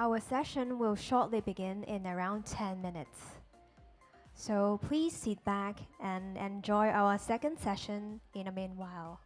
Our session will shortly begin in around 10 minutes. So please sit back and enjoy our second session in a meanwhile.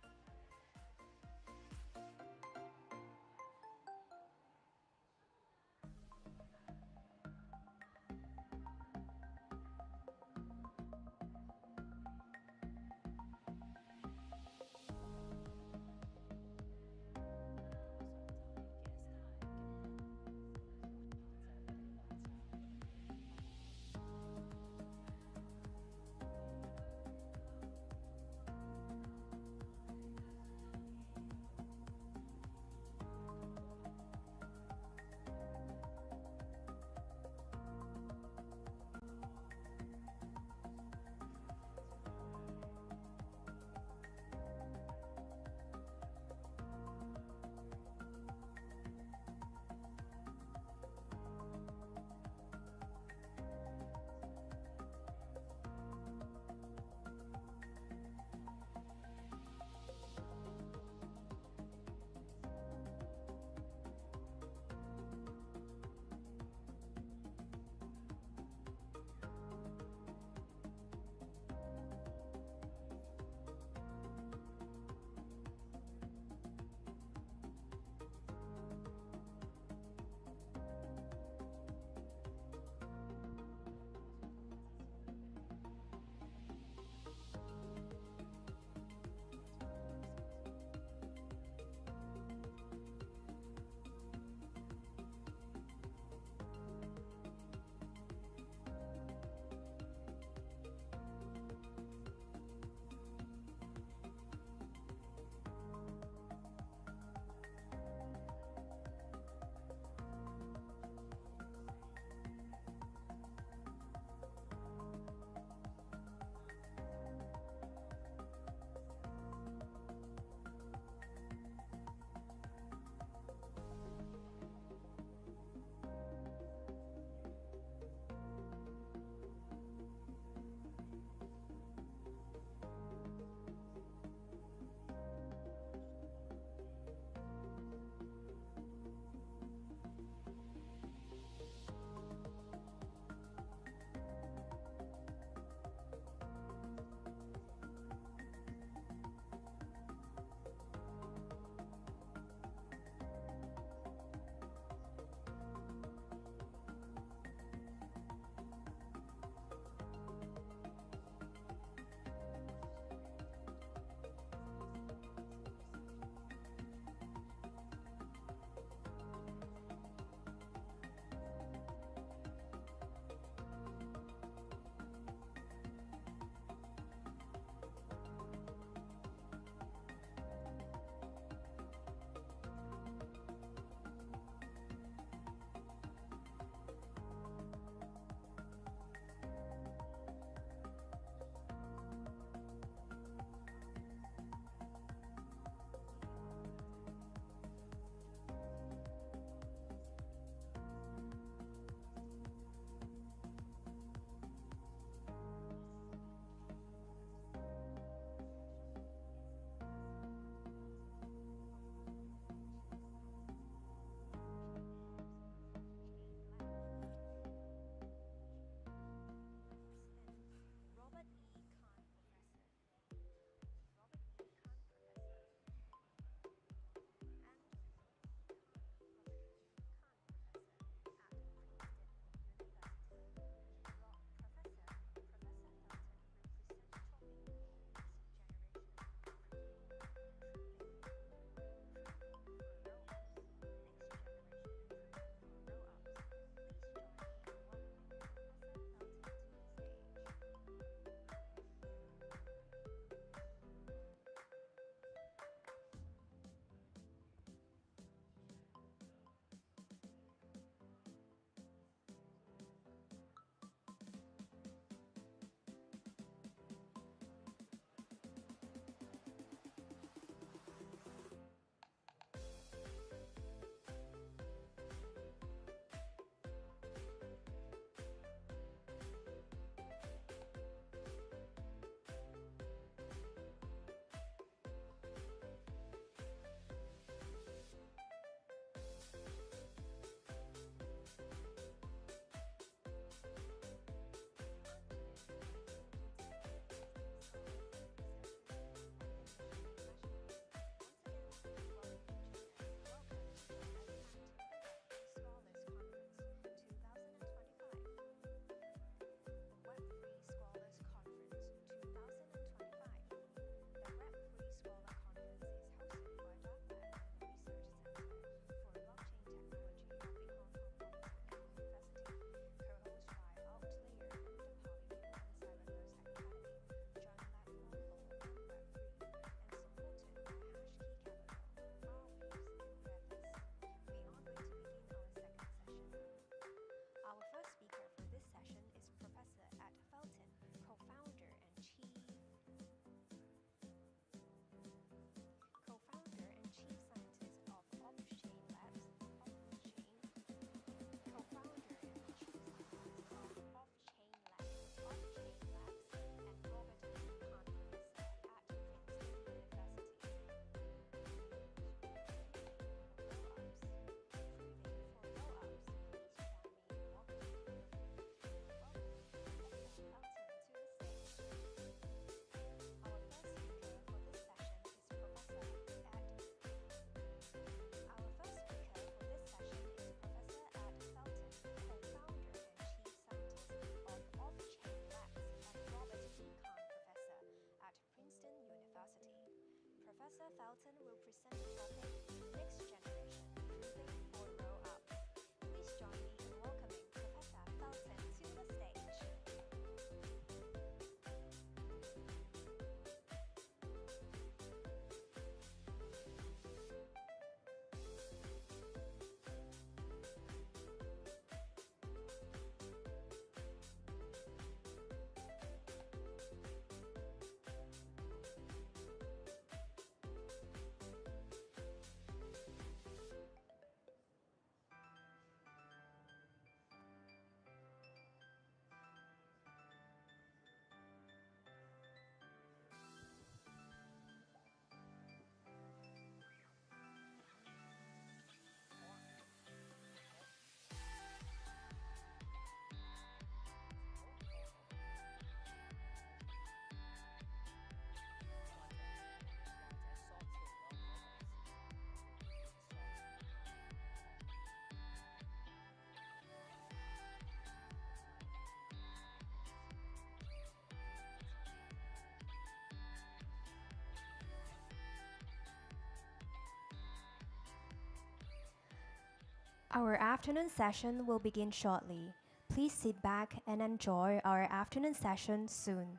Our afternoon session will begin shortly. Please sit back and enjoy our afternoon session soon.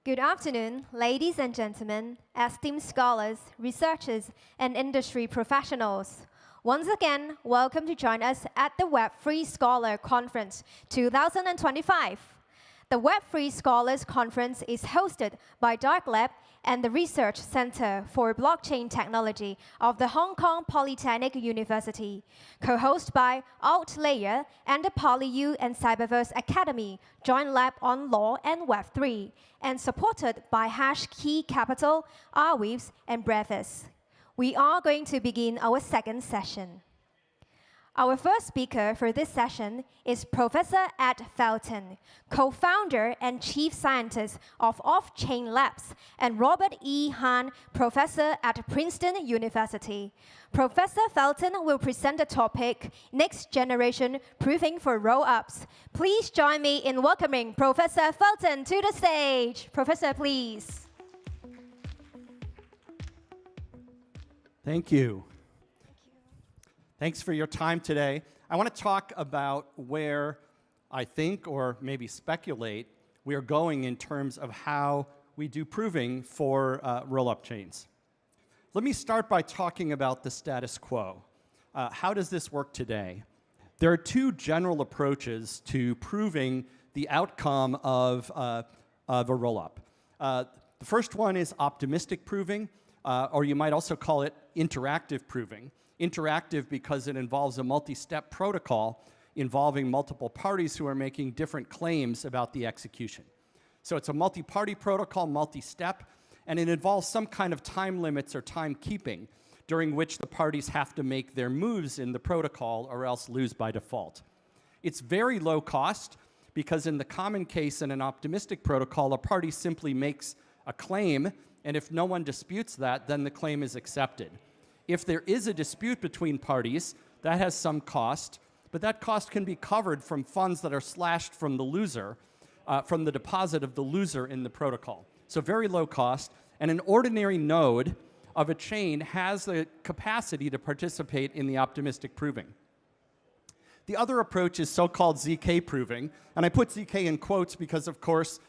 Good afternoon, ladies and gentlemen, esteemed scholars, researchers, and industry professionals. Once again, welcome to join us at the Web3 Scholar Conference 2025. The Web3 Scholars Conference is hosted by DAGKnight and the Research Center for Blockchain Technology of the Hong Kong Polytechnic University, co-hosted by Outlayer and the PolyU and Cyberverse Academy Joint Lab on Law and Web3, and supported by HashKey Capital, Arweaves, and Brevis. We are going to begin our second session. Our first speaker for this session is Professor Ed Felten, co-founder and chief scientist of Off-Chain Labs, and Robert E. Han, professor at Princeton University. Professor Felten will present the topic, Next Generation Proving for Rollups. Please join me in welcoming Professor Felten to the stage. Professor, please. Thank you. Thanks for your time today. I want to talk about where I think, or maybe speculate, we are going in terms of how we do proving for roll-up chains. Let me start by talking about the status quo. How does this work today? There are two general approaches to proving the outcome of a roll-up. The first one is optimistic proving, or you might also call it interactive proving. Interactive because it involves a multi-step protocol involving multiple parties who are making different claims about the execution. So it's a multi-party protocol, multi-step, and it involves some kind of time limits or timekeeping during which the parties have to make their moves in the protocol or else lose by default. It's very low cost because in the common case in an optimistic protocol, a party simply makes a claim, and if no one disputes that, then the claim is accepted. If there is a dispute between parties, that has some cost, but that cost can be covered from funds that are slashed from the loser, from the deposit of the loser in the protocol. So very low cost, and an ordinary node of a chain has the capacity to participate in the optimistic proving. The other approach is so-called ZK proving, and I put ZK in quotes because, of course,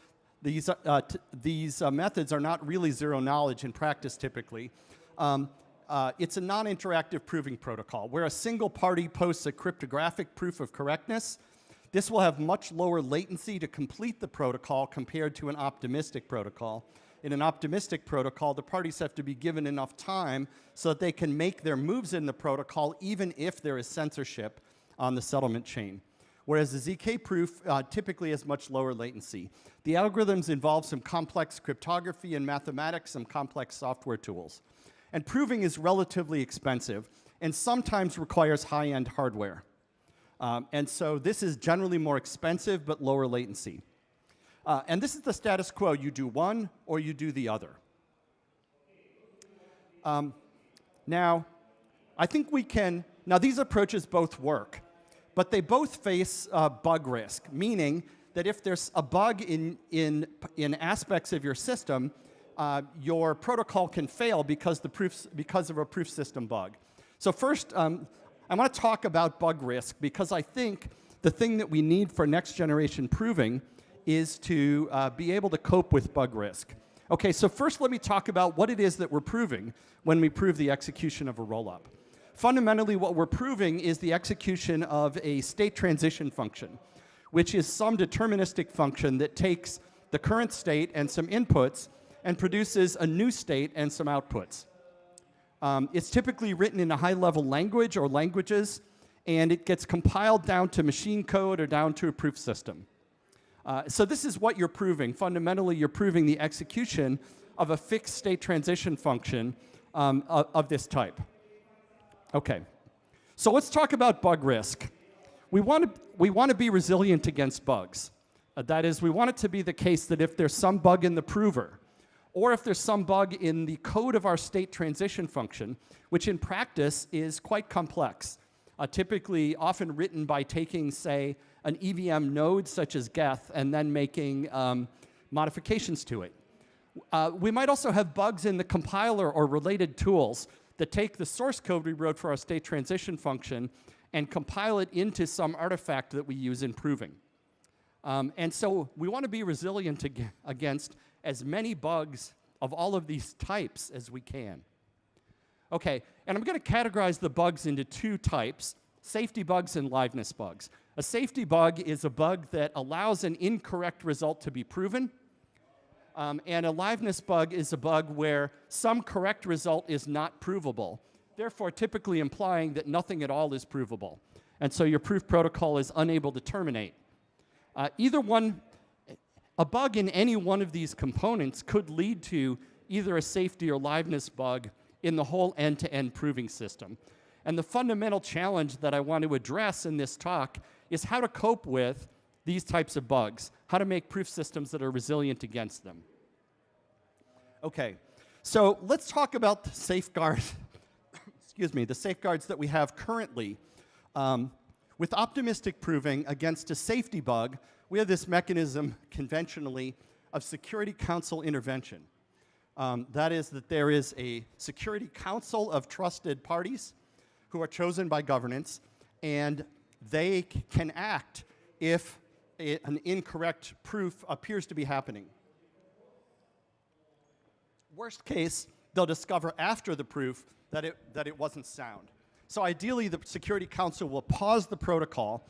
these methods are not really zero knowledge in practice typically. It's a non-interactive proving protocol where a single party posts a cryptographic proof of correctness. This will have much lower latency to complete the protocol compared to an optimistic protocol. In an optimistic protocol, the parties have to be given enough time so that they can make their moves in the protocol even if there is censorship on the settlement chain. Whereas the ZK proof typically has much lower latency. The algorithms involve some complex cryptography and mathematics, some complex software tools. And proving is relatively expensive and sometimes requires high-end hardware. And so this is generally more expensive but lower latency. And this is the status quo. You do one or you do the other. Now, I think we can, now these approaches both work, but they both face bug risk, meaning that if there's a bug in aspects of your system, your protocol can fail because of a proof system bug. So first, I want to talk about bug risk because I think the thing that we need for next generation proving is to be able to cope with bug risk. Okay, so first let me talk about what it is that we're proving when we prove the execution of a rollup. Fundamentally, what we're proving is the execution of a state transition function, which is some deterministic function that takes the current state and some inputs and produces a new state and some outputs. It's typically written in a high-level language or languages, and it gets compiled down to machine code or down to a proof system. So this is what you're proving. Fundamentally, you're proving the execution of a fixed state transition function of this type. Okay, so let's talk about bug risk. We want to be resilient against bugs. That is, we want it to be the case that if there's some bug in the prover, or if there's some bug in the code of our state transition function, which in practice is quite complex, typically often written by taking, say, an EVM node such as Geth and then making modifications to it. We might also have bugs in the compiler or related tools that take the source code we wrote for our state transition function and compile it into some artifact that we use in proving. And so we want to be resilient against as many bugs of all of these types as we can. Okay, and I'm going to categorize the bugs into two types, safety bugs and liveness bugs. A safety bug is a bug that allows an incorrect result to be proven, and a liveness bug is a bug where some correct result is not provable, therefore typically implying that nothing at all is provable. And so your proof protocol is unable to terminate. A bug in any one of these components could lead to either a safety or liveness bug in the whole end-to-end proving system. And the fundamental challenge that I want to address in this talk is how to cope with these types of bugs, how to make proof systems that are resilient against them. Okay, so let's talk about the safeguards, excuse me, the safeguards that we have currently. With optimistic proving against a safety bug, we have this mechanism conventionally of Security Council intervention. That is that there is a Security Council of trusted parties who are chosen by governance, and they can act if an incorrect proof appears to be happening. Worst case, they'll discover after the proof that it wasn't sound. So ideally, the Security Council will pause the protocol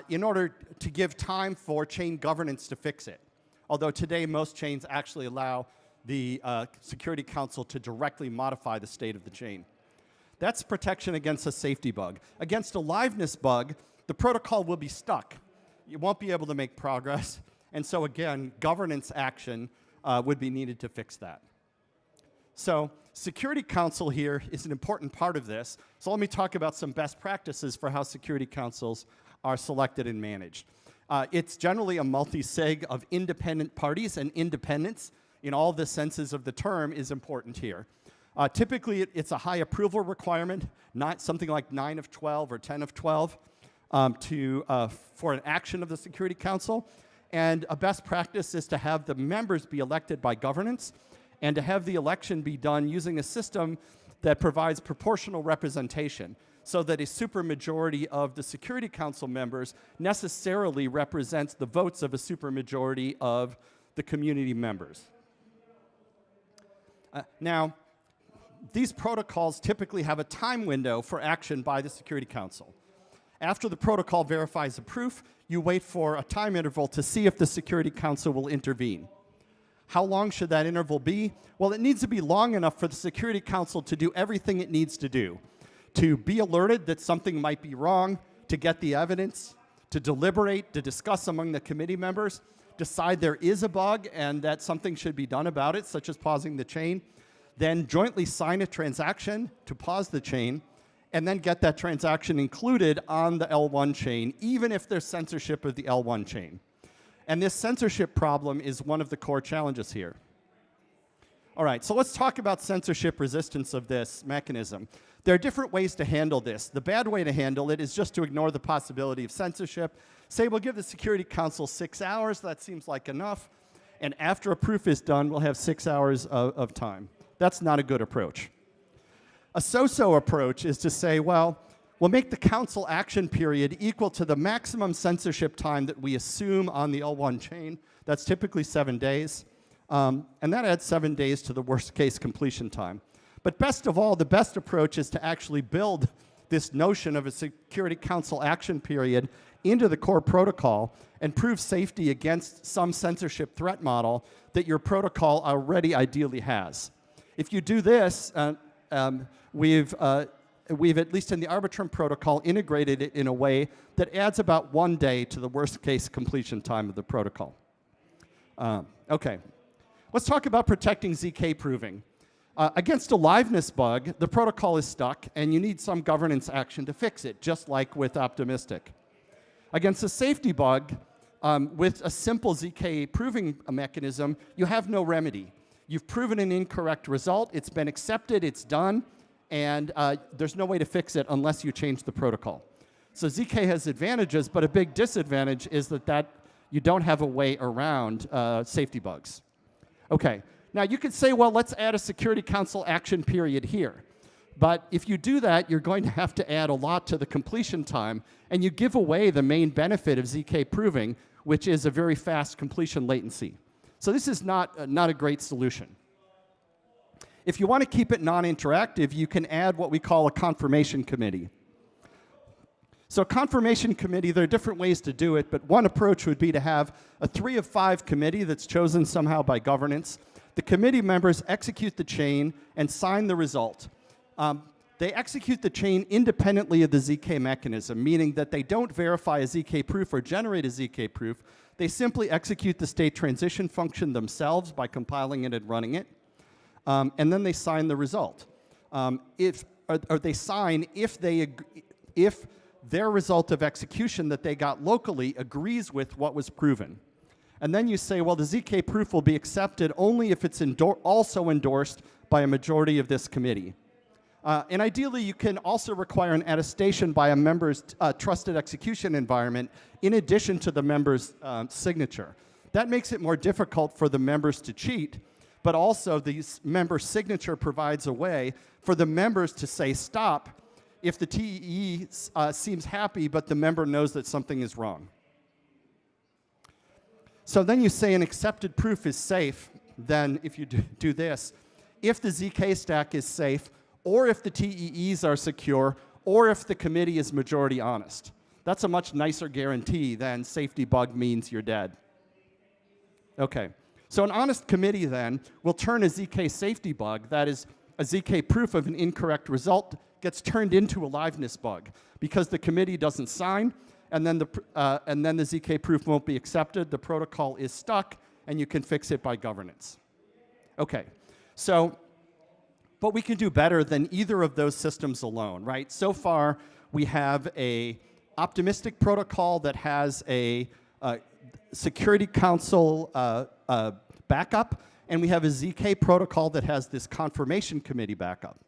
in order to give time for chain governance to fix it. Although today, most chains actually allow the Security Council to directly modify the state of the chain. That's protection against a safety bug. Against a liveness bug, the protocol will be stuck. You won't be able to make progress. And so again, governance action would be needed to fix that. So Security Council here is an important part of this. So let me talk about some best practices for how Security Councils are selected and managed. It's generally a multi-sig of independent parties, and independence in all the senses of the term is important here. Typically, it's a high approval requirement, not something like 9 of 12 or 10 of 12 for an action of the Security Council. And a best practice is to have the members be elected by governance and to have the election be done using a system that provides proportional representation so that a supermajority of the Security Council members necessarily represents the votes of a supermajority of the community members. Now, these protocols typically have a time window for action by the Security Council. After the protocol verifies a proof, you wait for a time interval to see if the Security Council will intervene. How long should that interval be? Well, it needs to be long enough for the Security Council to do everything it needs to do. To be alerted that something might be wrong, to get the evidence, to deliberate, to discuss among the committee members, decide there is a bug and that something should be done about it, such as pausing the chain, then jointly sign a transaction to pause the chain, and then get that transaction included on the L1 chain, even if there's censorship of the L1 chain. And this censorship problem is one of the core challenges here. All right, so let's talk about censorship resistance of this mechanism. There are different ways to handle this. The bad way to handle it is just to ignore the possibility of censorship. Say we'll give the Security Council 6 hours, that seems like enough, and after a proof is done, we'll have 6 hours of time. That's not a good approach. A so-so approach is to say, well, we'll make the council action period equal to the maximum censorship time that we assume on the L1 chain. That's typically 7 days. And that adds 7 days to the worst case completion time. But best of all, the best approach is to actually build this notion of a Security Council action period into the core protocol and prove safety against some censorship threat model that your protocol already ideally has. If you do this, we've at least in the Arbitrum protocol integrated it in a way that adds about 1 day to the worst case completion time of the protocol. Okay, let's talk about protecting ZK proving. Against a liveness bug, the protocol is stuck and you need some governance action to fix it, just like with optimistic. Against a safety bug, with a simple ZK proving mechanism, you have no remedy. You've proven an incorrect result, it's been accepted, it's done, and there's no way to fix it unless you change the protocol. So ZK has advantages, but a big disadvantage is that you don't have a way around safety bugs. Okay, now you could say, well, let's add a Security Council action period here. But if you do that, you're going to have to add a lot to the completion time, and you give away the main benefit of ZK proving, which is a very fast completion latency. So this is not a great solution. If you want to keep it non-interactive, you can add what we call a confirmation committee. So a confirmation committee, there are different ways to do it, but one approach would be to have a 3 of 5 committee that's chosen somehow by governance. The committee members execute the chain and sign the result. They execute the chain independently of the ZK mechanism, meaning that they don't verify a ZK proof or generate a ZK proof. They simply execute the state transition function themselves by compiling it and running it. And then they sign the result. Or they sign if their result of execution that they got locally agrees with what was proven. And then you say, well, the ZK proof will be accepted only if it's also endorsed by a majority of this committee. And ideally, you can also require an attestation by a member's trusted execution environment in addition to the member's signature. That makes it more difficult for the members to cheat, but also the member signature provides a way for the members to say stop if the TEE seems happy, but the member knows that something is wrong. So then you say an accepted proof is safe, then if you do this, if the ZK stack is safe, or if the TEEs are secure, or if the committee is majority honest. That's a much nicer guarantee than safety bug means you're dead. Okay, so an honest committee then will turn a ZK safety bug, that is a ZK proof of an incorrect result, gets turned into a liveness bug because the committee doesn't sign, and then the ZK proof won't be accepted, the protocol is stuck, and you can fix it by governance. Okay, so, but we can do better than either of those systems alone, right? So far, we have a optimistic protocol that has a Security Council backup, and we have a ZK protocol that has this confirmation committee backup.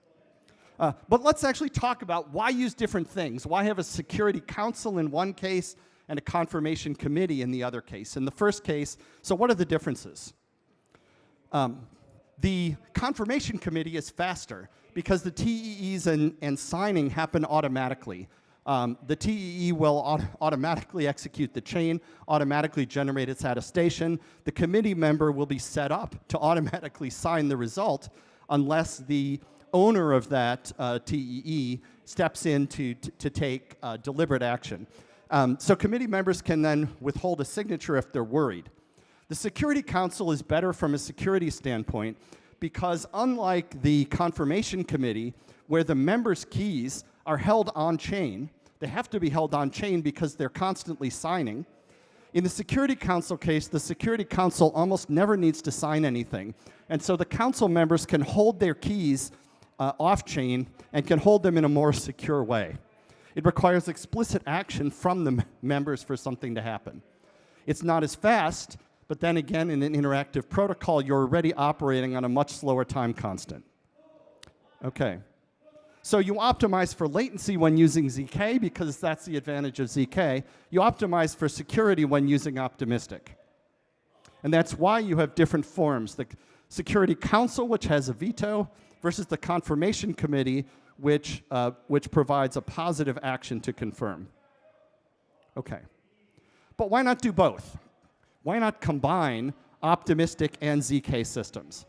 But let's actually talk about why use different things. Why have a Security Council in one case and a confirmation committee in the other case? In the first case, so what are the differences? The confirmation committee is faster because the TEEs and signing happen automatically. The TEE will automatically execute the chain, automatically generate its attestation. The committee member will be set up to automatically sign the result unless the owner of that TEE steps in to take deliberate action. So committee members can then withhold a signature if they're worried. The Security Council is better from a security standpoint because unlike the confirmation committee, where the members' keys are held on-chain, they have to be held on-chain because they're constantly signing. In the Security Council case, the Security Council almost never needs to sign anything. And so the council members can hold their keys off-chain and can hold them in a more secure way. It requires explicit action from the members for something to happen. It's not as fast, but then again, in an interactive protocol, you're already operating on a much slower time constant. Okay. So you optimize for latency when using ZK because that's the advantage of ZK. You optimize for security when using optimistic. And that's why you have different forms. The Security Council, which has a veto, versus the confirmation committee, which provides a positive action to confirm. Okay. But why not do both? Why not combine optimistic and ZK systems?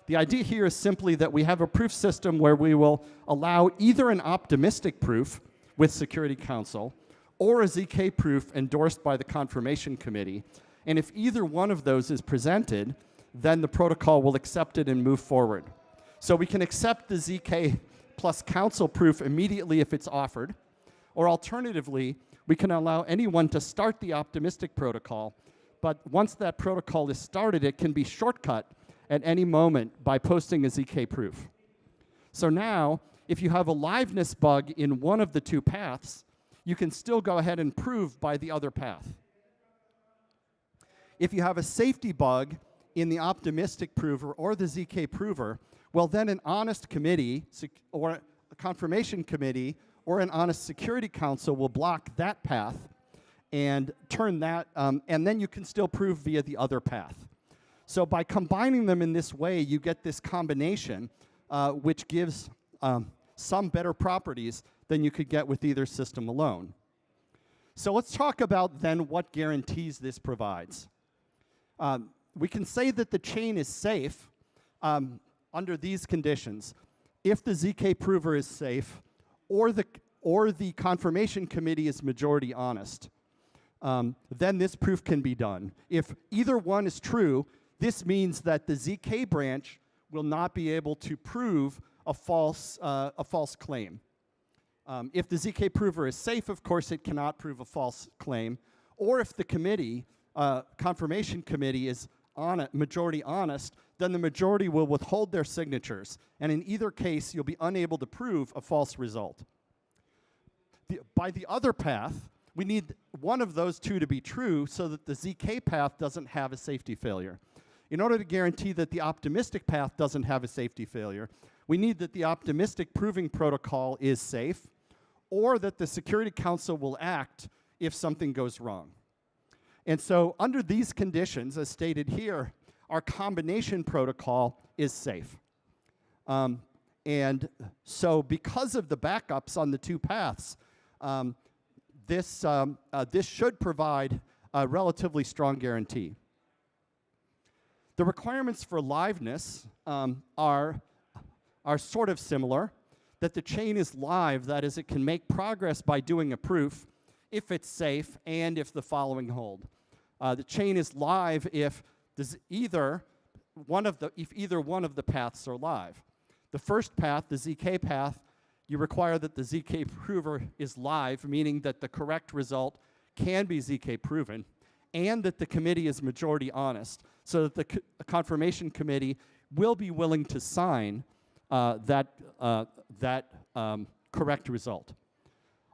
The idea here is simply that we have a proof system where we will allow either an optimistic proof with Security Council or a ZK proof endorsed by the confirmation committee. And if either one of those is presented, then the protocol will accept it and move forward. So we can accept the ZK plus council proof immediately if it's offered, or alternatively, we can allow anyone to start the optimistic protocol, but once that protocol is started, it can be shortcut at any moment by posting a ZK proof. So now, if you have a liveness bug in one of the two paths, you can still go ahead and prove by the other path. If you have a safety bug in the optimistic prover or the ZK prover, well, then an honest committee or a confirmation committee or an honest Security Council will block that path and turn that, and then you can still prove via the other path. So by combining them in this way, you get this combination which gives some better properties than you could get with either system alone. So let's talk about then what guarantees this provides. we can say that the chain is safe under these conditions. If the ZK prover is safe, or the confirmation committee is majority honest, then this proof can be done. If either one is true, this means that the ZK branch will not be able to prove a false claim. If the ZK prover is safe, of course, it cannot prove a false claim. Or if the committee, confirmation committee, is majority honest, then the majority will withhold their signatures. And in either case, you'll be unable to prove a false result. By the other path, we need one of those two to be true so that the ZK path doesn't have a safety failure. In order to guarantee that the optimistic path doesn't have a safety failure, we need that the optimistic proving protocol is safe, or that the Security Council will act if something goes wrong. And so under these conditions, as stated here, our combination protocol is safe. And so because of the backups on the two paths, this should provide a relatively strong guarantee. The requirements for liveness are sort of similar, that the chain is live, that is, it can make progress by doing a proof if it's safe and if the following hold. The chain is live if either one of the paths are live. The first path, the ZK path, you require that the ZK prover is live, meaning that the correct result can be ZK proven, and that the committee is majority honest, so that the confirmation committee will be willing to sign that correct result.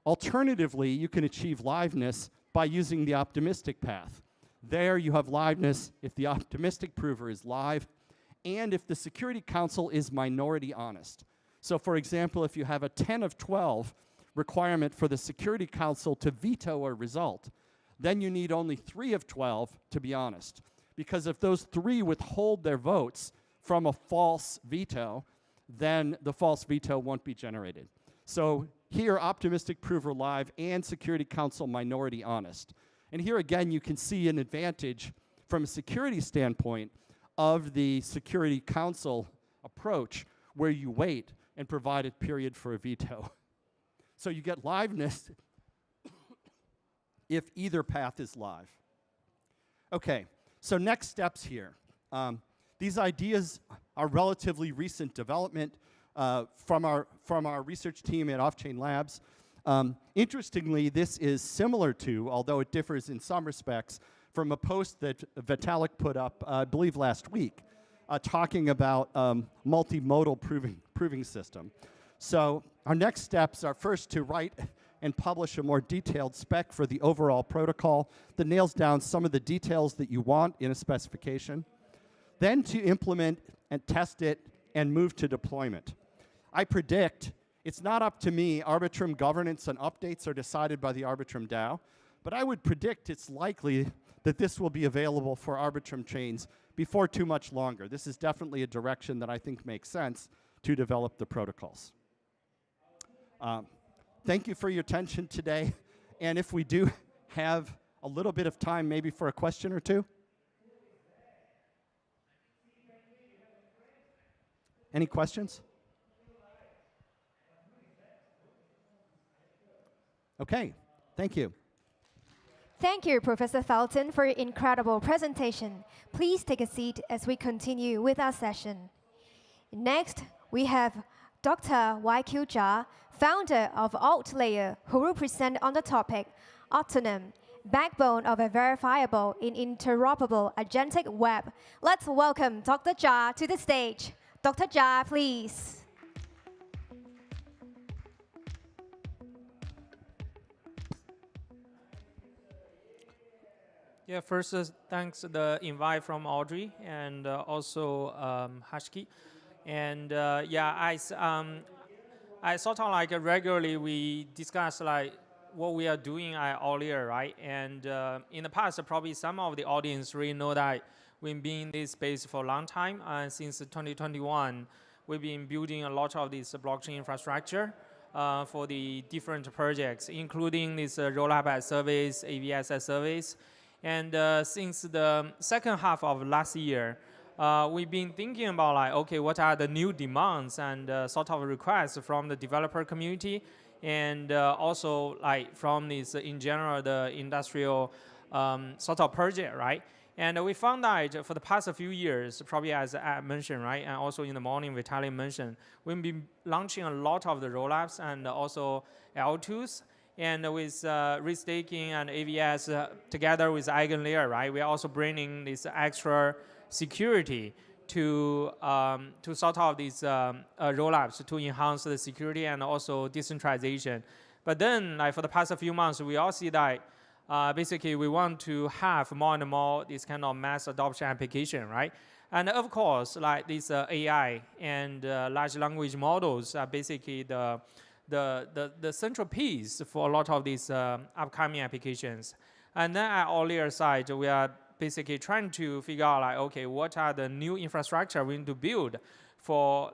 Alternatively, you can achieve liveness by using the optimistic path. There you have liveness if the optimistic prover is live and if the Security Council is minority honest. So for example, if you have a 10 of 12 requirement for the Security Council to veto a result, then you need only 3 of 12 to be honest. Because if those 3 withhold their votes from a false veto, then the false veto won't be generated. So here, optimistic prover live and Security Council minority honest. And here again, you can see an advantage from a security standpoint of the Security Council approach, where you wait and provide a period for a veto. So you get liveness if either path is live. Okay, so next steps here. These ideas are relatively recent development from our research team at Off-Chain Labs. Interestingly, this is similar to, although it differs in some respects, from a post that Vitalik put up, I believe last week, talking about multimodal proving system. So our next steps are first to write and publish a more detailed spec for the overall protocol that nails down some of the details that you want in a specification. Then to implement and test it and move to deployment. I predict it's not up to me. Arbitrum governance and updates are decided by the Arbitrum DAO, but I would predict it's likely that this will be available for Arbitrum chains before too much longer. This is definitely a direction that I think makes sense to develop the protocols. Thank you for your attention today, and if we do have a little bit of time maybe for a question or two. Any questions? Okay, thank you. Thank you, Professor Felton, for your incredible presentation. Please take a seat as we continue with our session. Next, we have Dr. YQ Jia, founder of AltLayer, who will present on the topic Autonome, backbone of a verifiable and interoperable agentic web. Let's welcome Dr. Jia to the stage. Dr. Jia, please. Yeah, first, thanks the invite from Audrey and also Hashki. And yeah, I sort of like regularly we discuss like what we are doing at Aulier, right? And in the past, probably some of the audience really know that we've been in this space for a long time. Since 2021, we've been building a lot of this blockchain infrastructure for the different projects, including this rollup as service, AVS as service. And since the second half of last year, we've been thinking about like, okay, what are the new demands and sort of requests from the developer community, and also like from this in general the industrial sort of project, right? And we found that for the past few years, probably as I mentioned, right, and also in the morning Vitaly mentioned, we've been launching a lot of the rollups and also L2s. And with restaking and AVS together with EigenLayer, right, we're also bringing this extra security to sort of these rollups to enhance the security and also decentralization. But then, like for the past few months, we all see that basically we want to have more and more this kind of mass adoption application, right? And of course, like this AI and large language models are basically the central piece for a lot of these upcoming applications. And then at our layer side, we are basically trying to figure out like, okay, what are the new infrastructure we need to build for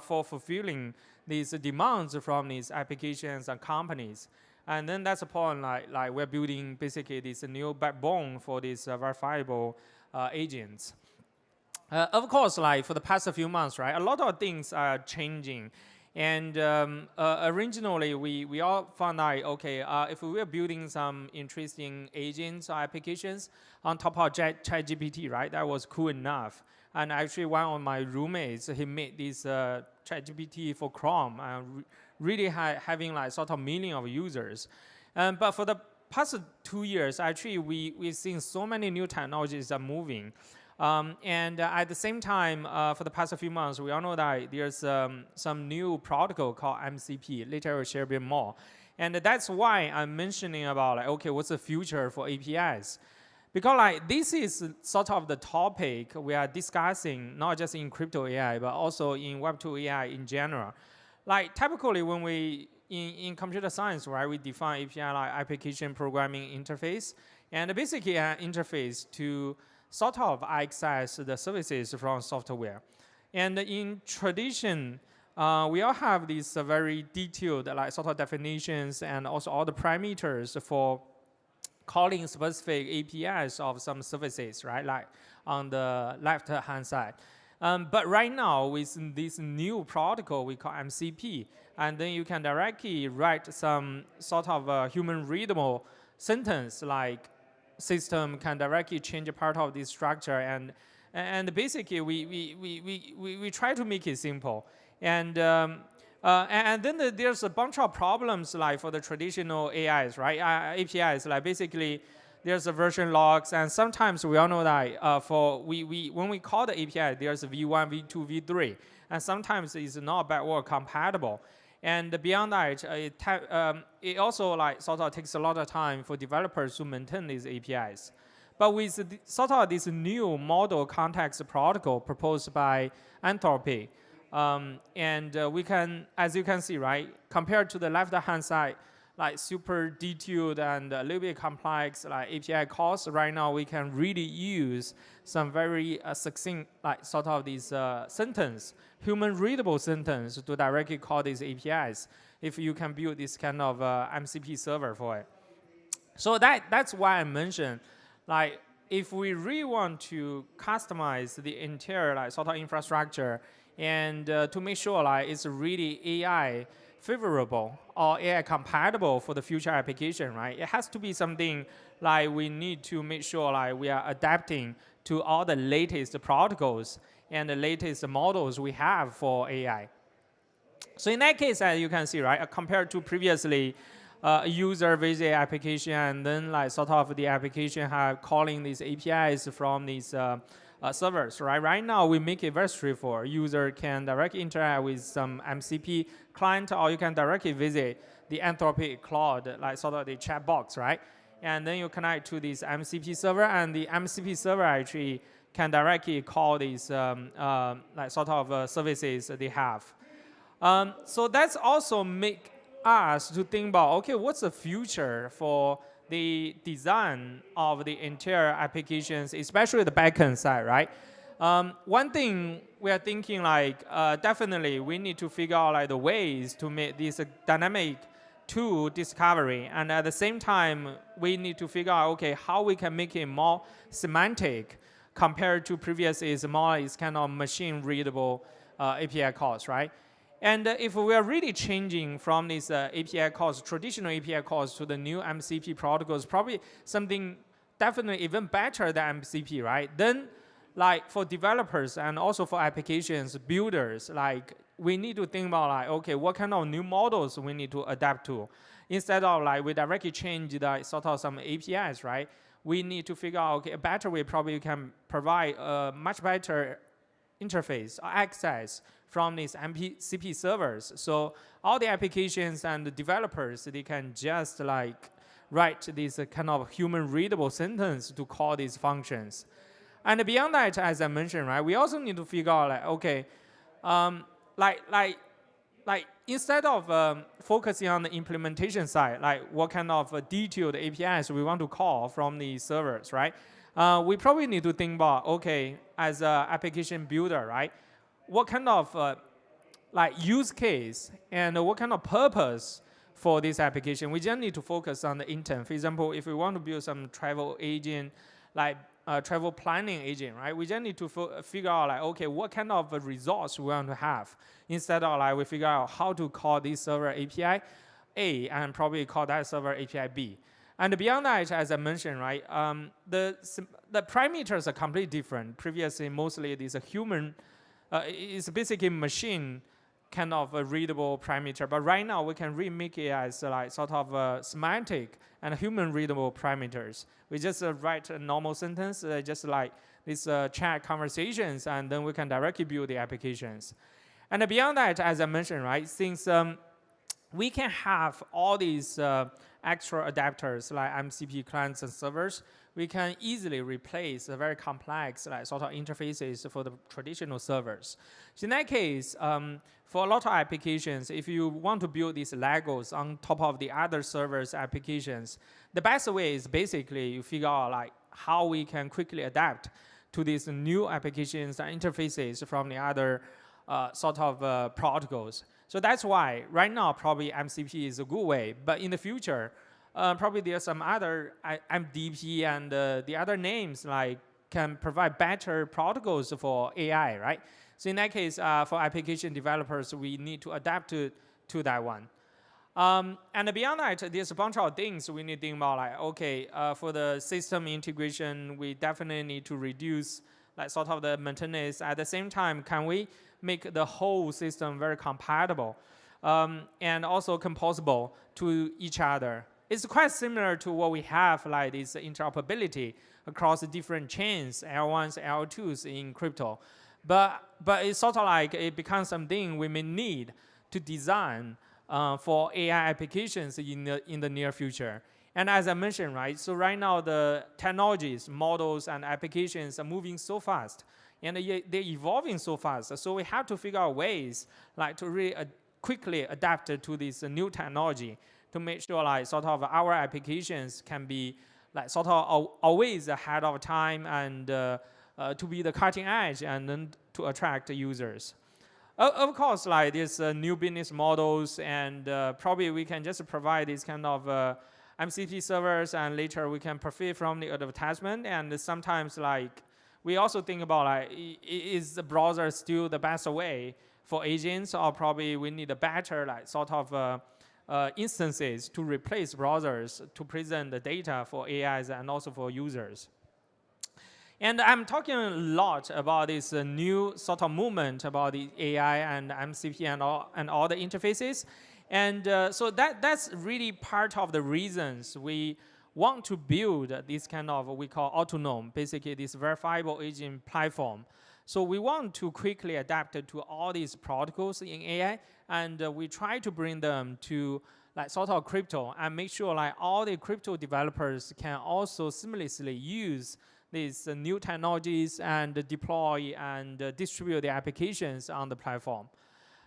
fulfilling these demands from these applications and companies. And then that's the point, like we're building basically this new backbone for these verifiable agents. Of course, like for the past few months, right, a lot of things are changing. And originally, we all found out, okay, if we were building some interesting agents or applications on top of ChatGPT, right, that was cool enough. And actually, one of my roommates, he made this ChatGPT for Chrome, really having like sort of millions of users. But for the past 2 years, actually, we've seen so many new technologies are moving. And at the same time, for the past few months, we all know that there's some new protocol called MCP. Later, we'll share a bit more. And that's why I'm mentioning about, like, okay, what's the future for APIs? Because like this is sort of the topic we are discussing, not just in crypto AI, but also in Web2 AI in general. Like typically when we, in computer science, right, we define API like application programming interface, and basically an interface to sort of access the services from software. And in tradition, we all have these very detailed like sort of definitions and also all the parameters for calling specific APIs of some services, right? Like on the left-hand side. But right now, with this new protocol we call MCP, and then you can directly write some sort of human-readable sentence, like system can directly change a part of this structure, and basically we try to make it simple. And then there's a bunch of problems like for the traditional AIs, right? APIs, like basically there's a version logs, and sometimes we all know that when we call the API, there's a V1, V2, V3, and sometimes it's not backward compatible. And beyond that, it also like sort of takes a lot of time for developers to maintain these APIs. But with sort of this new model context protocol proposed by Anthropic, we can, as you can see, right, compared to the left-hand side, like super detailed and a little bit complex like API calls, right now we can really use some very succinct, like sort of these sentence, human-readable sentence to directly call these APIs if you can build this kind of MCP server for it. So that's why I mentioned, like, if we really want to customize the entire like sort of infrastructure and to make sure like it's really AI favorable or AI compatible for the future application, right? It has to be something like we need to make sure like we are adapting to all the latest protocols and the latest models we have for AI. So in that case, as you can see, right, compared to previously, user visit application and then like sort of the application have calling these APIs from these servers, right? Right now, we make it very straightforward. User can directly interact with some MCP client, or you can directly visit the Anthropic cloud, like sort of the chat box, right? And then you connect to this MCP server, and the MCP server actually can directly call these like sort of services they have. So that's also make us to think about, okay, what's the future for the design of the entire applications, especially the backend side, right? One thing we are thinking like, definitely we need to figure out like the ways to make this dynamic tool discovery, and at the same time, we need to figure out, okay, how we can make it more semantic compared to previous is more is kind of machine readable API calls, right? And if we are really changing from these API calls, traditional API calls to the new MCP protocols, probably something definitely even better than MCP, right? Then, like for developers and also for applications builders, like we need to think about like, okay, what kind of new models we need to adapt to, instead of like we directly change the sort of some APIs, right? We need to figure out, okay, a better way probably can provide a much better interface or access from these MCP servers. So all the applications and the developers, they can just like write this kind of human readable sentence to call these functions. And beyond that, as I mentioned, right, we also need to figure out like, okay, like instead of focusing on the implementation side, like what kind of detailed APIs we want to call from the servers, right? We probably need to think about, okay, as an application builder, right? What kind of like use case and what kind of purpose for this application? We just need to focus on the intent. For example, if we want to build some travel agent, like travel planning agent, right? We just need to figure out like, okay, what kind of results we want to have. Instead of like we figure out how to call this server API A and probably call that server API B. And beyond that, as I mentioned, right, the parameters are completely different. Previously, mostly these are human, it's basically machine kind of a readable parameter. But right now, we can remake it as like sort of semantic and human readable parameters. We just write a normal sentence, just like these chat conversations, and then we can directly build the applications. And beyond that, as I mentioned, right, since we can have all these extra adapters like MCP clients and servers, we can easily replace the very complex like sort of interfaces for the traditional servers. So in that case, for a lot of applications, if you want to build these Legos on top of the other servers applications, the best way is basically you figure out like how we can quickly adapt to these new applications and interfaces from the other sort of protocols. So that's why right now probably MCP is a good way, but in the future, probably there's some other MDP and the other names like can provide better protocols for AI, right? So in that case, for application developers, we need to adapt to that one. And beyond that, there's a bunch of things we need to think about, like, okay, for the system integration, we definitely need to reduce like sort of the maintenance. At the same time, can we make the whole system very compatible and also composable to each other? It's quite similar to what we have, like this interoperability across the different chains, L1s, L2s in crypto. But it's sort of like it becomes something we may need to design for AI applications in the near future. And as I mentioned, right, so right now the technologies, models, and applications are moving so fast, and they're evolving so fast. So we have to figure out ways like to really quickly adapt to this new technology to make sure like sort of our applications can be like sort of always ahead of time and to be the cutting edge and then to attract users. Of course, like these new business models, and probably we can just provide these kind of MCP servers, and later we can profit from the advertisement. And sometimes, like, we also think about like, is the browser still the best way for agents, or probably we need a better like sort of instances to replace browsers to present the data for AIs and also for users. And I'm talking a lot about this new sort of movement about the AI and MCP and all the interfaces. And so that's really part of the reasons we want to build this kind of what we call Autonome, basically this verifiable agent platform. So we want to quickly adapt it to all these protocols in AI, and we try to bring them to like sort of crypto and make sure like all the crypto developers can also seamlessly use these new technologies and deploy and distribute the applications on the platform.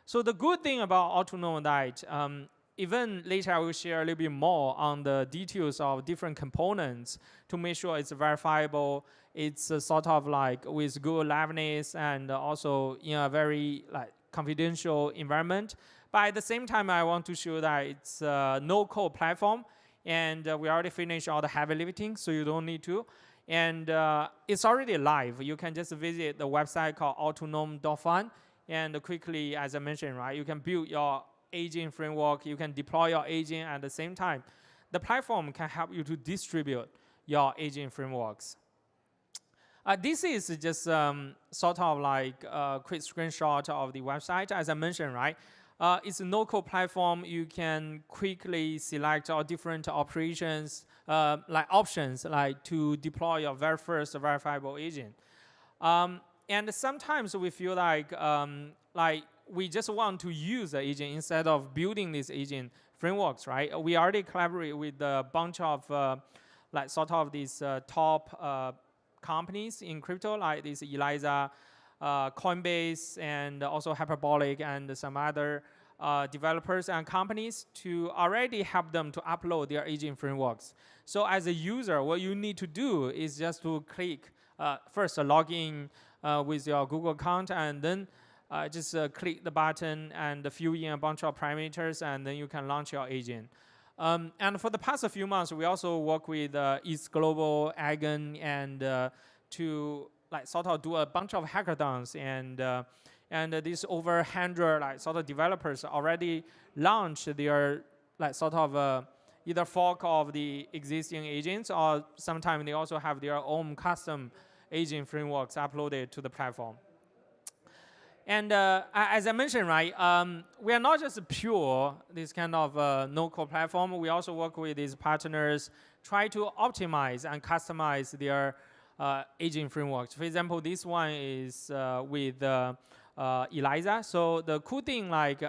So the good thing about Autonome that even later I will share a little bit more on the details of different components to make sure it's verifiable. It's sort of like with good liveness and also in a very like confidential environment. But at the same time, I want to show that it's a no-code platform, and we already finished all the heavy lifting, so you don't need to. And it's already live. You can just visit the website called autonome.fun, and quickly, as I mentioned, right, you can build your agent framework. You can deploy your agent at the same time. The platform can help you to distribute your agent frameworks. This is just sort of like a quick screenshot of the website. As I mentioned, right, it's a no-code platform. You can quickly select all different operations, like options, like to deploy your very first verifiable agent. And sometimes we feel like we just want to use the agent instead of building these agent frameworks, right? We already collaborate with a bunch of like sort of these top companies in crypto, like this ELIZA, Coinbase, and also Hyperbolic, and some other developers and companies to already help them to upload their agent frameworks. So as a user, what you need to do is just to click first log in with your Google account, and then just click the button and fill in a bunch of parameters, and then you can launch your agent. And for the past few months, we also work with East Global, Agon, and to like sort of do a bunch of hackathons, and these over 100 like sort of developers already launched their like sort of either fork of the existing agents, or sometimes they also have their own custom agent frameworks uploaded to the platform. And as I mentioned, right, we are not just pure this kind of no-code platform. We also work with these partners, try to optimize and customize their agent frameworks. For example, this one is with ELIZA. So the cool thing, like,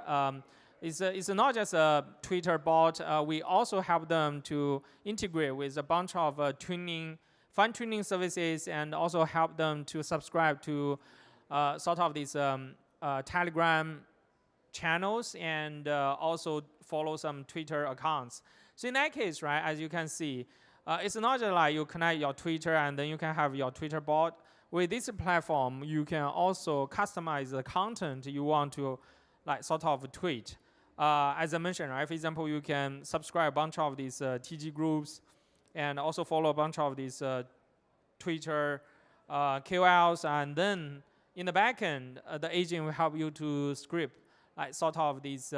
it's not just a Twitter bot. We also help them to integrate with a bunch of fine-tuning services, and also help them to subscribe to sort of these Telegram channels, and also follow some Twitter accounts. So in that case, right, as you can see, it's not just like you connect your Twitter and then you can have your Twitter bot. With this platform, you can also customize the content you want to like sort of tweet. As I mentioned, right, for example, you can subscribe a bunch of these TG groups, and also follow a bunch of these Twitter KOLs, and then in the backend, the agent will help you to script like sort of these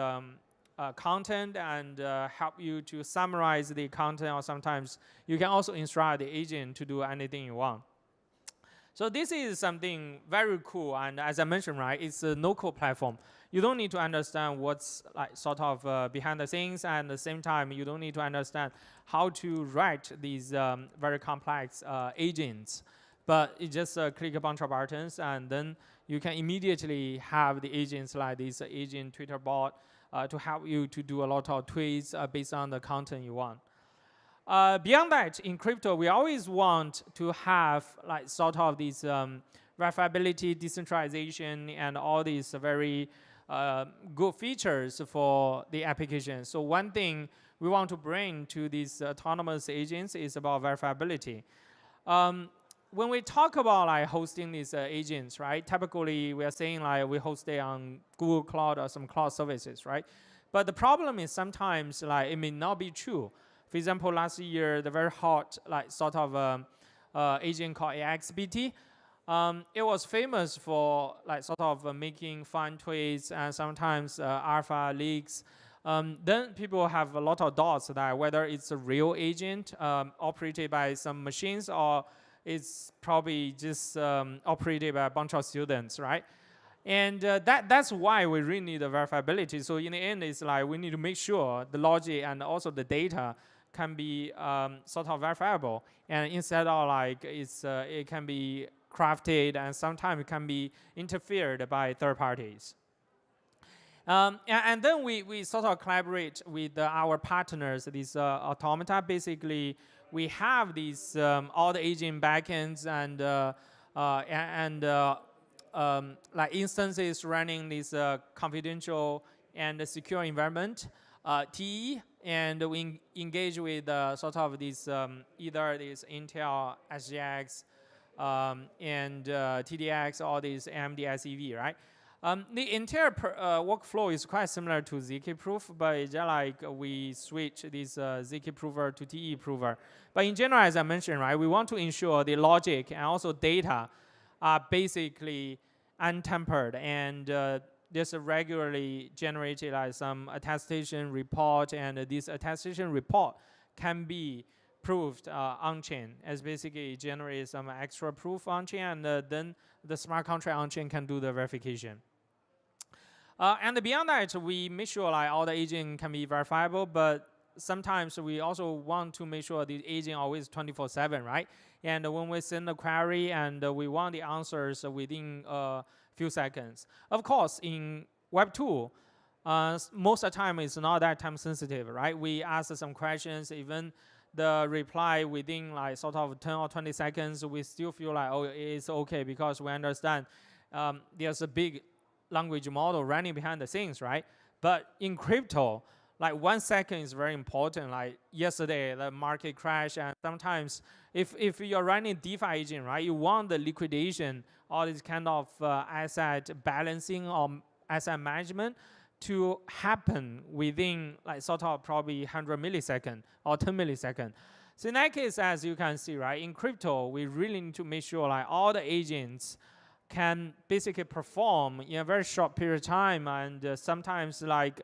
content, and help you to summarize the content, or sometimes you can also instruct the agent to do anything you want. So this is something very cool, and as I mentioned, right, it's a no-code platform. You don't need to understand what's like sort of behind the scenes, and at the same time, you don't need to understand how to write these very complex agents. But you just click a bunch of buttons, and then you can immediately have the agents like this agent Twitter bot to help you to do a lot of tweets based on the content you want. Beyond that, in crypto, we always want to have like sort of these verifiability, decentralization, and all these very good features for the application. So one thing we want to bring to these autonomous agents is about verifiability. When we talk about like hosting these agents, right? Typically, we are saying like we host it on Google Cloud or some cloud services, right? But the problem is sometimes like it may not be true. For example, last year, the very hot like sort of agent called AXBT, it was famous for like sort of making fun tweets and sometimes alpha leaks. Then people have a lot of doubts that whether it's a real agent operated by some machines, or it's probably just operated by a bunch of students, right? And that's why we really need the verifiability. So in the end, it's like we need to make sure the logic and also the data can be sort of verifiable. And instead of like it can be crafted, and sometimes it can be interfered by third parties. And then we sort of collaborate with our partners, these automata. Basically, we have these all the agent backends and like instances running this confidential and secure environment, TE, and we engage with sort of these either these Intel SGX and TDX, or these AMD SEV, right? The entire workflow is quite similar to ZK proof, but it's just like we switch this ZK prover to TE prover. But in general, as I mentioned, right, we want to ensure the logic and also data are basically untempered, and there's a regularly generated like some attestation report, and this attestation report can be proved on-chain, as basically it generates some extra proof on-chain, and then the smart contract on-chain can do the verification. And beyond that, we make sure like all the agent can be verifiable, but sometimes we also want to make sure the agent always 24/7, right? And when we send a query and we want the answers within a few seconds. Of course, in Web2, most of the time it's not that time sensitive, right? We ask some questions, even the reply within like sort of 10 or 20 seconds, we still feel like, oh, it's okay, because we understand there's a big language model running behind the scenes, right? But in crypto, like 1 second is very important. Like yesterday, the market crashed, and sometimes if you're running DeFi agent, right, you want the liquidation, all this kind of asset balancing or asset management to happen within like sort of probably 100 milliseconds or 10 milliseconds. So in that case, as you can see, right, in crypto, we really need to make sure like all the agents can basically perform in a very short period of time, and sometimes like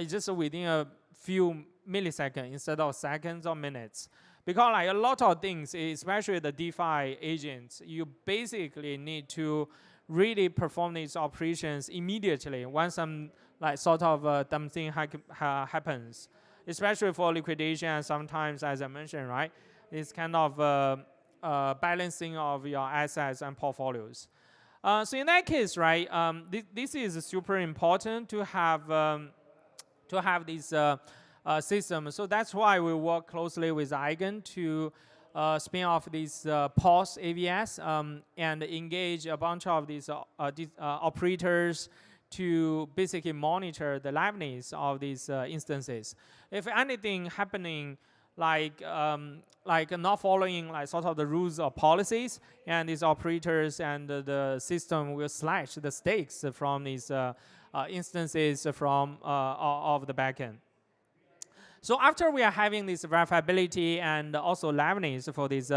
just within a few milliseconds instead of seconds or minutes. Because like a lot of things, especially the DeFi agents, you basically need to really perform these operations immediately once some like sort of dumb thing happens. Especially for liquidation, and sometimes, as I mentioned, right, it's kind of balancing of your assets and portfolios. So in that case, right, this is super important to have this system. So that's why we work closely with Eigen to spin off this POS AVS and engage a bunch of these operators to basically monitor the liveness of these instances. If anything happening like not following like sort of the rules or policies, and these operators and the system will slash the stakes from these instances from of the backend. So after we are having this verifiability and also liveness for this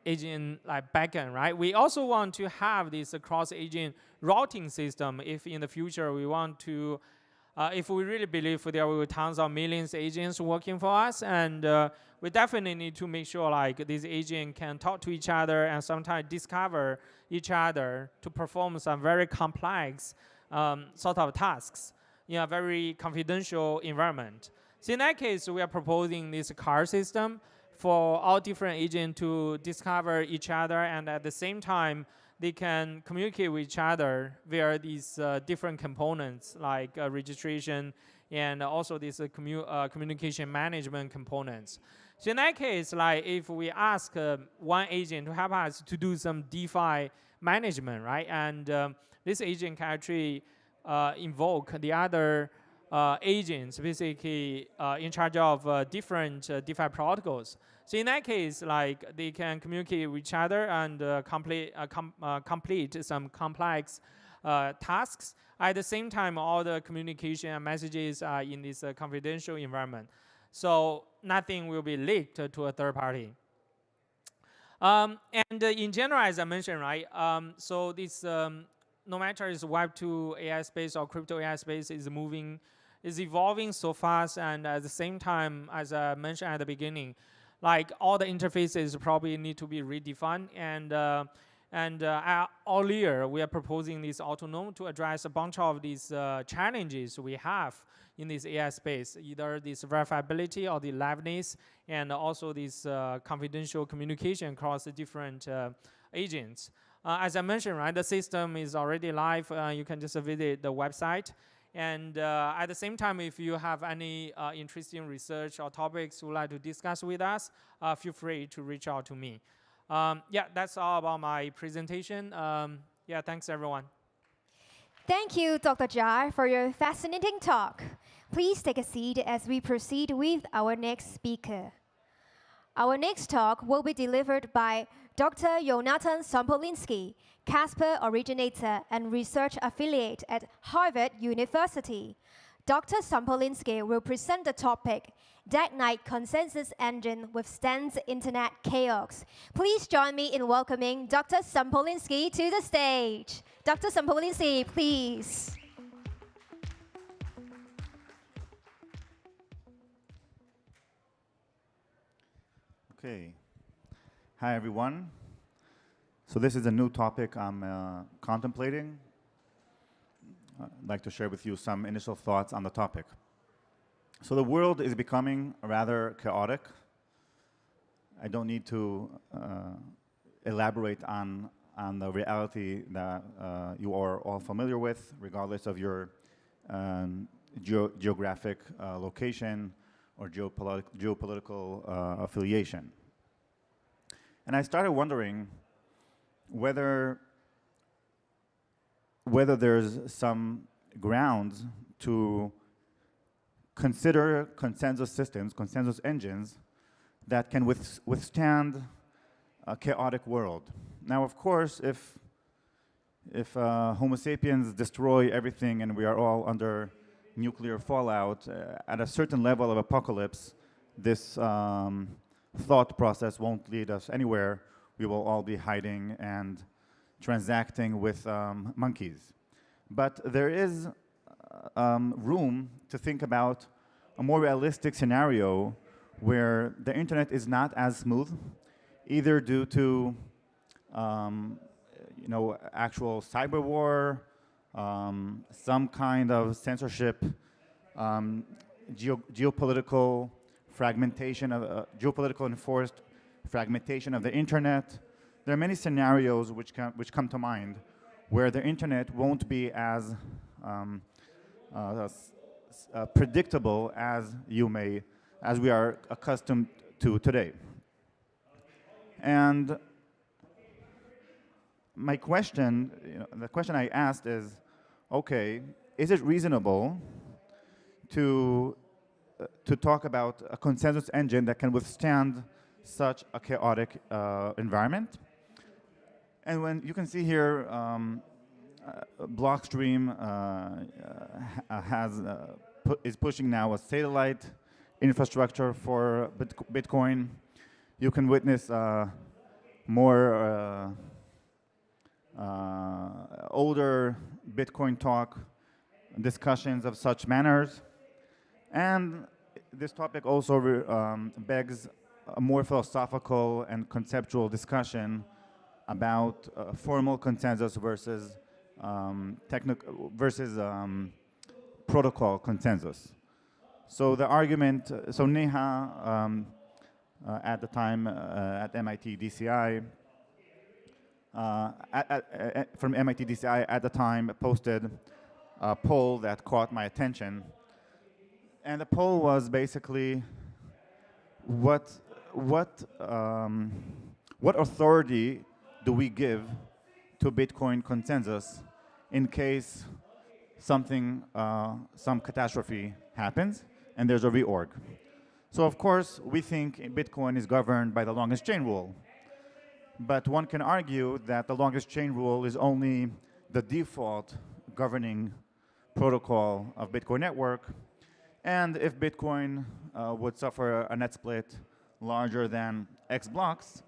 agent like backend, right? We also want to have this cross-agent routing system if in the future we want to, if we really believe there will be tons of millions of agents working for us, and we definitely need to make sure like these agents can talk to each other and sometimes discover each other to perform some very complex sort of tasks in a very confidential environment. So in that case, we are proposing this card system for all different agents to discover each other, and at the same time, they can communicate with each other via these different components like registration and also these communication management components. So in that case, like if we ask one agent to help us to do some DeFi management, right, and this agent can actually invoke the other agents basically in charge of different DeFi protocols. So in that case, like they can communicate with each other and complete some complex tasks. At the same time, all the communication and messages are in this confidential environment. So nothing will be leaked to a third party. And in general, as I mentioned, right, so this no matter it's Web2 AI space or crypto AI space is evolving so fast, and at the same time, as I mentioned at the beginning, like all the interfaces probably need to be redefined, and earlier we are proposing this Autonome to address a bunch of these challenges we have in this AI space, either this verifiability or the liveness, and also this confidential communication across the different agents. As I mentioned, right, the system is already live. You can just visit the website. And at the same time, if you have any interesting research or topics you would like to discuss with us, feel free to reach out to me. Yeah, that's all about my presentation. Yeah, thanks everyone. Thank you, Dr. Jia, for your fascinating talk. Please take a seat as we proceed with our next speaker. Our next talk will be delivered by Dr. Jonathan Sampolinski, Casper originator and research affiliate at Harvard University. Dr. Sampolinski will present the topic, DAGKnight Consensus Engine Withstands Internet Chaos. Please join me in welcoming Dr. Sampolinski to the stage. Dr. Sampolinski, please. Okay. Hi, everyone. So this is a new topic I'm contemplating. I'd like to share with you some initial thoughts on the topic. So the world is becoming rather chaotic. I don't need to elaborate on the reality that you are all familiar with, regardless of your geographic location or geopolitical affiliation. And I started wondering whether there's some grounds to consider consensus systems, consensus engines, that can withstand a chaotic world. Now, of course, if Homo sapiens destroy everything and we are all under nuclear fallout, at a certain level of apocalypse, this thought process won't lead us anywhere. We will all be hiding and transacting with monkeys. But there is room to think about a more realistic scenario where the internet is not as smooth, either due to actual cyber war, some kind of censorship, geopolitical fragmentation of geopolitical enforced fragmentation of the internet. There are many scenarios which come to mind where the internet won't be as predictable as we are accustomed to today. And my question, the question I asked is, okay, is it reasonable to talk about a consensus engine that can withstand such a chaotic environment? And when you can see here, Blockstream is pushing now a satellite infrastructure for Bitcoin. You can witness more older Bitcoin talk, discussions of such manners. And this topic also begs a more philosophical and conceptual discussion about formal consensus versus protocol consensus. So the argument, so Neha at the time at MIT DCI, from MIT DCI at the time posted a poll that caught my attention. And the poll was basically what authority do we give to Bitcoin consensus in case something, some catastrophe happens and there's a reorg? So of course, we think Bitcoin is governed by the longest chain rule. But one can argue that the longest chain rule is only the default governing protocol of Bitcoin network. And if Bitcoin would suffer a net split larger than X blocks,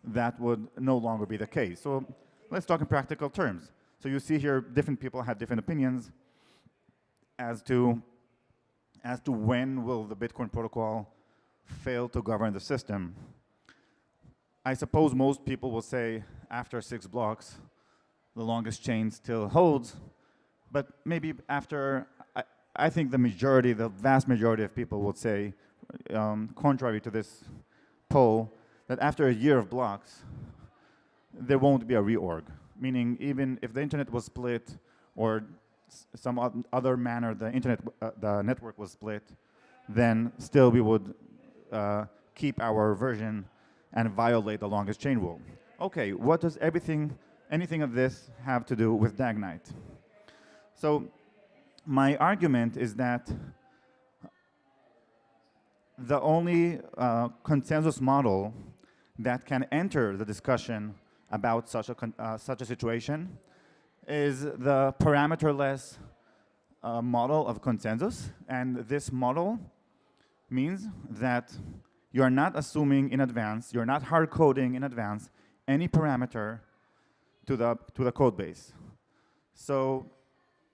that would no longer be the case. So let's talk in practical terms. So you see here, different people have different opinions as to when will the Bitcoin protocol fail to govern the system. I suppose most people will say after 6 blocks, the longest chain still holds, but maybe after, I think the vast majority of people would say, contrary to this poll, that after a year of blocks, there won't be a reorg. Meaning, even if the internet was split or some other manner the network was split, then still we would keep our version and violate the longest chain rule. Okay, what does anything of this have to do with DAGKnight? So my argument is that the only consensus model that can enter the discussion about such a situation is the parameterless model of consensus. And this model means that you are not assuming in advance, you're not hard coding in advance any parameter to the code base. So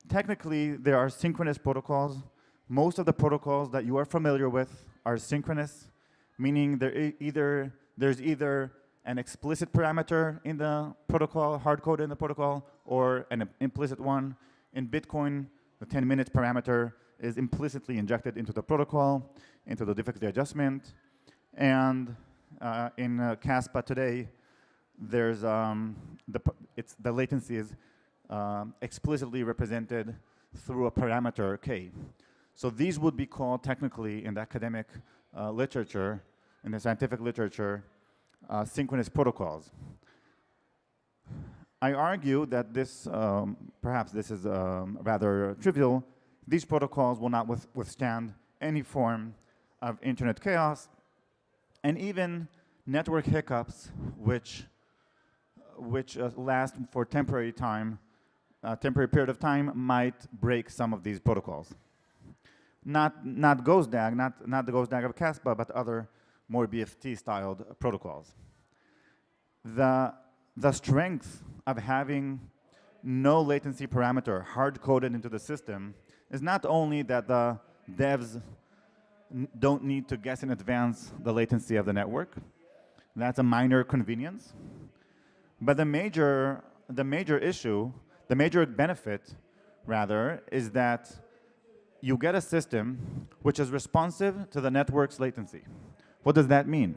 technically, there are synchronous protocols. Most of the protocols that you are familiar with are synchronous, meaning there's either an explicit parameter in the protocol, hard-coded in the protocol, or an implicit one. In Bitcoin, the 10-minute parameter is implicitly injected into the protocol, into the difficulty adjustment. And in Caspa today, there's the latency is explicitly represented through a parameter k. So these would be called technically in the academic literature, in the scientific literature, synchronous protocols. I argue that this, perhaps this is rather trivial. These protocols will not withstand any form of internet chaos, and even network hiccups, which last for temporary period of time, might break some of these protocols. Not GhostDAG, not the GhostDAG of Caspa, but other more BFT-styled protocols. The strength of having no latency parameter hard-coded into the system is not only that the devs don't need to guess in advance the latency of the network. That's a minor convenience. But the major issue, the major benefit, rather, is that you get a system which is responsive to the network's latency. What does that mean?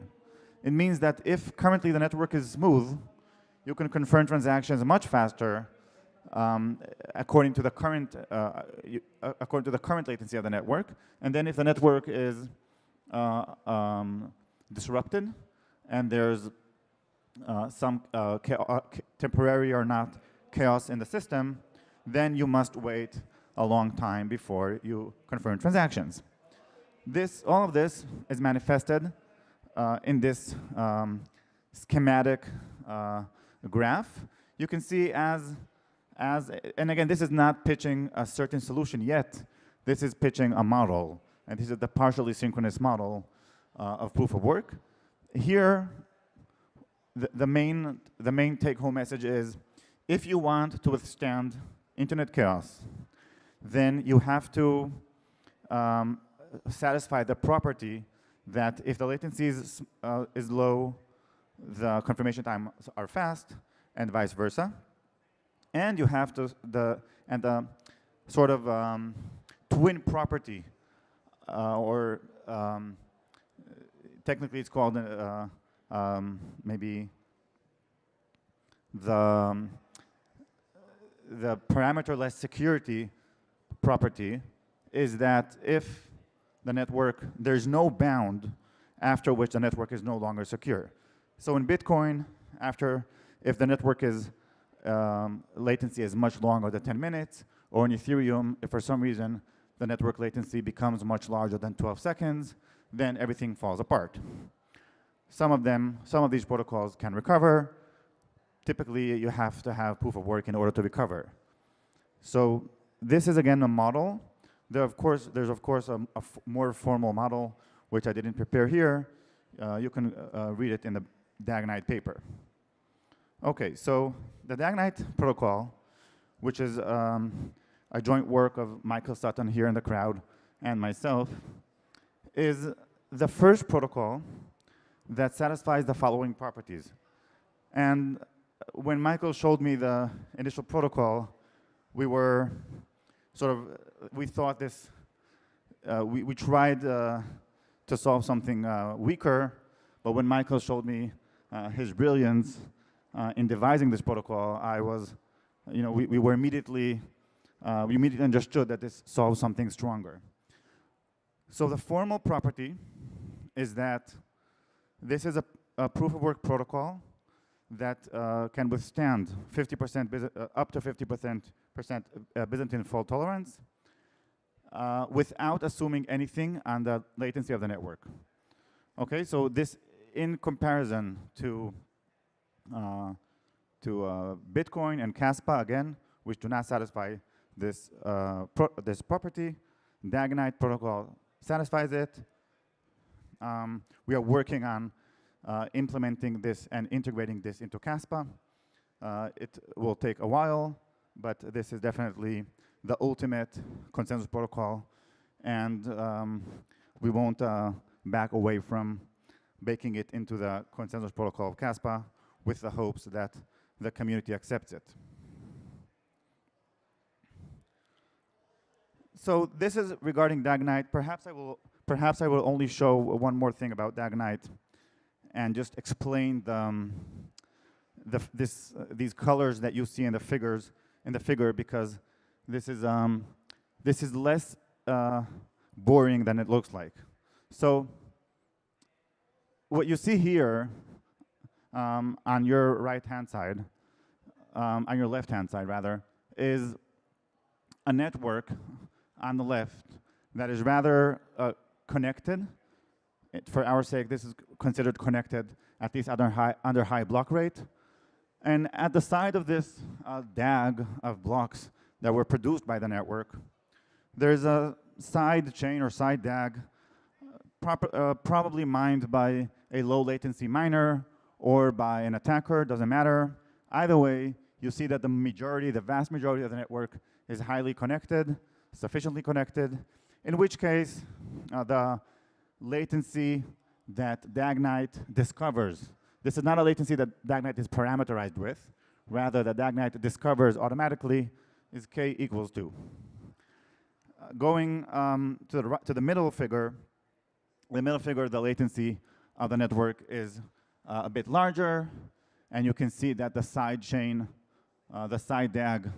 It means that if currently the network is smooth, you can confirm transactions much faster according to the current latency of the network. And then if the network is disrupted and there's some temporary or not chaos in the system, then you must wait a long time before you confirm transactions. All of this is manifested in this schematic graph. You can see and again, this is not pitching a certain solution yet. This is pitching a model, and this is the partially synchronous model of proof of work. Here, the main take-home message is, if you want to withstand internet chaos, then you have to satisfy the property that if the latency is low, the confirmation times are fast, and vice versa. And you have to the sort of twin property, or technically it's called maybe the parameterless security property is that if the network, there's no bound after which the network is no longer secure. So in Bitcoin, if the network is latency is much longer than 10 minutes, or in Ethereum, if for some reason the network latency becomes much larger than 12 seconds, then everything falls apart. Some of these protocols can recover. Typically, you have to have proof of work in order to recover. So this is again a model. There's of course a more formal model, which I didn't prepare here. You can read it in the DAGKnight paper. Okay, so the DAGKnight protocol, which is a joint work of Michael Sutton here in the crowd and myself, is the first protocol that satisfies the following properties. And when Michael showed me the initial protocol, we thought this, we tried to solve something weaker, but when Michael showed me his brilliance in devising this protocol, we immediately understood that this solves something stronger. So the formal property is that this is a proof of work protocol that can withstand 50% up to 50% Byzantine fault tolerance without assuming anything on the latency of the network. Okay, so this in comparison to Bitcoin and Caspa, again, which do not satisfy this, this property, DAGKnight protocol satisfies it. We are working on implementing this and integrating this into Caspa. It will take a while, but this is definitely the ultimate consensus protocol, and we won't back away from baking it into the consensus protocol of Caspa with the hopes that the community accepts it. So this is regarding DAGKnight. Perhaps I will only show one more thing about DAGKnight and just explain these colors that you see in the figure, because this is less boring than it looks like. So what you see here on your right-hand side, on your left-hand side rather, is a network on the left that is rather connected. For our sake, this is considered connected, at least under high block rate. And at the side of this DAG of blocks that were produced by the network, there's a side chain or side DAG, probably mined by a low latency miner or by an attacker, doesn't matter. Either way, you see that the vast majority of the network is highly connected, sufficiently connected, in which case the latency that DAGKnight discovers, this is not a latency that DAGKnight is parameterized with, rather that DAGKnight discovers automatically is k equals 2. Going to the middle figure, the latency of the network is a bit larger, and you can see that the side chain, the side DAG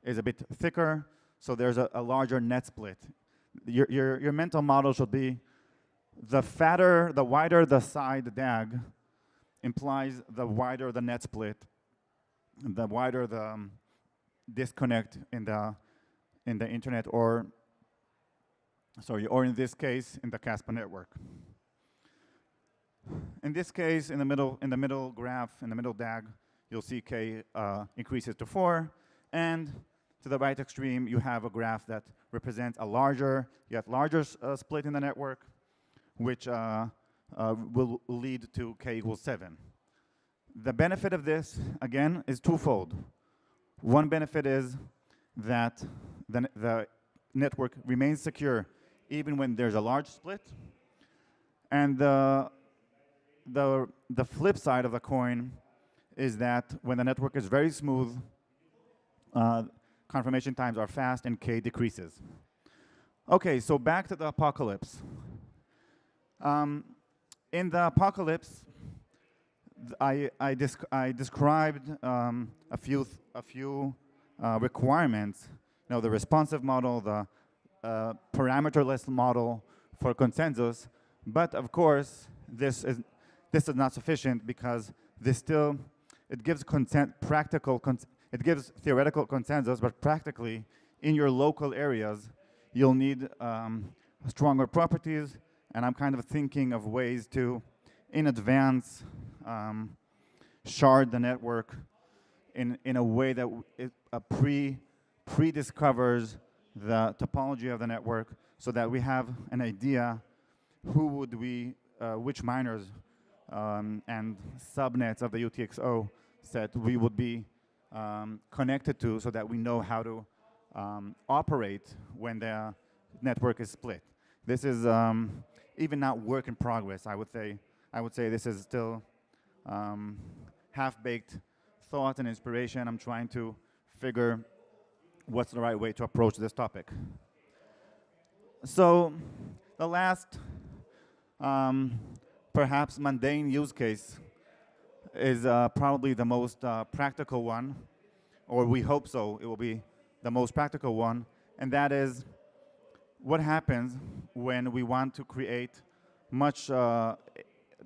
is a bit thicker, so there's a larger net split. Your mental model should be the wider the side DAG implies the wider the net split, the wider the disconnect in the internet, or in this case, in the Caspa network. In this case, in the middle graph, in the middle DAG, you'll see k increases to 4, and to the right extreme, you have a graph that represents a larger, yet larger split in the network, which will lead to k equals 7. The benefit of this, again, is twofold. One benefit is that the network remains secure even when there's a large split. And the flip side of the coin is that when the network is very smooth, confirmation times are fast and k decreases. Okay, so back to the apocalypse. In the apocalypse, I described a few requirements. The responsive model, the parameterless model for consensus, but of course this is not sufficient, because it gives it gives theoretical consensus, but practically in your local areas you'll need stronger properties, and I'm kind of thinking of ways to, in advance, shard the network in a way that it pre-discovers the topology of the network, so that we have an idea which miners and subnets of the UTXO set we would be connected to, so that we know how to operate when the network is split. This is even not work in progress, I would say. I would say this is still half-baked thought and inspiration. I'm trying to figure what's the right way to approach this topic. So the last perhaps mundane use case is probably the most practical one, or we hope so, it will be the most practical one, and that is what happens when we want to create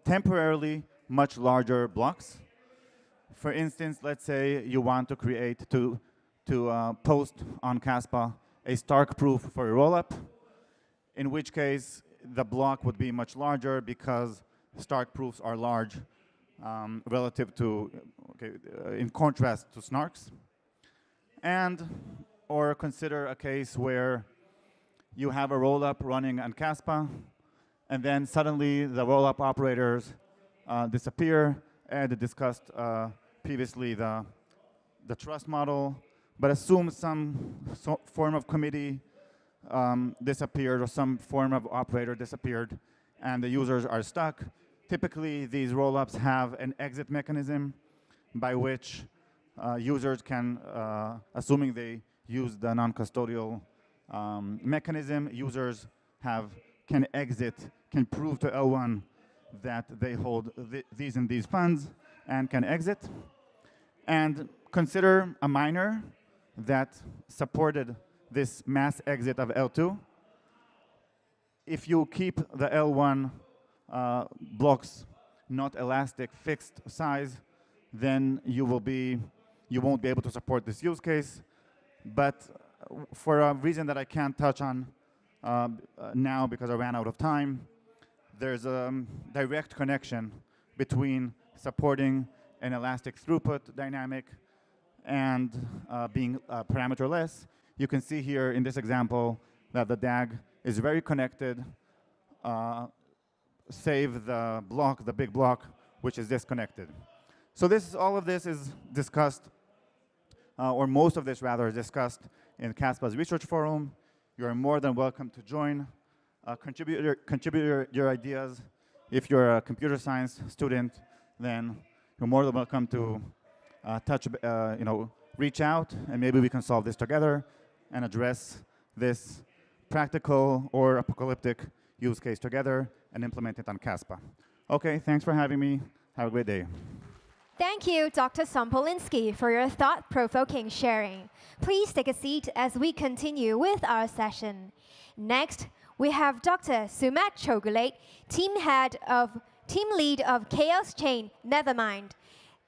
temporarily much larger blocks. For instance, let's say you want to create, to post on Caspa a Stark proof for a rollup, in which case the block would be much larger because Stark proofs are large relative to, in contrast to snarks. And, or consider a case where you have a rollup running on Caspa, and then suddenly the rollup operators disappear. Ed discussed previously the trust model, but assume some form of committee disappeared or some form of operator disappeared, and the users are stuck. Typically, these rollups have an exit mechanism by which users can, assuming they use the non-custodial mechanism, users can exit, can prove to L1 that they hold these and these funds and can exit. And consider a miner that supported this mass exit of L2. If you keep the L1 blocks not elastic, fixed size, then you won't be able to support this use case. But for a reason that I can't touch on now because I ran out of time, there's a direct connection between supporting an elastic throughput dynamic and being parameterless. You can see here in this example that the DAG is very connected, save the block, the big block, which is disconnected. So all of this is discussed, or most of this rather is discussed in Caspa's research forum. You're more than welcome to join, contribute your ideas. If you're a computer science student, then you're more than welcome to reach out, and maybe we can solve this together and address this practical or apocalyptic use case together and implement it on Caspa. Okay, thanks for having me. Have a great day. Thank you, Dr. Sampolinsky, for your thought-provoking sharing. Please take a seat as we continue with our session. Next, we have Dr. Sumedh Chougulate, team lead of Chaos Chain, Nethermind.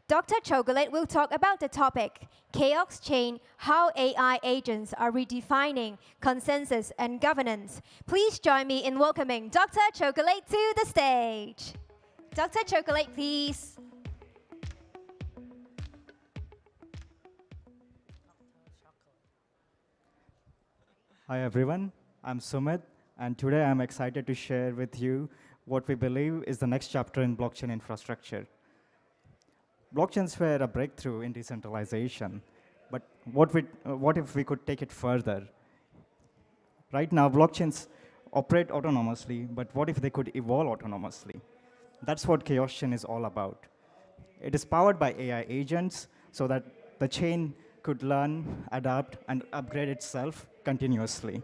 Dr. Chougulate will talk about the topic, Chaos Chain, how AI agents are redefining consensus and governance. Please join me in welcoming Dr. Chougulate to the stage. Dr. Chougulate, please. Hi everyone, I'm Sumedh, and today I'm excited to share with you what we believe is the next chapter in blockchain infrastructure. Blockchains were a breakthrough in decentralization, but what if we could take it further? Right now, blockchains operate autonomously, but what if they could evolve autonomously? That's what Chaos Chain is all about. It is powered by AI agents so that the chain could learn, adapt, and upgrade itself continuously.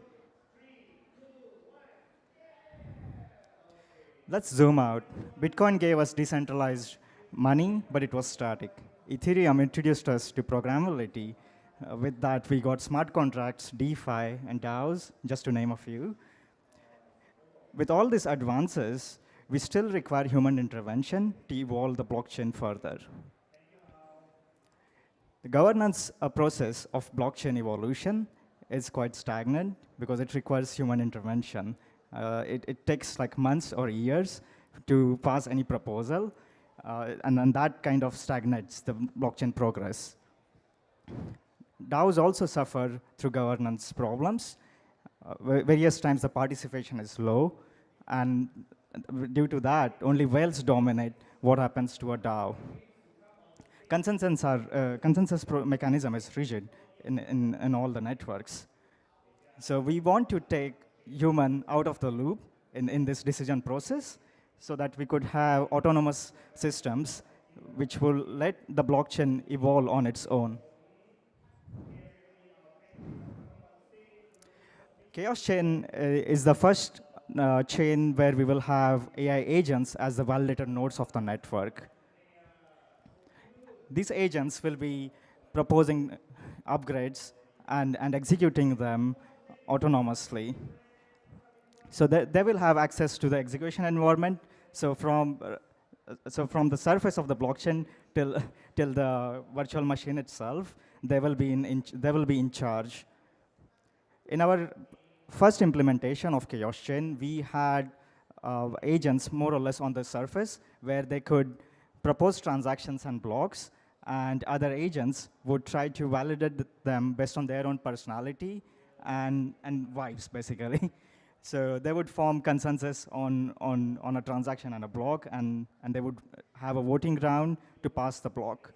Let's zoom out. Bitcoin gave us decentralized money, but it was static. Ethereum introduced us to programmability. With that, we got smart contracts, DeFi, and DAOs, just to name a few. With all these advances, we still require human intervention to evolve the blockchain further. The governance process of blockchain evolution is quite stagnant because it requires human intervention. It takes like months or years to pass any proposal, and then that kind of stagnates the blockchain progress. DAOs also suffer through governance problems. Various times the participation is low, and due to that, only whales dominate what happens to a DAO. Consensus mechanism is rigid in all the networks. So we want to take human out of the loop in this decision process so that we could have autonomous systems which will let the blockchain evolve on its own. Chaos Chain is the first chain where we will have AI agents as the validator nodes of the network. These agents will be proposing upgrades and executing them autonomously. So they will have access to the execution environment. So from the surface of the blockchain till the virtual machine itself, they will be in charge. In our first implementation of Chaos Chain, we had agents more or less on the surface where they could propose transactions and blocks, and other agents would try to validate them based on their own personality and vibes, basically. So they would form consensus on a transaction and a block, and they would have a voting round to pass the block.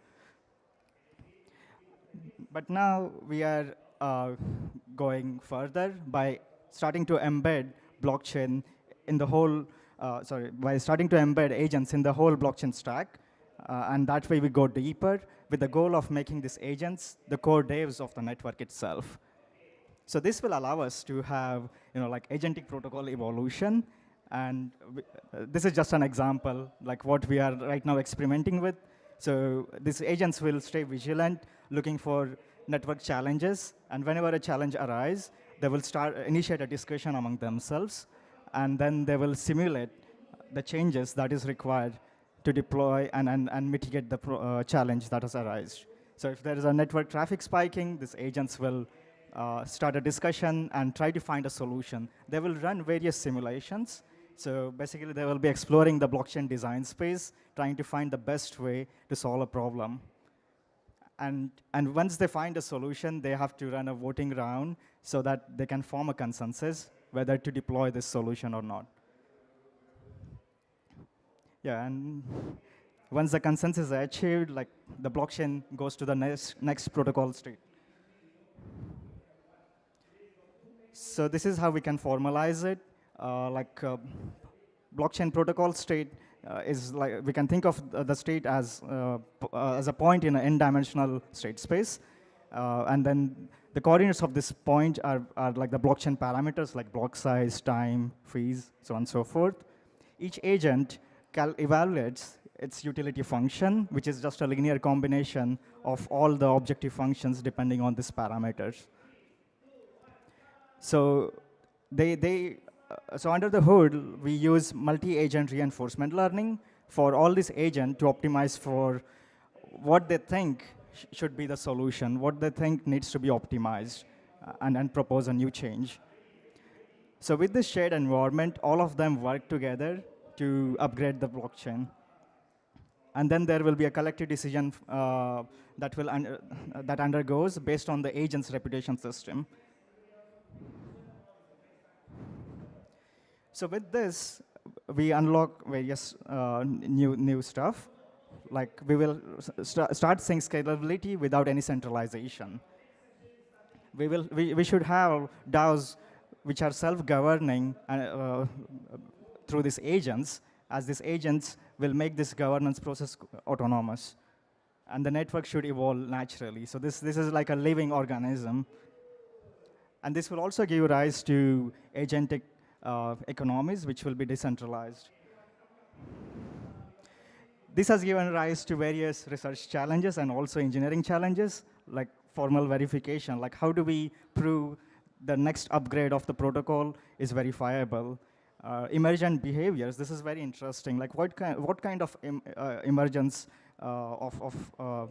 But now we are going further by starting to embed blockchain in the whole, by starting to embed agents in the whole blockchain stack. And that way we go deeper with the goal of making these agents the core devs of the network itself. So this will allow us to have, like agentic protocol evolution. And this is just an example, like what we are right now experimenting with. So these agents will stay vigilant, looking for network challenges. And whenever a challenge arises, they will initiate a discussion among themselves. And then they will simulate the changes that is required to deploy and mitigate the challenge that has arisen. So if there is a network traffic spiking, these agents will start a discussion and try to find a solution. They will run various simulations. So basically, they will be exploring the blockchain design space, trying to find the best way to solve a problem. And once they find a solution, they have to run a voting round so that they can form a consensus whether to deploy this solution or not. Yeah, and once the consensus is achieved, like the blockchain goes to the next protocol state. So this is how we can formalize it. Blockchain protocol state is like, we can think of the state as a point in an n-dimensional state space. And then the coordinates of this point are like the blockchain parameters, like block size, time, fees, so on and so forth. Each agent evaluates its utility function, which is just a linear combination of all the objective functions depending on these parameters. So so under the hood, we use multi-agent reinforcement learning for all these agents to optimize for what they think should be the solution, what they think needs to be optimized, and propose a new change. So with this shared environment, all of them work together to upgrade the blockchain. And then there will be a collective decision that undergoes based on the agent's reputation system. So with this, we unlock various new stuff. Like we will start seeing scalability without any centralization. We should have DAOs which are self-governing through these agents, as these agents will make this governance process autonomous. And the network should evolve naturally. So this is like a living organism. And this will also give rise to agentic economies, which will be decentralized. This has given rise to various research challenges and also engineering challenges, like formal verification, like how do we prove the next upgrade of the protocol is verifiable? Emergent behaviors, this is very interesting. Like what kind of emergence of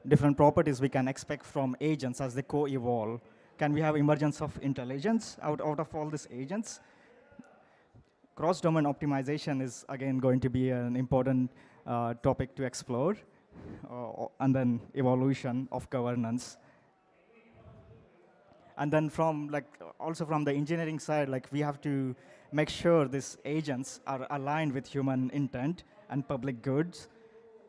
different properties we can expect from agents as they co-evolve? Can we have emergence of intelligence out of all these agents? Cross-domain optimization is, again, going to be an important topic to explore, and then evolution of governance. And then also from the engineering side, we have to make sure these agents are aligned with human intent and public goods.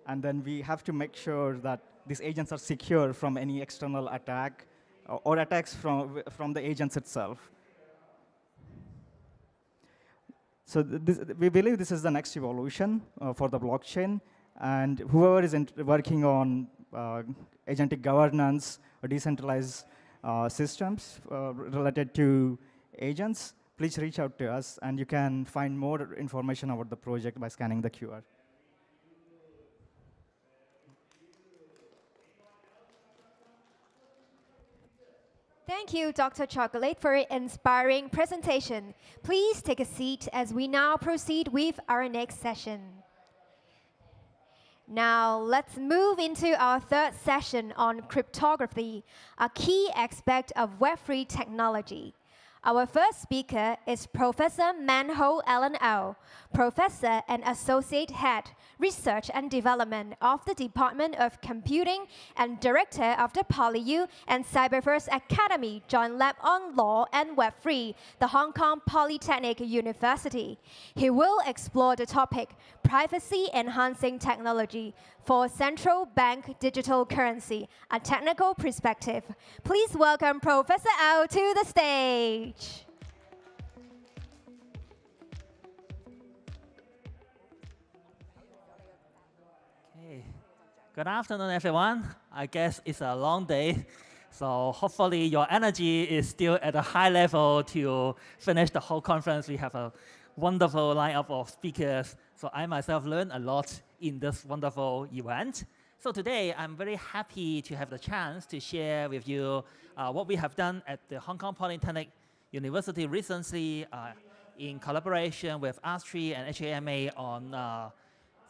And then we have to make sure that these agents are secure from any external attack or attacks from the agents itself. So we believe this is the next evolution for the blockchain. And whoever is working on agentic governance or decentralized systems related to agents, please reach out to us. And you can find more information about the project by scanning the QR. Thank you, Dr. Chocolate, for your inspiring presentation. Please take a seat as we now proceed with our next session. Now, let's move into our third session on cryptography, a key aspect of Web3 technology. Our first speaker is Professor Manho Alan O, Professor and Associate Head, Research and Development of the Department of Computing and Director of the PolyU and Cyberverse Academy Joint Lab on Law and Web3, the Hong Kong Polytechnic University. He will explore the topic, Privacy Enhancing Technology for Central Bank Digital Currency, a technical perspective. Please welcome Professor O to the stage. Okay. Good afternoon, everyone. I guess it's a long day, so hopefully your energy is still at a high level to finish the whole conference. We have a wonderful lineup of speakers, so I myself learned a lot in this wonderful event. So today, I'm very happy to have the chance to share with you what we have done at the Hong Kong Polytechnic University recently in collaboration with ASTRI and HAMA on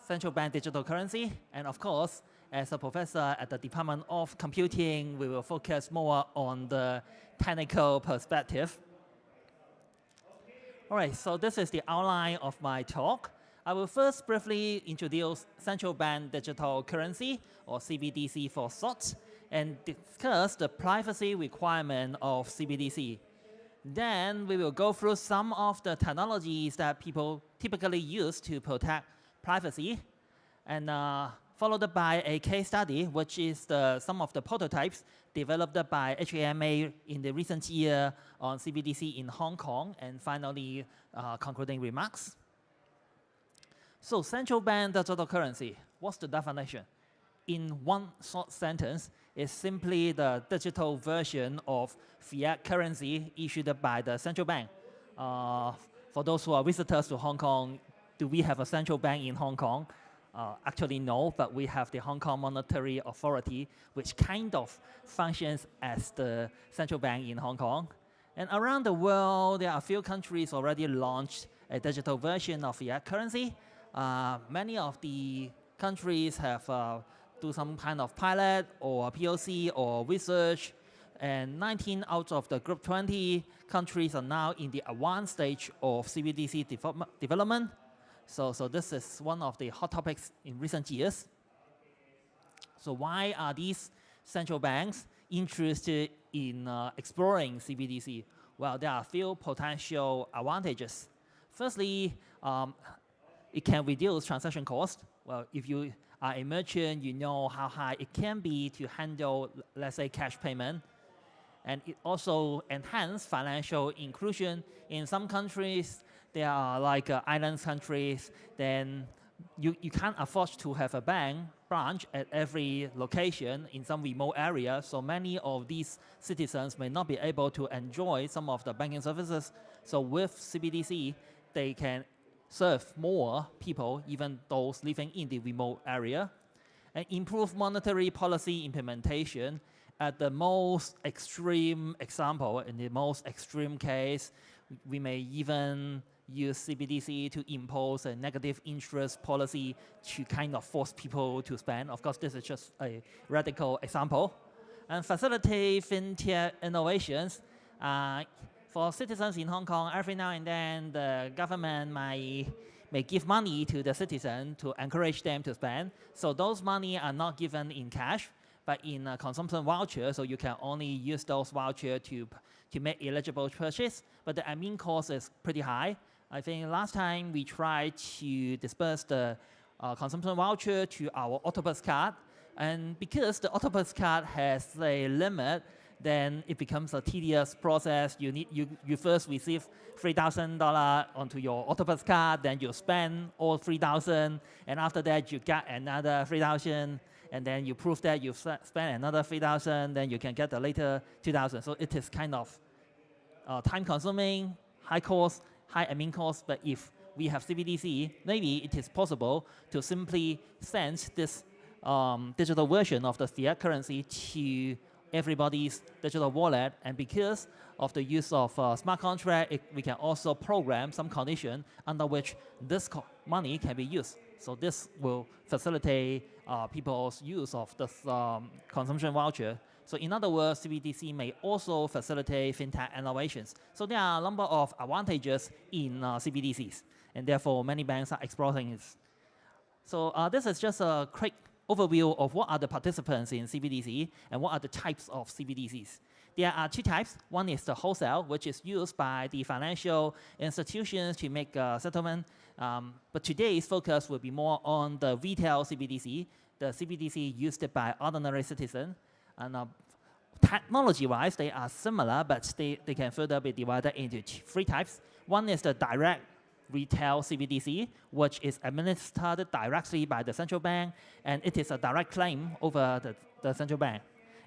central bank digital currency. And of course, as a professor at the Department of Computing, we will focus more on the technical perspective. All right, so this is the outline of my talk. I will first briefly introduce central bank digital currency, or CBDC for short, and discuss the privacy requirement of CBDC. Then we will go through some of the technologies that people typically use to protect privacy, and followed by a case study, which is some of the prototypes developed by HAMA in the recent year on CBDC in Hong Kong, and finally concluding remarks. So central bank digital currency, what's the definition? In one short sentence, it's simply the digital version of fiat currency issued by the central bank. For those who are visitors to Hong Kong, do we have a central bank in Hong Kong? Actually, no, but we have the Hong Kong Monetary Authority, which kind of functions as the central bank in Hong Kong. And around the world, there are a few countries already launched a digital version of fiat currency. Many of the countries have do some kind of pilot or POC or research, and 19 out of the group 20 countries are now in the advanced stage of CBDC development. So this is one of the hot topics in recent years. So why are these central banks interested in exploring CBDC? Well, there are a few potential advantages. Firstly, it can reduce transaction cost. Well, if you are a merchant, you know how high it can be to handle, let's say, cash payment. And it also enhances financial inclusion. In some countries, there are like island countries, then you can't afford to have a bank branch at every location in some remote area. So many of these citizens may not be able to enjoy some of the banking services. So with CBDC, they can serve more people, even those living in the remote area, and improve monetary policy implementation. At the most extreme example, in the most extreme case, we may even use CBDC to impose a negative interest policy to kind of force people to spend. Of course, this is just a radical example. And facilitate fintech innovations. For citizens in Hong Kong, every now and then, the government may give money to the citizen to encourage them to spend. So those money are not given in cash, but in a consumption voucher. So you can only use those vouchers to make eligible purchase. But the admin cost is pretty high. I think last time we tried to disperse the consumption voucher to our Autobus card. And because the Autobus card has a limit, then it becomes a tedious process. You first receive $3,000 onto your Autobus card, then you spend all $3,000, and after that you get another $3,000, and then you prove that you've spent another $3,000, then you can get the later $2,000. So it is kind of time-consuming, high cost, high admin cost. But if we have CBDC, maybe it is possible to simply send this digital version of the fiat currency to everybody's digital wallet, and because of the use of smart contract, we can also program some condition under which this money can be used. So this will facilitate people's use of this consumption voucher. So in other words, CBDC may also facilitate fintech innovations. So there are a number of advantages in CBDCs, and therefore many banks are exploring it. So this is just a quick overview of what are the participants in CBDC and what are the types of CBDCs. There are two types. One is the wholesale, which is used by the financial institutions to make settlement. But today's focus will be more on the retail CBDC, the CBDC used by ordinary citizens. And technology-wise, they are similar, but they can further be divided into three types. One is the direct retail CBDC, which is administered directly by the central bank, and it is a direct claim over the central bank.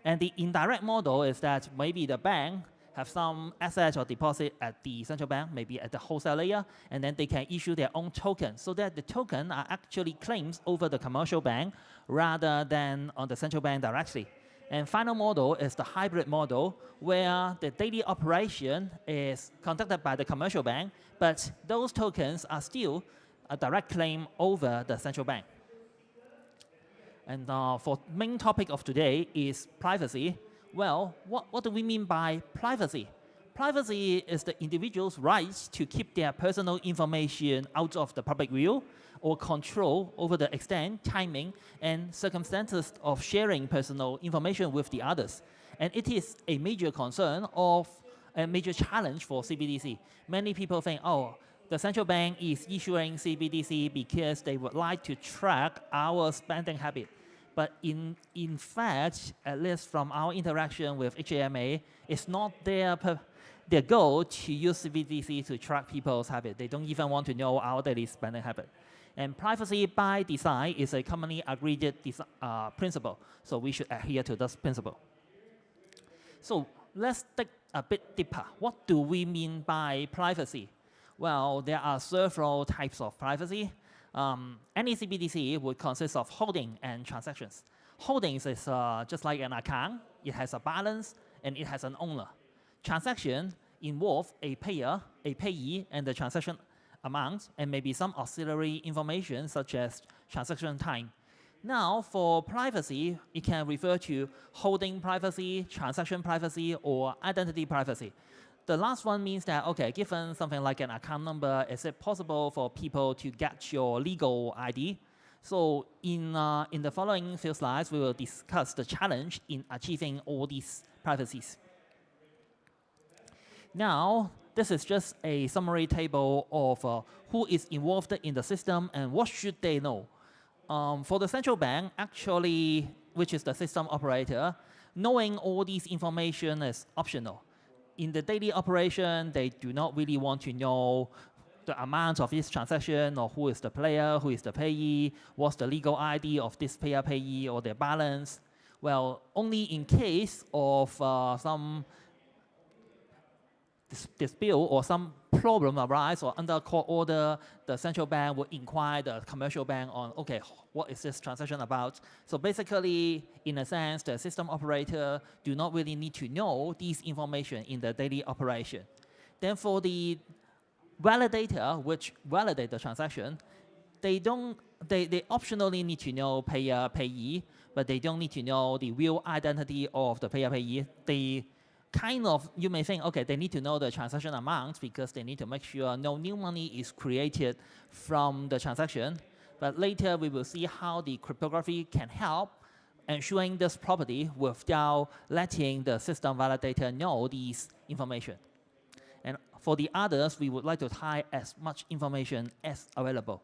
And the indirect model is that maybe the bank have some assets or deposit at the central bank, maybe at the wholesale layer, and then they can issue their own token, so that the token are actually claims over the commercial bank rather than on the central bank directly. And final model is the hybrid model, where the daily operation is conducted by the commercial bank, but those tokens are still a direct claim over the central bank. And for main topic of today is privacy. Well, what do we mean by privacy? Privacy is the individual's rights to keep their personal information out of the public view, or control over the extent, timing, and circumstances of sharing personal information with the others. And it is a major concern of a major challenge for CBDC. Many people think, oh, the central bank is issuing CBDC because they would like to track our spending habit. But in fact, at least from our interaction with HAMA, it's not their goal to use CBDC to track people's habit. They don't even want to know our daily spending habit. And privacy by design is a commonly agreed principle. So we should adhere to this principle. So let's dig a bit deeper. What do we mean by privacy? Well, there are several types of privacy. Any CBDC would consist of holding and transactions. Holdings is just like an account. It has a balance, and it has an owner. Transaction involve a payer, a payee, and the transaction amount, and maybe some auxiliary information such as transaction time. Now, for privacy, it can refer to holding privacy, transaction privacy, or identity privacy. The last one means that, okay, given something like an account number, is it possible for people to get your legal ID? So in the following few slides, we will discuss the challenge in achieving all these privacies. Now, this is just a summary table of who is involved in the system and what should they know. For the central bank, actually, which is the system operator, knowing all these information is optional. In the daily operation, they do not really want to know the amount of this transaction, or who is the player, who is the payee, what's the legal ID of this payer-payee, or their balance. Well, only in case of some dispute or some problem arise or under court order, the central bank will inquire the commercial bank on, okay, what is this transaction about? So basically, in a sense, the system operator do not really need to know these information in the daily operation. Then for the validator, which validate the transaction, they optionally need to know payer, payee, but they don't need to know the real identity of the payer, payee. They kind of, you may think, okay, they need to know the transaction amount because they need to make sure no new money is created from the transaction. But later we will see how the cryptography can help ensuring this property without letting the system validator know these information. And for the others, we would like to tie as much information as available.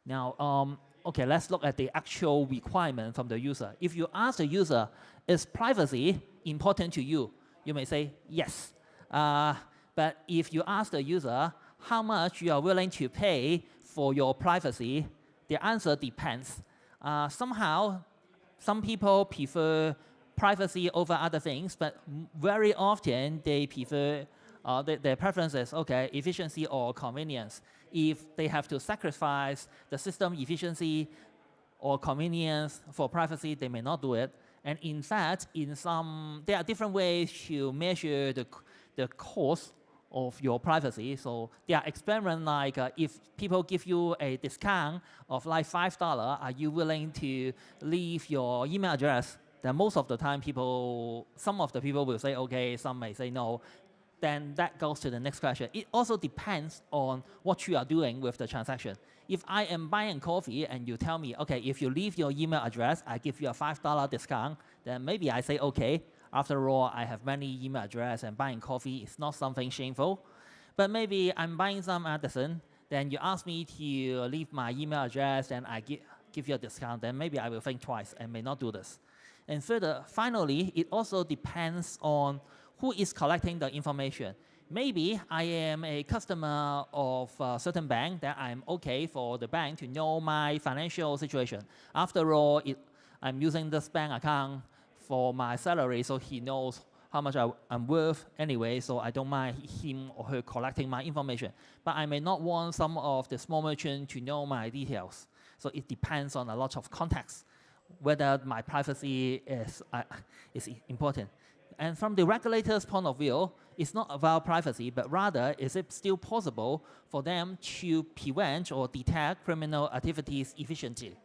Now, okay, let's look at the actual requirement from the user. If you ask the user, is privacy important to you? You may say yes. But if you ask the user how much you are willing to pay for your privacy, the answer depends. Somehow, some people prefer privacy over other things, but very often they prefer, their preference is, okay, efficiency or convenience. If they have to sacrifice the system efficiency or convenience for privacy, they may not do it. And in fact, there are different ways to measure the cost of your privacy. So there are experiments like if people give you a discount of like $5, are you willing to leave your email address then most of the time some of the people will say okay, some may say no. Then that goes to the next question. It also depends on what you are doing with the transaction. If I am buying coffee and you tell me, okay, if you leave your email address, I give you a $5 discount, then maybe I say okay. After all, I have many email addresses and buying coffee is not something shameful. But maybe I'm buying some medicine, then you ask me to leave my email address and I give you a discount, then maybe I will think twice and may not do this. And further, finally, it also depends on who is collecting the information. Maybe I am a customer of a certain bank that I'm okay for the bank to know my financial situation. After all, I'm using this bank account for my salary, so he knows how much I'm worth anyway, so I don't mind him or her collecting my information. But I may not want some of the small merchants to know my details. So it depends on a lot of context, whether my privacy is important. And from the regulator's point of view, it's not about privacy, but rather is it still possible for them to prevent or detect criminal activities efficiently.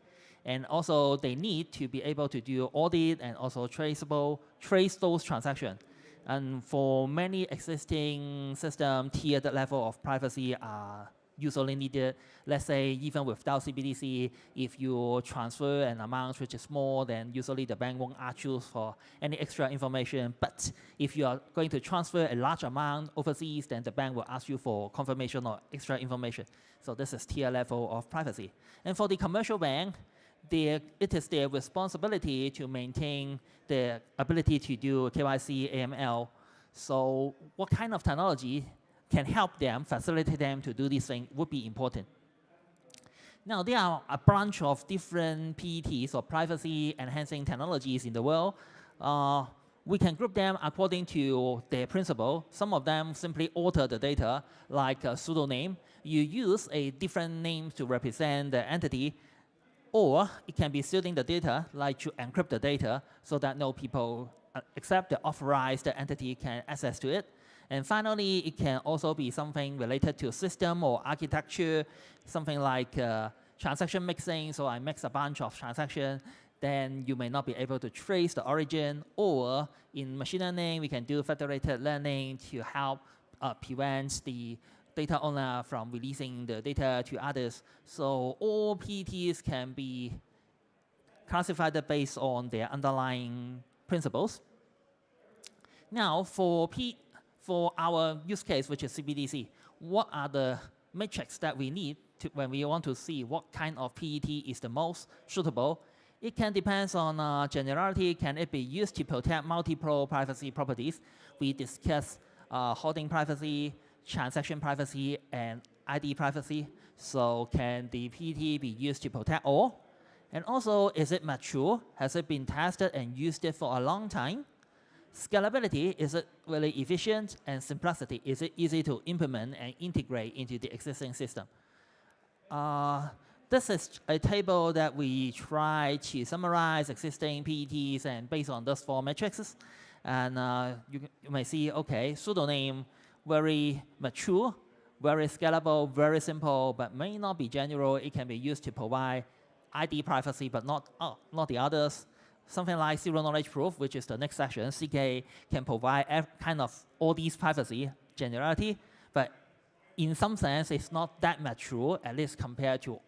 And also they need to be able to do audit and also trace those transactions. And for many existing systems, tiered level of privacy are usually needed. Let's say even without CBDC, if you transfer an amount which is small, then usually the bank won't ask you for any extra information. But if you are going to transfer a large amount overseas, then the bank will ask you for confirmation or extra information. So this is tier level of privacy. And for the commercial bank, it is their responsibility to maintain the ability to do KYC, AML. So what kind of technology can help them, facilitate them to do this thing would be important. Now, there are a bunch of different PETs or privacy enhancing technologies in the world. We can group them according to their principle. Some of them simply alter the data, like a pseudonym. You use a different name to represent the entity, or it can be stealing the data, like to encrypt the data so that no people except the authorized entity can access to it. And finally, it can also be something related to system or architecture, something like transaction mixing. So I mix a bunch of transactions, then you may not be able to trace the origin. Or in machine learning, we can do federated learning to help prevent the data owner from releasing the data to others. So all PETs can be classified based on their underlying principles. Now, for our use case, which is CBDC, what are the metrics that we need when we want to see what kind of PET is the most suitable? It can depend on generality. Can it be used to protect multiple privacy properties? We discussed holding privacy, transaction privacy, and ID privacy. So can the PET be used to protect all? And also, is it mature? Has it been tested and used it for a long time? Scalability, is it really efficient? And simplicity, is it easy to implement and integrate into the existing system? This is a table that we try to summarize existing PETs and based on those 4 metrics. And you may see, okay, pseudonym, very mature, very scalable, very simple, but may not be general. It can be used to provide ID privacy, but not the others. Something like zero knowledge proof, which is the next section, ZK can provide kind of all these privacy generality, but in some sense, it's not that mature, at least compared to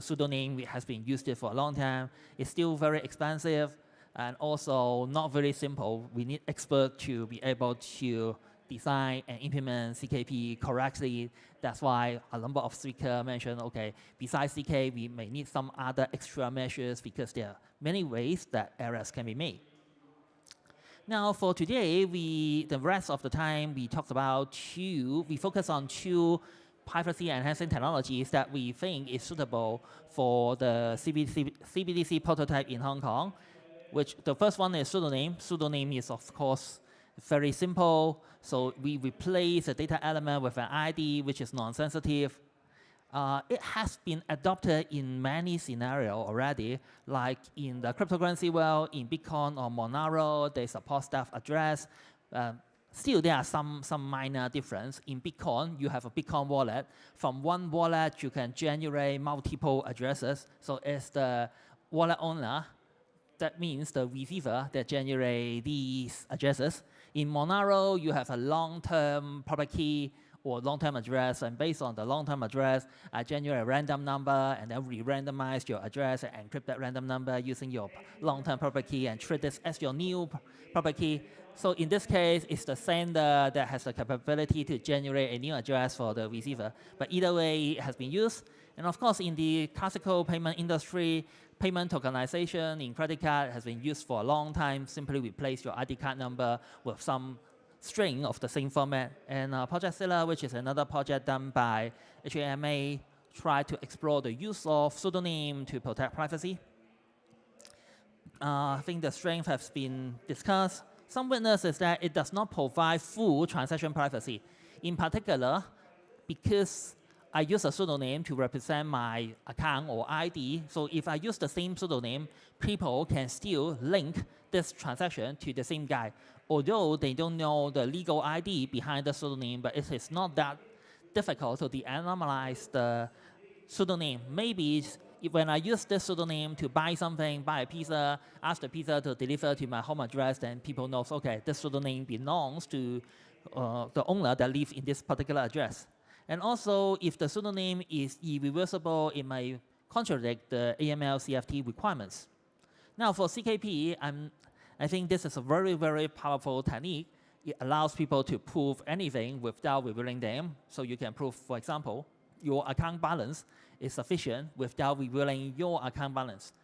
pseudonym, which has been used for a long time. It's still very expensive and also not very simple. We need experts to be able to design and implement ZKP correctly. That's why a number of speakers mentioned, okay, besides ZK, we may need some other extra measures because there are many ways that errors can be made. Now, for today, the rest of the time, we talked about we focus on 2 privacy enhancing technologies that we think is suitable for the CBDC prototype in Hong Kong, which the first one is pseudonym. Pseudonym is, of course, very simple. So we replace a data element with an ID, which is non-sensitive. It has been adopted in many scenarios already, like in the cryptocurrency world, in Bitcoin or Monero, they support staff address. Still, there are some minor difference. In Bitcoin, you have a Bitcoin wallet. From one wallet, you can generate multiple addresses. So as the wallet owner, that means the receiver that generate these addresses. In Monero, you have a long-term public key or long-term address, and based on the long-term address, I generate a random number, and then we randomize your address and encrypt that random number using your long-term public key and treat this as your new public key. So in this case, it's the sender that has the capability to generate a new address for the receiver. But either way, it has been used. And of course, in the classical payment industry, payment tokenization in credit card has been used for a long time. Simply replace your ID card number with some string of the same format. And Project Scylla, which is another project done by HAMA, tried to explore the use of pseudonym to protect privacy. I think the strength has been discussed. Some weakness is that it does not provide full transaction privacy. In particular, because I use a pseudonym to represent my account or ID, so if I use the same pseudonym, people can still link this transaction to the same guy. Although they don't know the legal ID behind the pseudonym, but it is not that difficult to de-anonymize the pseudonym. Maybe when I use this pseudonym to buy something, buy a pizza, ask the pizza to deliver to my home address, then people know, okay, this pseudonym belongs to the owner that lives in this particular address. And also, if the pseudonym is irreversible, it may contradict the AML CFT requirements. Now, for CKP, I think this is a very, very powerful technique. It allows people to prove anything without revealing them. So you can prove, for example, your account balance is sufficient without revealing your account balance.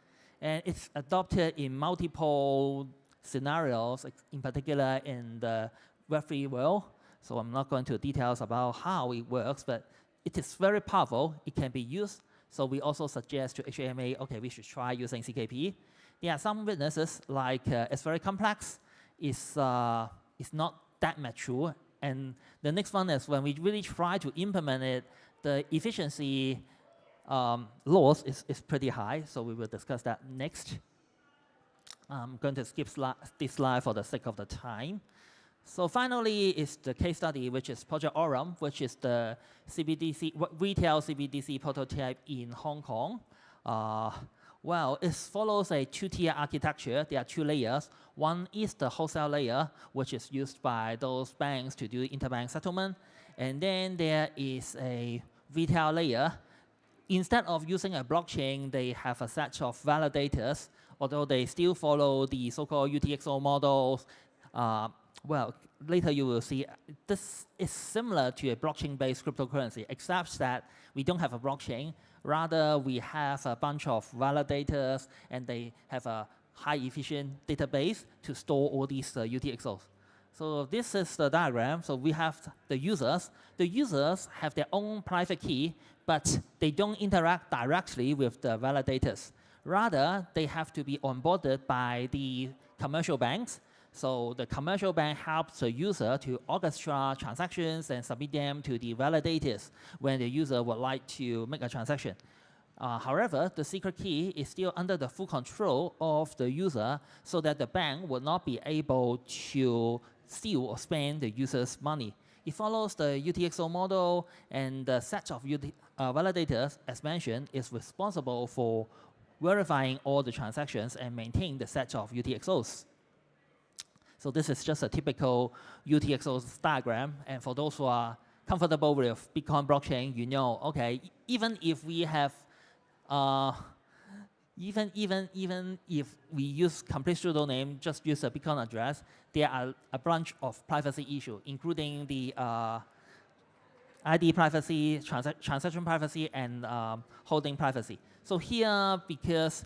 And it's adopted in multiple scenarios, in particular in the Web3 world. So I'm not going to details about how it works, but it is very powerful. It can be used. So we also suggest to HAMA, okay, we should try using CKP. There are some weaknesses, like it's very complex. It's not that mature. And the next one is when we really try to implement it, the efficiency loss is pretty high. So we will discuss that next. I'm going to skip this slide for the sake of the time. So finally, is the case study, which is Project Autonome, which is the CBDC, retail CBDC prototype in Hong Kong. Well, it follows a two-tier architecture. There are two layers. One is the wholesale layer, which is used by those banks to do interbank settlement. And then there is a retail layer. Instead of using a blockchain, they have a set of validators, although they still follow the so-called UTXO models. Well, later you will see this is similar to a blockchain-based cryptocurrency, except that we don't have a blockchain. Rather, we have a bunch of validators, and they have a high-efficient database to store all these UTXOs. So this is the diagram. So we have the users. The users have their own private key, but they don't interact directly with the validators. Rather, they have to be onboarded by the commercial banks. So the commercial bank helps the user to orchestrate transactions and submit them to the validators when the user would like to make a transaction. However, the secret key is still under the full control of the user, so that the bank will not be able to steal or spend the user's money. It follows the UTXO model, and the set of validators, as mentioned, is responsible for verifying all the transactions and maintain the set of UTXOs. So this is just a typical UTXO diagram. And for those who are comfortable with Bitcoin blockchain, you know, okay, even if we have, even if we use complete pseudonym, just use a Bitcoin address, there are a bunch of privacy issues, including the ID privacy, transaction privacy, and holding privacy. So here, because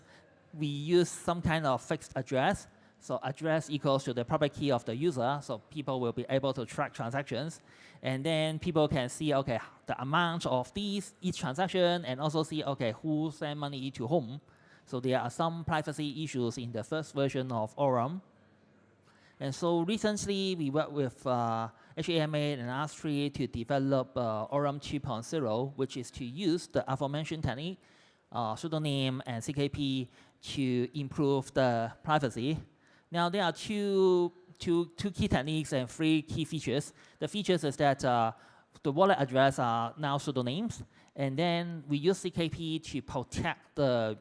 we use some kind of fixed address, so address equals to the public key of the user, so people will be able to track transactions. And then people can see, okay, the amount of each transaction, and also see, okay, who sent money to whom. So there are some privacy issues in the first version of Autonome. And so recently, we worked with HAMA and R3 to develop Autonome 2.0, which is to use the aforementioned technique, pseudonym and CKP, to improve the privacy. Now, there are two key techniques and 3 key features. The features is that the wallet address are now pseudonyms, and then we use CKP to protect the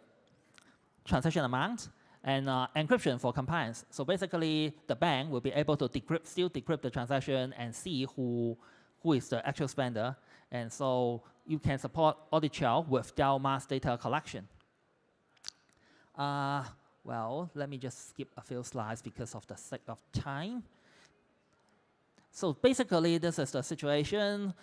transaction amount. and encryption for compliance. So basically, the bank will be able to still decrypt the transaction and see who is the actual spender. And so you can support audit trail without mass data collection. Well, let me just skip a few slides because of the sake of time. So basically, this is the situation.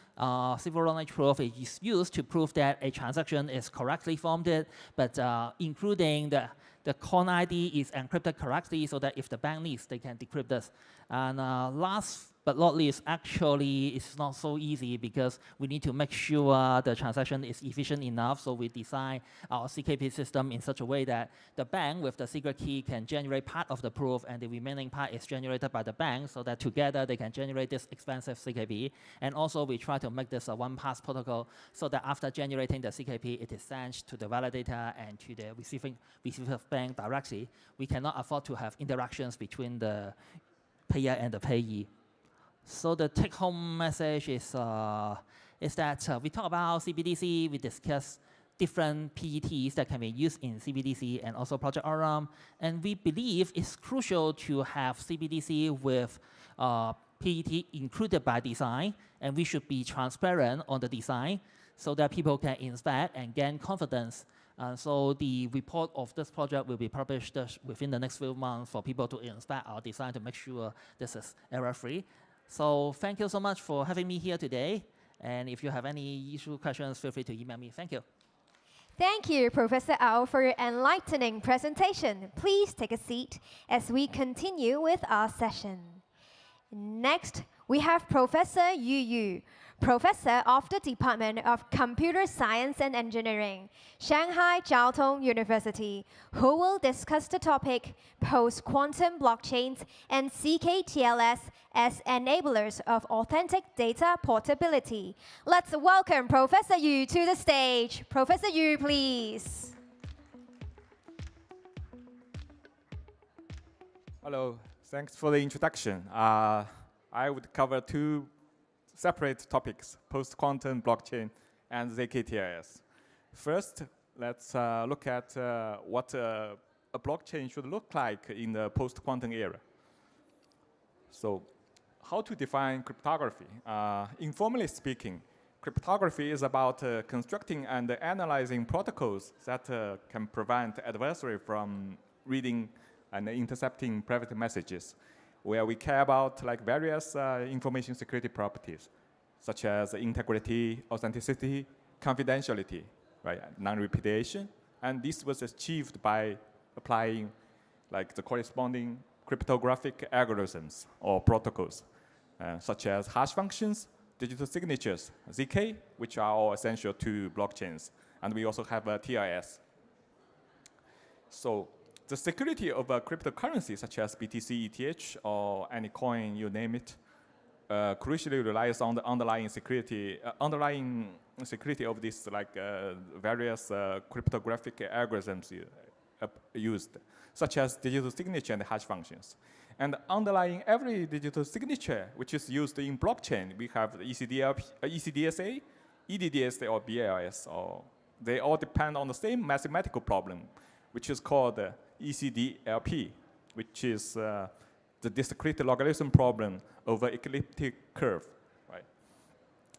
Civil knowledge proof is used to prove that a transaction is correctly formed, but including the con ID is encrypted correctly so that if the bank needs, they can decrypt this. And last but not least, actually, it's not so easy because we need to make sure the transaction is efficient enough. So we design our CKP system in such a way that the bank with the secret key can generate part of the proof and the remaining part is generated by the bank so that together they can generate this expensive CKP. And also we try to make this a one-pass protocol so that after generating the CKP, it is sent to the validator and to the receiver bank directly. We cannot afford to have interactions between the payer and the payee. So the take-home message is that we talk about CBDC, we discuss different PETs that can be used in CBDC and also Project Autonome, and we believe it's crucial to have CBDC with PET included by design, and we should be transparent on the design so that people can inspect and gain confidence. So the report of this project will be published within the next few months for people to inspect our design to make sure this is error-free. So thank you so much for having me here today. And if you have any questions, feel free to email me. Thank you. Thank you, Professor Au, for your enlightening presentation. Please take a seat as we continue with our session. Next, we have Professor Yu Yu, Professor of the Department of Computer Science and Engineering, Shanghai Jiao Tong University, who will discuss the topic post-quantum blockchains and CKTLS as enablers of authentic data portability. Let's welcome Professor Yu to the stage. Professor Yu, please. Hello, thanks for the introduction. I would cover two separate topics, post-quantum blockchain and ZKTLS. First, let's look at what a blockchain should look like in the post-quantum era. So, how to define cryptography? Informally speaking, cryptography is about constructing and analyzing protocols that can prevent adversary from reading and intercepting private messages, where we care about like various information security properties, such as integrity, authenticity, confidentiality, right, non-repudiation. And this was achieved by applying like the corresponding cryptographic algorithms or protocols, such as hash functions, digital signatures, ZK, which are all essential to blockchains. And we also have a TLS. So the security of a cryptocurrency, such as BTC, ETH, or any coin, you name it, crucially relies on the underlying security of these like various cryptographic algorithms used, such as digital signature and hash functions. And underlying every digital signature which is used in blockchain, we have the ECDSA, EDDSA, or BLS, or they all depend on the same mathematical problem, which is called ECDLP, which is the discrete logarithm problem over elliptic curve, right?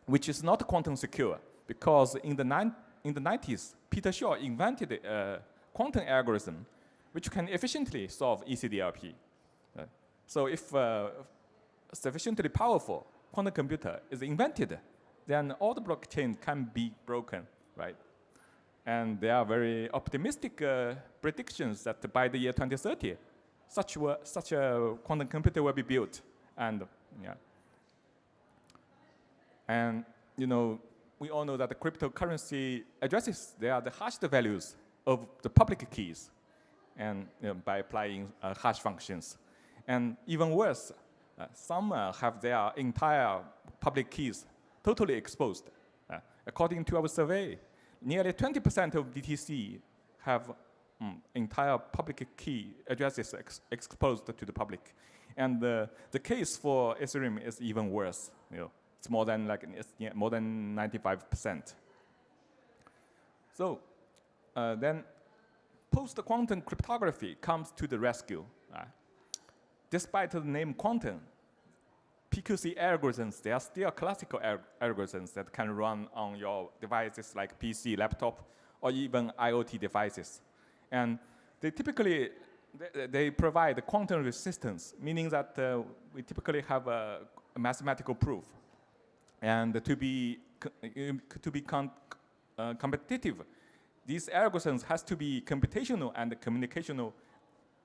Which is not quantum secure because in the 90s, Peter Shaw invented a quantum algorithm which can efficiently solve ECDLP. So if sufficiently powerful quantum computer is invented, then all the blockchain can be broken, right? And there are very optimistic predictions that by the year 2030, such a quantum computer will be built. And yeah. And you know, we all know that the cryptocurrency addresses they are the hashed values of the public keys, and by applying hash functions. And even worse, some have their entire public keys totally exposed. According to our survey, nearly 20% of BTC have entire public key addresses exposed to the public. And the case for Ethereum is even worse. It's more than 95%. So then post-quantum cryptography comes to the rescue. Despite the name quantum, PQC algorithms, they are still classical algorithms that can run on your devices like PC, laptop, or even IoT devices. And they typically, they provide quantum resistance, meaning that we typically have a mathematical proof. And to be competitive, these algorithms has to be computational and communicational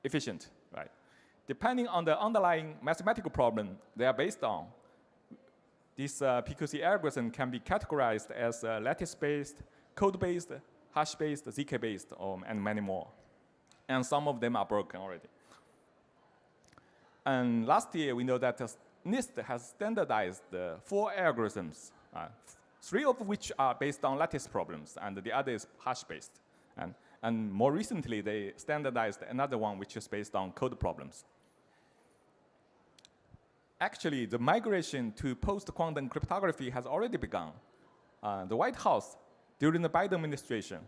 efficient, right? Depending on the underlying mathematical problem they are based on, this PQC algorithm can be categorized as lattice-based, code-based, hash-based, ZK-based, and many more. And some of them are broken already. And last year, we know that NIST has standardized 4 algorithms, 3 of which are based on lattice problems, and the other is hash-based. And more recently, they standardized another one which is based on code problems. Actually, the migration to post-quantum cryptography has already begun. The White House, during the Biden administration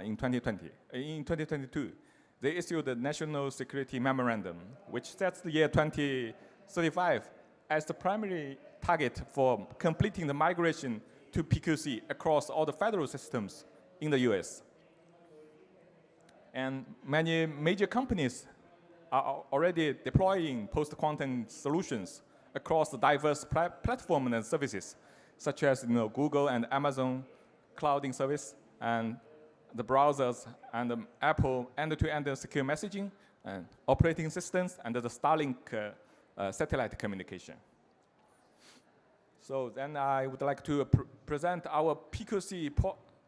in 2022, they issued the National Security Memorandum, which sets the year 2035 as the primary target for completing the migration to PQC across all the federal systems in the US. And many major companies are already deploying post-quantum solutions across the diverse platforms and services, such as Google and Amazon clouding service, and the browsers, and the Apple end-to-end secure messaging, and operating systems, and the Starlink satellite communication. So then I would like to present our PQC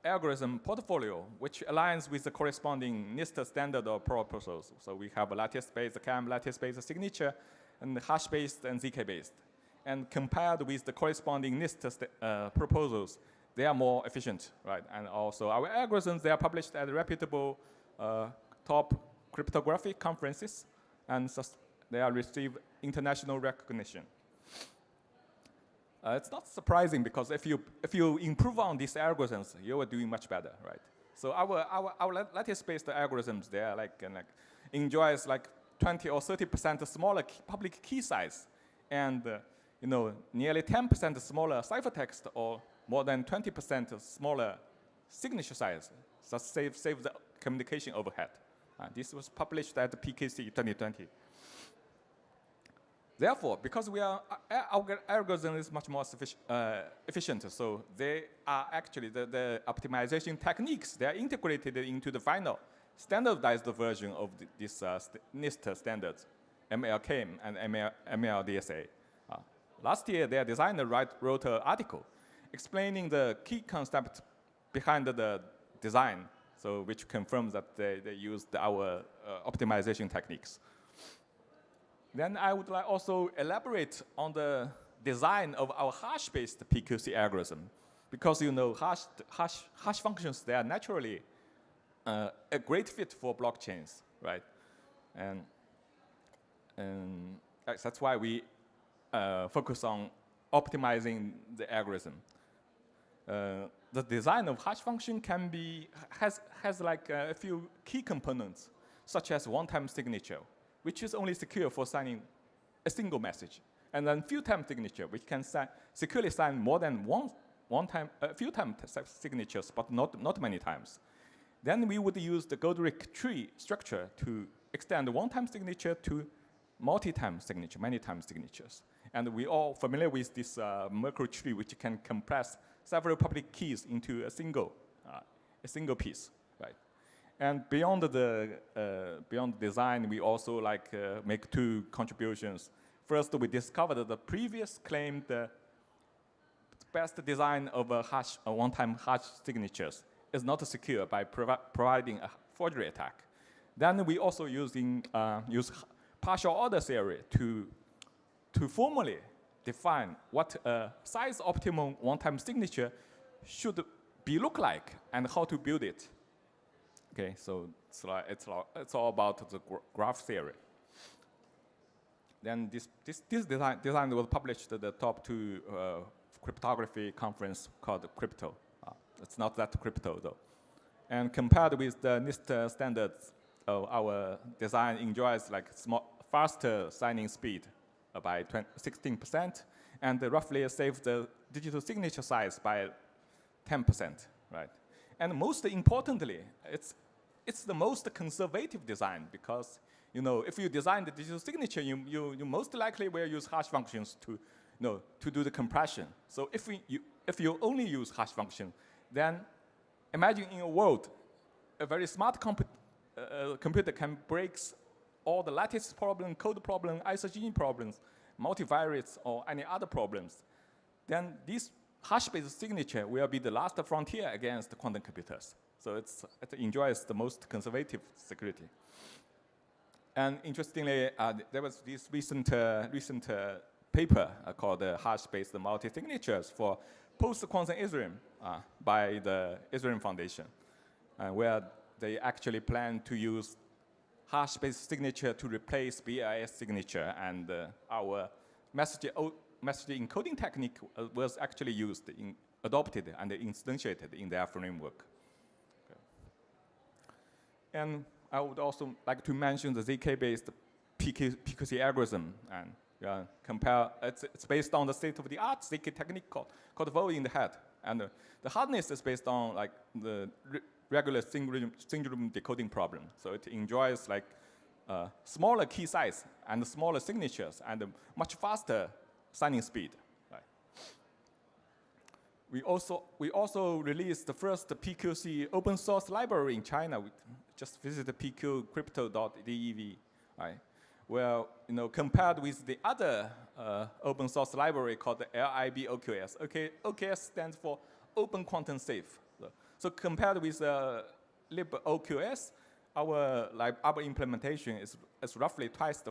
algorithm portfolio, which aligns with the corresponding NIST standard of proposals. So we have a lattice-based CAM, lattice-based signature, and hash-based and ZK-based. And compared with the corresponding NIST proposals, they are more efficient, right? And also our algorithms, they are published at reputable top cryptographic conferences, and they are received international recognition. It's not surprising because if you improve on these algorithms, you are doing much better, right? So our lattice-based algorithms, they are enjoys 20 or 30% smaller public key size, and nearly 10% smaller ciphertext, or more than 20% smaller signature size. So save the communication overhead. This was published at the PKC 2020. Therefore, because our algorithm is much more efficient, so they are actually the optimization techniques. They are integrated into the final standardized version of this NIST standards, MLKM and MLDSA. Last year, their designer wrote an article explaining the key concept behind the design, so which confirms that they used our optimization techniques. Then I would also elaborate on the design of our hash-based PQC algorithm, because hash functions, they are naturally a great fit for blockchains, right? And that's why we focus on optimizing the algorithm. The design of hash function has a few key components, such as one-time signature, which is only secure for signing a single message, and then few-time signature, which can securely sign more than a few-time signatures, but not many times. Then we would use the Godric tree structure to extend one-time signature to multi-time signature, many-time signatures. And we all familiar with this Merkle tree, which can compress several public keys into a single piece, right? And beyond the design, we also make 2 contributions. First, we discovered the previous claimed best design of a one-time hash signatures is not secure by providing a forgery attack. Then we also use partial order theory to formally define what a size optimum one-time signature should look like and how to build it. Okay, so it's all about the graph theory. Then this design was published at the top 2 cryptography conference called Crypto. It's not that crypto though. And compared with the NIST standards, our design enjoys like faster signing speed by 16%, and roughly saves the digital signature size by 10%, right? And most importantly, it's the most conservative design because if you design the digital signature, you most likely will use hash functions to do the compression. So if you only use hash function, then imagine in a world, a very smart computer can break all the lattice problem, code problem, isogeny problems, multivariates, or any other problems. Then this hash-based signature will be the last frontier against quantum computers. So it enjoys the most conservative security. And interestingly, there was this recent paper called hash-based multi-signatures for post-quantum Ethereum by the Ethereum Foundation, where they actually plan to use hash-based signature to replace BIS signature, and our message encoding technique was actually adopted and instantiated in their framework. Okay. And I would also like to mention the ZK-based PQC algorithm, and compare. It's based on the state-of-the-art ZK technique called void in the head, and the hardness is based on like the regular single-room decoding problem. So it enjoys like smaller key size and smaller signatures and much faster signing speed. Right. We also released the first PQC open source library in China. We just visited pqcrypto.dev, right? Where compared with the other open source library called the LIB-OQS. OQS stands for Open Quantum Safe. So compared with lib-OQS, our implementation is roughly twice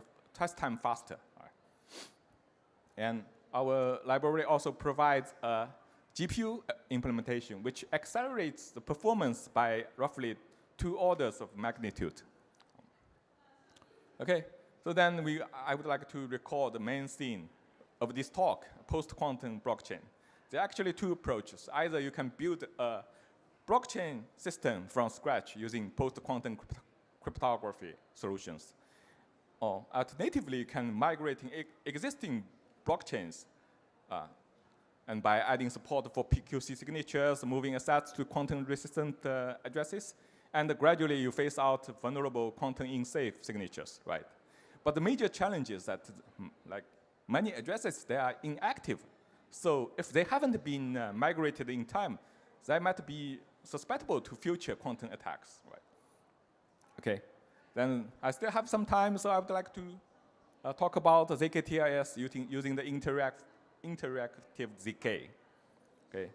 time faster. Right? And our library also provides a GPU implementation, which accelerates the performance by roughly 2 orders of magnitude. Okay, so then I would like to recall the main theme of this talk, post-quantum blockchain. There are actually 2 approaches. Either you can build a blockchain system from scratch using post-quantum cryptography solutions. Or alternatively, you can migrate existing blockchains and by adding support for PQC signatures, moving assets to quantum-resistant addresses, and gradually you phase out vulnerable quantum-unsafe signatures, right? But the major challenge is that like many addresses, they are inactive. So if they haven't been migrated in time, they might be susceptible to future quantum attacks, right? Okay, then I still have some time, so I would like to talk about the ZK-TIS using the interactive ZK. Okay,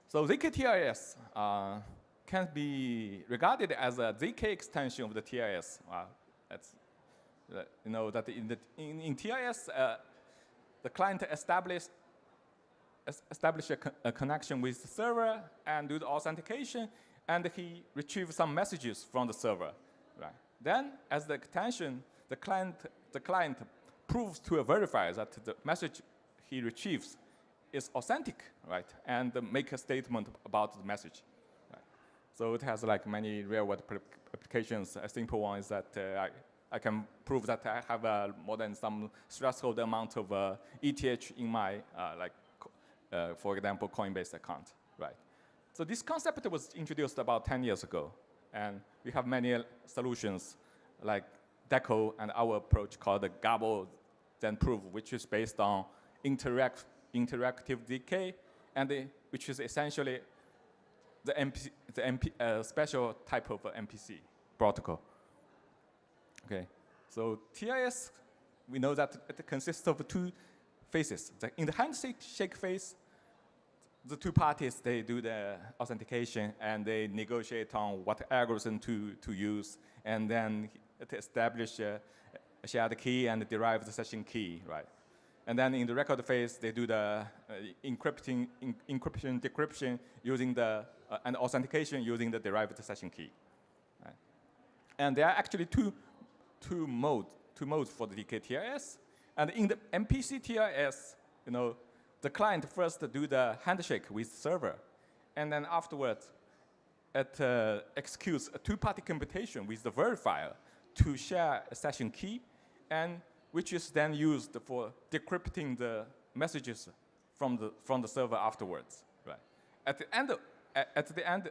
so ZK-TIS can be regarded as a ZK extension of the TIS. That's that in TIS, the client establish a connection with the server and do the authentication, and he retrieves some messages from the server. Right. Then, as the extension, the client proves to a verifier that the message he retrieves is authentic, right? And make a statement about the message. Right. So it has like many real-world applications. A simple one is that I can prove that I have more than some threshold amount of ETH in my for example, Coinbase account, right? So this concept was introduced about 10 years ago, and we have many solutions like Deco and our approach called the Gabble then Proof, which is based on interactive ZK, and which is essentially the special type of MPC protocol. Okay, so TIS, we know that it consists of 2 phases. In the handshake phase, the 2 parties, they do the authentication and they negotiate on what algorithm to use, and then it establish a shared key and derive the session key, right? And then in the record phase, they do the encryption, decryption using and authentication using the derived session key. Right? And there are actually two modes for the ZK-TIS. And in the MPC TIS, the client first do the handshake with server, and then afterwards, executes a two-party computation with the verifier to share a session key, and which is then used for decrypting the messages from the server afterwards. Right. At the end,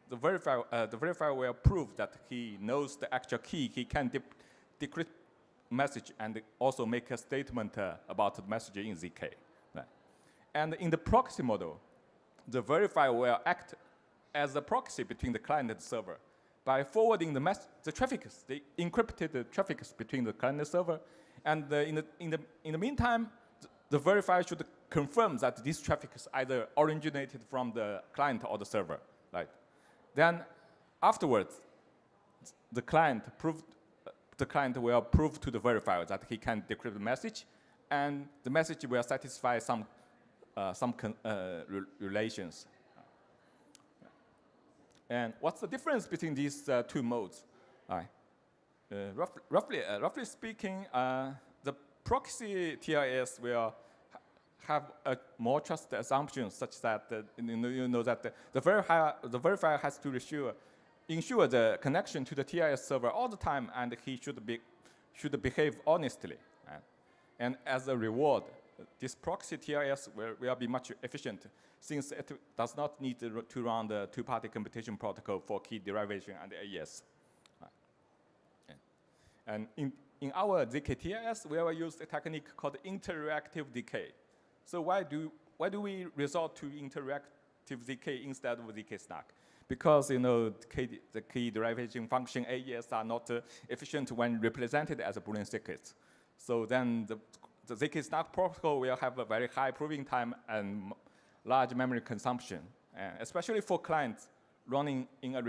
the verifier will prove that he knows the actual key. He can decrypt message and also make a statement about the message in ZK. Right. And in the proxy model, the verifier will act as a proxy between the client and the server by forwarding the traffics, the encrypted traffics between the client and the server. And in the meantime, the verifier should confirm that these traffics either originated from the client or the server. Right. Then afterwards, the client will prove to the verifier that he can decrypt the message, and the message will satisfy some relations. And what's the difference between these two modes? Roughly speaking, the proxy TLS will have a more trusted assumption such that you know that the verifier has to ensure the connection to the TLS server all the time, and he should behave honestly. And as a reward, this proxy TLS will be much efficient, since it does not need to run the two-party computation protocol for key derivation and AES. And in our ZK TLS, we will use a technique called interactive decay. So why do we resort to interactive ZK instead of ZK Snack? Because the key derivation function AES are not efficient when represented as a Boolean secret. So then the ZK Snack protocol will have a very high proving time and large memory consumption, especially for clients running in a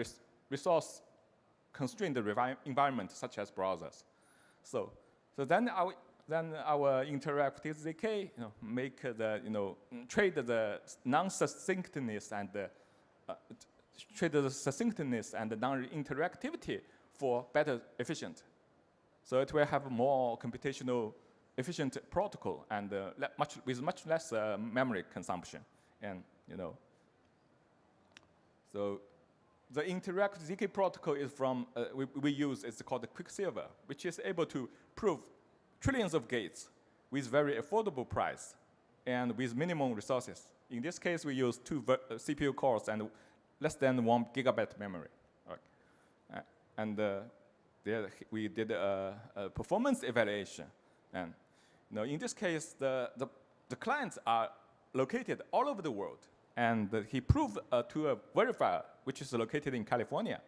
resource-constrained environment such as browsers. So then our interactive ZK make trade the non-succinctness and trade the succinctness and the non-interactivity for better efficient. So it will have a more computational efficient protocol and with much less memory consumption. And so the interactive ZK protocol is from we use is called the Quicksilver, which is able to prove trillions of gates with very affordable price and with minimum resources. In this case, we use 2 CPU cores and less than 1 gigabyte memory. Okay. And there we did a performance evaluation. And in this case, the clients are located all over the world. And he proved to a verifier, which is located in California,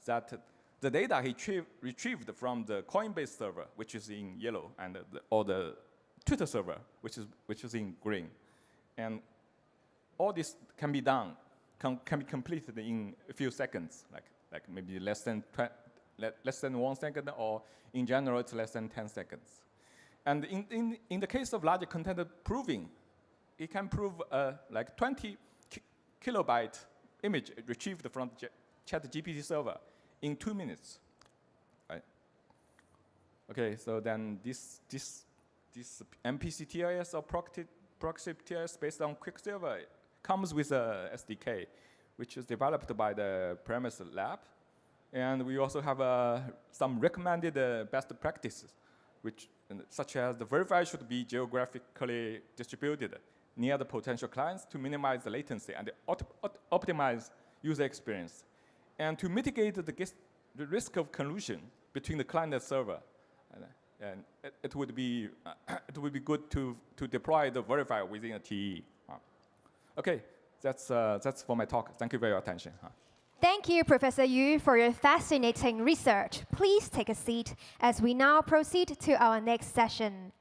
that the data he retrieved from the Coinbase server, which is in yellow, and or the Twitter server, which is in green. And all this can be done, can be completed in a few seconds, like maybe less than 1 second, or in general, it's less than 10 seconds. And in the case of larger content proving, it can prove like 20 kilobyte image retrieved from the ChatGPT server in 2 minutes. Right? Okay, so then this MPC TLS or proxy TLS based on Quicksilver comes with a SDK, which is developed by the Premise Lab. And we also have some recommended best practices, such as the verifier should be geographically distributed near the potential clients to minimize the latency and optimize user experience, and to mitigate the risk of collusion between the client and server. And it would be good to deploy the verifier within a TE. Okay, that's for my talk. Thank you for your attention. Thank you, Professor Yu, for your fascinating research. Please take a seat as we now proceed to our next session.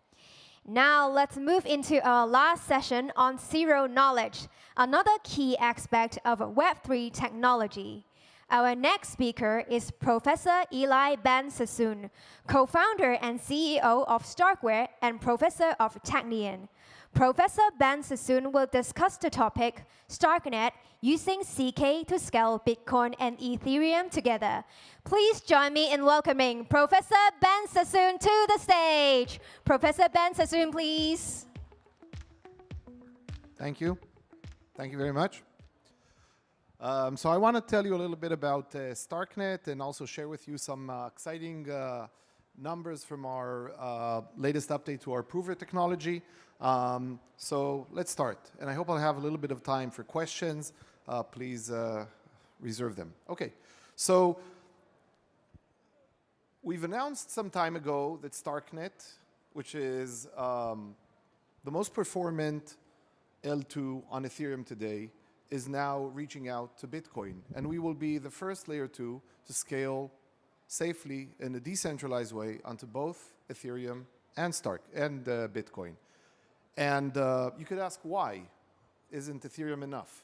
Now let's move into our last session on zero knowledge, another key aspect of Web3 technology. Our next speaker is Professor Eli Ben-Sassoon, co-founder and CEO of Starknet and professor of Technion. Professor Ben-Sassoon will discuss the topic, Starknet, using ZK to scale Bitcoin and Ethereum together. Please join me in welcoming Professor Ben-Sassoon to the stage. Professor Ben-Sassoon, please. Thank you. Thank you very much. So I want to tell you a little bit about Starknet and also share with you some exciting numbers from our latest update to our prover technology. So let's start. And I hope I'll have a little bit of time for questions. Please reserve them. Okay. So we've announced some time ago that Starknet, which is the most performant L2 on Ethereum today, is now reaching out to Bitcoin. And we will be the first layer 2 to scale safely in a decentralized way onto both Ethereum and Bitcoin. And you could ask, why isn't Ethereum enough?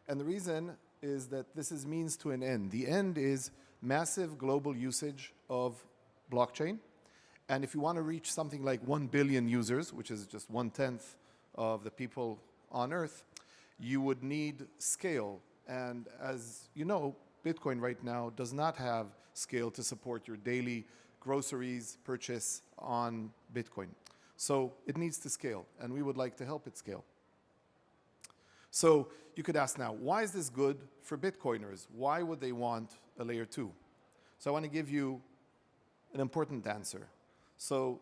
And the reason is that this is means to an end. The end is massive global usage of blockchain. And if you want to reach something like 1 billion users, which is just 1/10 of the people on Earth, you would need scale. And as you know, Bitcoin right now does not have scale to support your daily groceries purchase on Bitcoin. So it needs to scale, and we would like to help it scale. So you could ask now, why is this good for Bitcoiners? Why would they want a layer 2? So I want to give you an important answer. So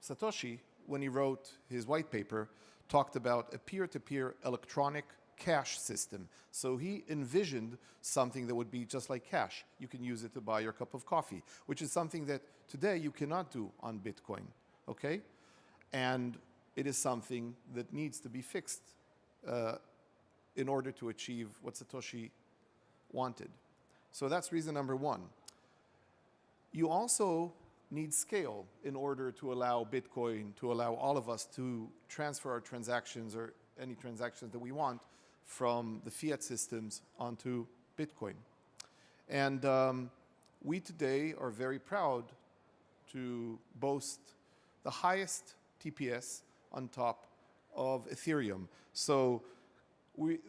Satoshi, when he wrote his white paper, talked about a peer-to-peer electronic cash system. So he envisioned something that would be just like cash. You can use it to buy your cup of coffee, which is something that today you cannot do on Bitcoin, okay? And it is something that needs to be fixed in order to achieve what Satoshi wanted. So that's reason number 1. You also need scale in order to allow Bitcoin, to allow all of us to transfer our transactions or any transactions that we want from the fiat systems onto Bitcoin. And we today are very proud to boast the highest TPS on top of Ethereum. So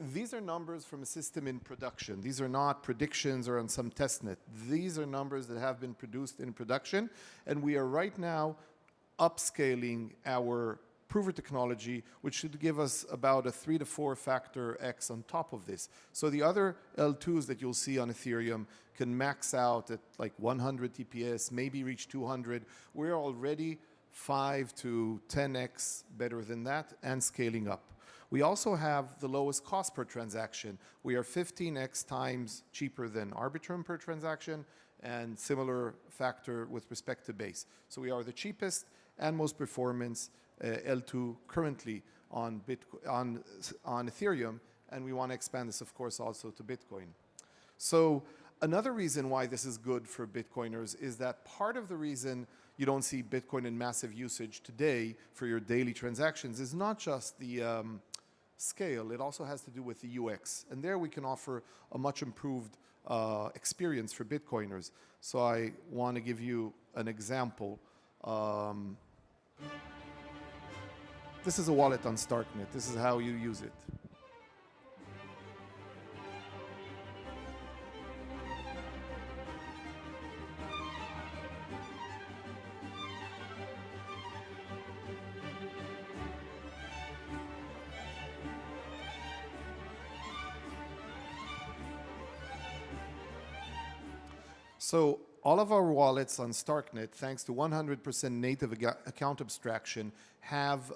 these are numbers from a system in production. These are not predictions or on some testnet. These are numbers that have been produced in production, and we are right now upscaling our prover technology, which should give us about a 3 to 4 factor X on top of this. So the other L2s that you'll see on Ethereum can max out at like 100 TPS, maybe reach 200. We're already 5 to 10X better than that and scaling up. We also have the lowest cost per transaction. We are 15x times cheaper than Arbitrum per transaction and similar factor with respect to base. So we are the cheapest and most performance L2 currently on Ethereum, and we want to expand this, of course, also to Bitcoin. So another reason why this is good for Bitcoiners is that part of the reason you don't see Bitcoin in massive usage today for your daily transactions is not just the scale, it also has to do with the UX. And there we can offer a much improved experience for Bitcoiners. So I want to give you an example. This is a wallet on Starknet. This is how you use it. So all of our wallets on Starknet, thanks to 100% native account abstraction, have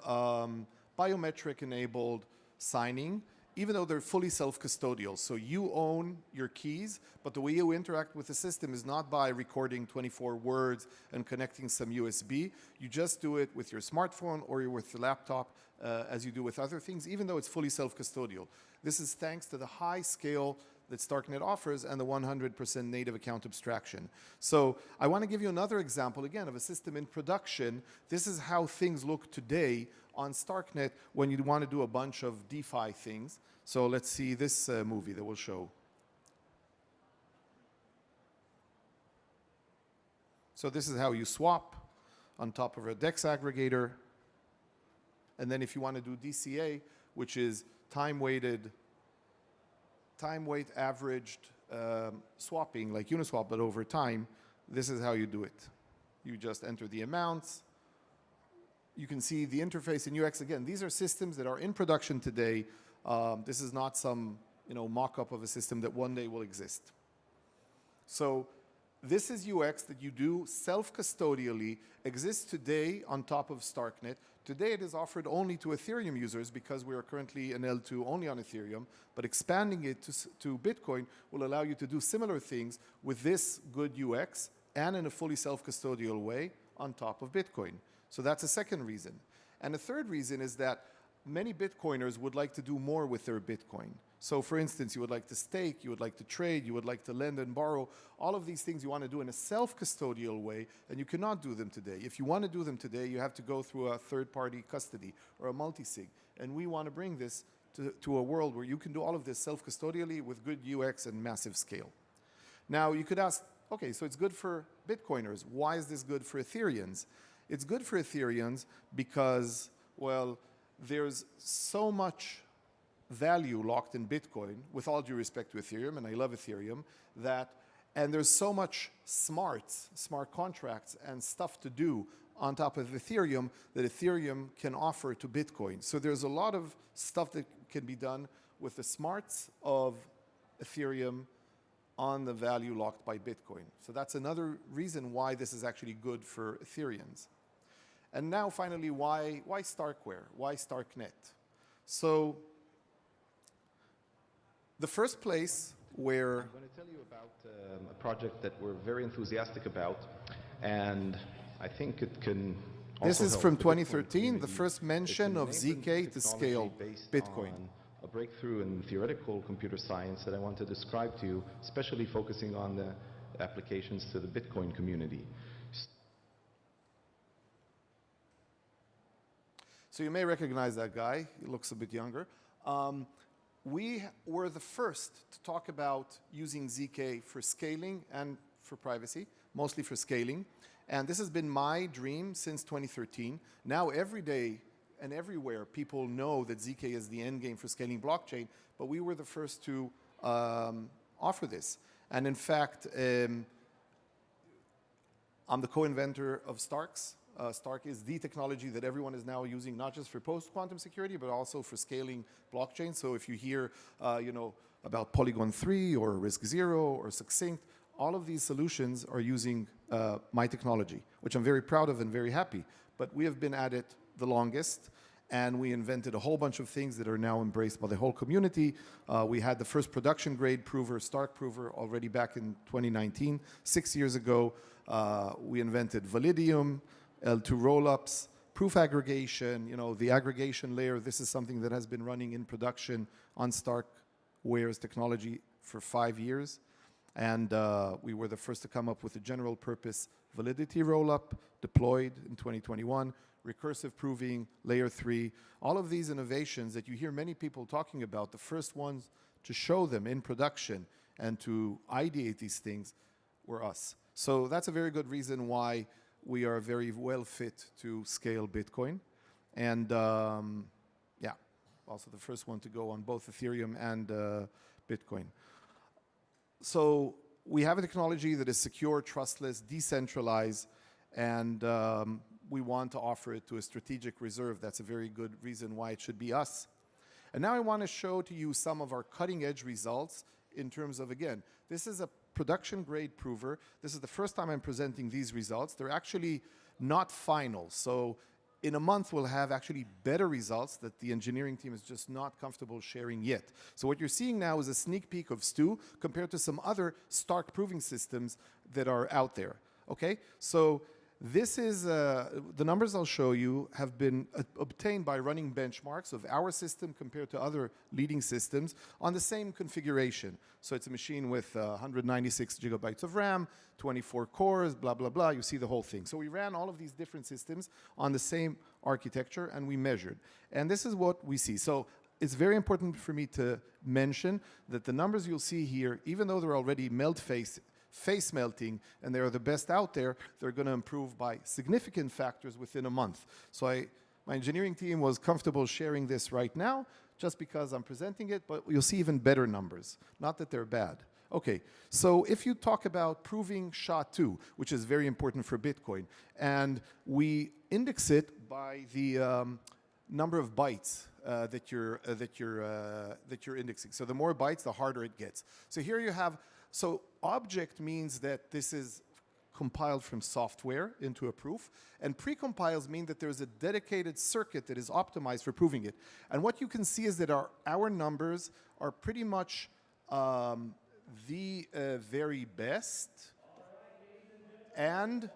biometric-enabled signing, even though they're fully self-custodial. So you own your keys, but the way you interact with the system is not by recording 24 words and connecting some USB. You just do it with your smartphone or with the laptop, as you do with other things, even though it's fully self-custodial. This is thanks to the high scale that Starknet offers and the 100% native account abstraction. So I want to give you another example, again, of a system in production. This is how things look today on Starknet when you want to do a bunch of DeFi things. So let's see this movie that will show. So this is how you swap on top of a DEX aggregator. And then if you want to do DCA, which is time-weighted, time-weight averaged swapping, like Uniswap, but over time, this is how you do it. You just enter the amounts. You can see the interface in UX. Again, these are systems that are in production today. This is not some mock-up of a system that one day will exist. So this is UX that you do self-custodially, exists today on top of Starknet. Today it is offered only to Ethereum users because we are currently an L2 only on Ethereum, but expanding it to Bitcoin will allow you to do similar things with this good UX and in a fully self-custodial way on top of Bitcoin. So that's a second reason. And a third reason is that many Bitcoiners would like to do more with their Bitcoin. So for instance, you would like to stake, you would like to trade, you would like to lend and borrow. All of these things you want to do in a self-custodial way, and you cannot do them today. If you want to do them today, you have to go through a third-party custody or a multi-sig. And we want to bring this to a world where you can do all of this self-custodially with good UX and massive scale. Now, you could ask, okay, so it's good for Bitcoiners. Why is this good for Ethereans? It's good for Ethereans because, well, there's so much value locked in Bitcoin, with all due respect to Ethereum, and I love Ethereum, and there's so much smart contracts and stuff to do on top of Ethereum that Ethereum can offer to Bitcoin. So there's a lot of stuff that can be done with the smarts of Ethereum on the value locked by Bitcoin. So that's another reason why this is actually good for Ethereans. And now finally, why Starkware? Why Starknet? So the first place where... I'm going to tell you about a project that we're very enthusiastic about, and I think it can also This is help from the 2013, the Bitcoin first mention of ZK to scale Bitcoin. A breakthrough in theoretical computer science that I want to describe to you, especially focusing on the applications to the Bitcoin community. So you may recognize that guy. He looks a bit younger. We were the first to talk about using ZK for scaling and for privacy, mostly for scaling. And this has been my dream since 2013. Now every day and everywhere, people know that ZK is the end game for scaling blockchain, but we were the first to offer this. And in fact, I'm the co-inventor of Starks. Stark is the technology that everyone is now using, not just for post-quantum security, but also for scaling blockchain. So if you hear about Polygon 3 or Risk Zero or Succinct, all of these solutions are using my technology, which I'm very proud of and very happy. But we have been at it the longest, and we invented a whole bunch of things that are now embraced by the whole community. We had the first production-grade prover, Stark prover, already back in 2019. 6 years ago, we invented Validium, L2 rollups, proof aggregation, the aggregation layer. This is something that has been running in production on Starkware's technology for 5 years. And we were the first to come up with a general purpose validity rollup deployed in 2021, recursive proving, layer 3. All of these innovations that you hear many people talking about, the first ones to show them in production and to ideate these things were us. So that's a very good reason why we are very well fit to scale Bitcoin. And yeah, also the first one to go on both Ethereum and Bitcoin. So we have a technology that is secure, trustless, decentralized, and we want to offer it to a strategic reserve. That's a very good reason why it should be us. And now I want to show to you some of our cutting-edge results in terms of, again, this is a production-grade prover. This is the first time I'm presenting these results. They're actually not final. So in a month, we'll have actually better results that the engineering team is just not comfortable sharing yet. So what you're seeing now is a sneak peek of Stu compared to some other Stark proving systems that are out there. Okay? So this is, the numbers I'll show you have been obtained by running benchmarks of our system compared to other leading systems on the same configuration. So it's a machine with 196 gigabytes of RAM, 24 cores, blah, blah, blah. You see the whole thing. So we ran all of these different systems on the same architecture, and we measured. And this is what we see. So it's very important for me to mention that the numbers you'll see here, even though they're already face melting, and they are the best out there, they're going to improve by significant factors within a month. So my engineering team was comfortable sharing this right now, just because I'm presenting it, but you'll see even better numbers. Not that they're bad. Okay, so if you talk about proving SHA-2, which is very important for Bitcoin, and we index it by the number of bytes that you're indexing. So the more bytes, the harder it gets. So here you have, so object means that this is compiled from software into a proof, and precompiles mean that there's a dedicated circuit that is optimized for proving it. And what you can see is that our numbers are pretty much the very best, and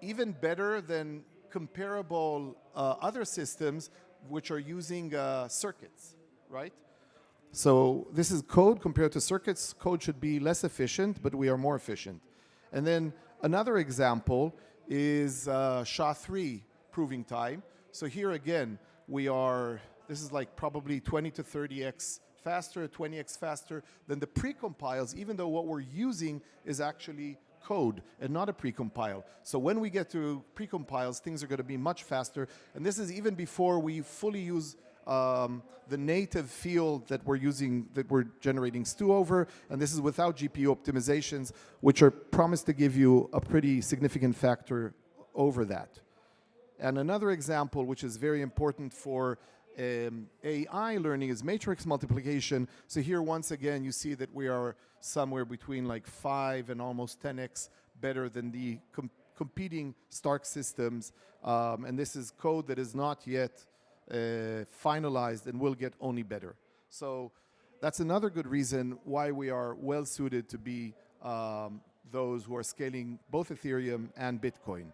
even better than comparable other systems which are using circuits, right? So this is code compared to circuits. Code should be less efficient, but we are more efficient. And then another example is SHA-3 proving time. So here again, this is like probably 20 to 30x faster, 20x faster than the precompiles, even though what we're using is actually code and not a precompile. So when we get to precompiles, things are going to be much faster. And this is even before we fully use the native field that we're using, that we're generating stew over. And this is without GPU optimizations, which are promised to give you a pretty significant factor over that. And another example, which is very important for AI learning, is matrix multiplication. So here, once again, you see that we are somewhere between like 5 and almost 10x better than the competing Stark systems. And this is code that is not yet finalized and will get only better. So that's another good reason why we are well suited to be those who are scaling both Ethereum and Bitcoin.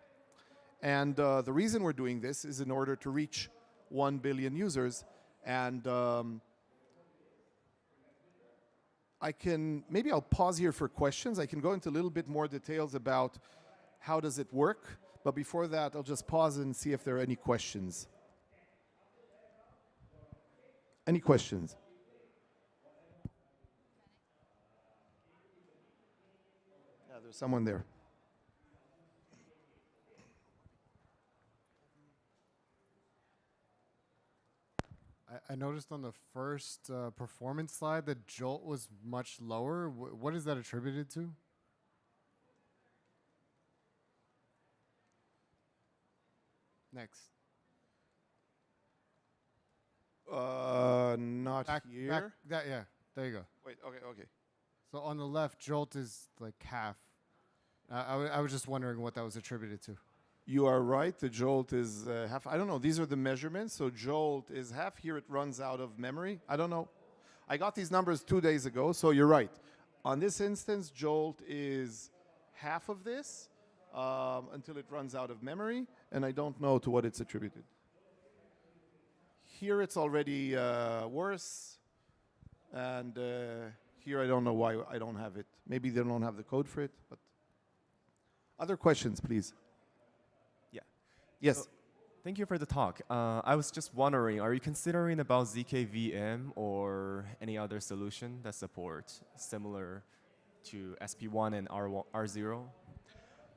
And the reason we're doing this is in order to reach 1 billion users. And maybe I'll pause here for questions. I can go into a little bit more details about how does it work. But before that, I'll just pause and see if there are any questions. Any questions? Yeah, there's someone there. I noticed on the first performance slide that jolt was much lower. What is that attributed to? Next. Not here. Yeah, there you go. Wait, okay. So on the left, jolt is like half. I was just wondering what that was attributed to. You are right. The jolt is half. I don't know. These are the measurements. So jolt is half. Here it runs out of memory. I don't know. I got these numbers 2 days ago. So you're right. On this instance, jolt is half of this until it runs out of memory. And I don't know to what it's attributed. Here it's already worse. And here I don't know why I don't have it. Maybe they don't have the code for it. But other questions, please. Yes. So, thank you for the talk. I was just wondering, are you considering about ZKVM or any other solution that supports similar to SP1 and R0?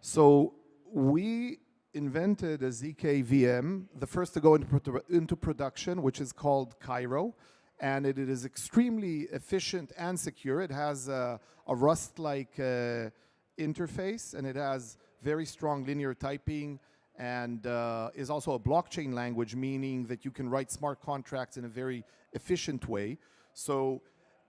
So we invented a ZKVM, the first to go into production, which is called Cairo. And it is extremely efficient and secure. It has a Rust-like interface, and it has very strong linear typing, and is also a blockchain language, meaning that you can write smart contracts in a very efficient way. So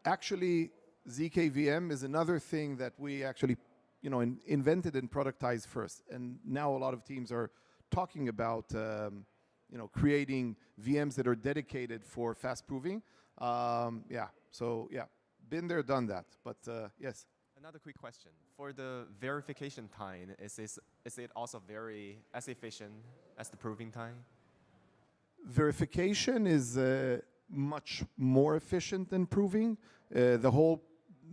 actually, ZKVM is another thing that we actually invented and productized first. And now a lot of teams are talking about creating VMs that are dedicated for fast proving. Been there, done that. But yes. Another quick question. For the verification time, is it also as efficient as the proving time? Verification is much more efficient than proving. The whole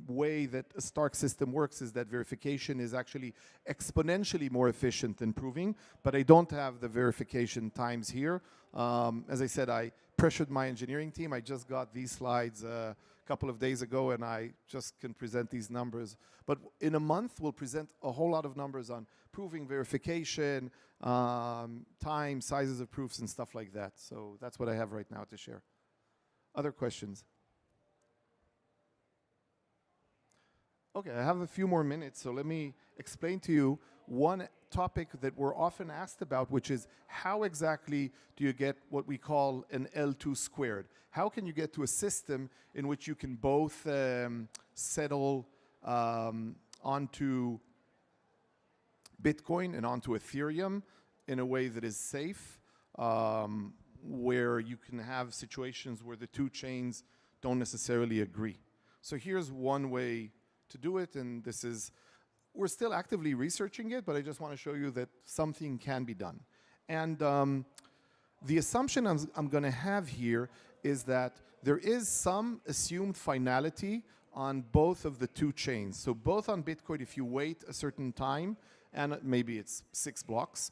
way that a Stark system works is that verification is actually exponentially more efficient than proving, but I don't have the verification times here. As I said, I pressured my engineering team. I just got these slides a couple of days ago, and I just can present these numbers. But in a month, we'll present a whole lot of numbers on proving, verification, time, sizes of proofs, and stuff like that. So that's what I have right now to share. Other questions? Okay, I have a few more minutes, so let me explain to you one topic that we're often asked about, which is how exactly do you get what we call an L2 squared? How can you get to a system in which you can both settle onto Bitcoin and onto Ethereum in a way that is safe, where you can have situations where the two chains don't necessarily agree. So here's one way to do it, and this is, we're still actively researching it, but I just want to show you that something can be done. And the assumption I'm going to have here is that there is some assumed finality on both of the two chains. So both on Bitcoin, if you wait a certain time, and maybe it's 6 blocks,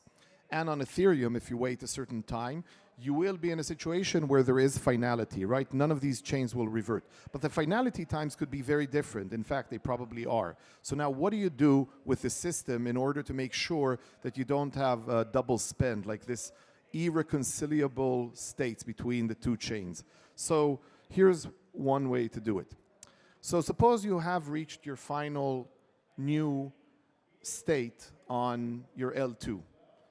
and on Ethereum, if you wait a certain time, you will be in a situation where there is finality, right? None of these chains will revert. But the finality times could be very different. In fact, they probably are. So now what do you do with the system in order to make sure that you don't have a double spend, like this irreconcilable states between the two chains? So here's one way to do it. So suppose you have reached your final new state on your L2,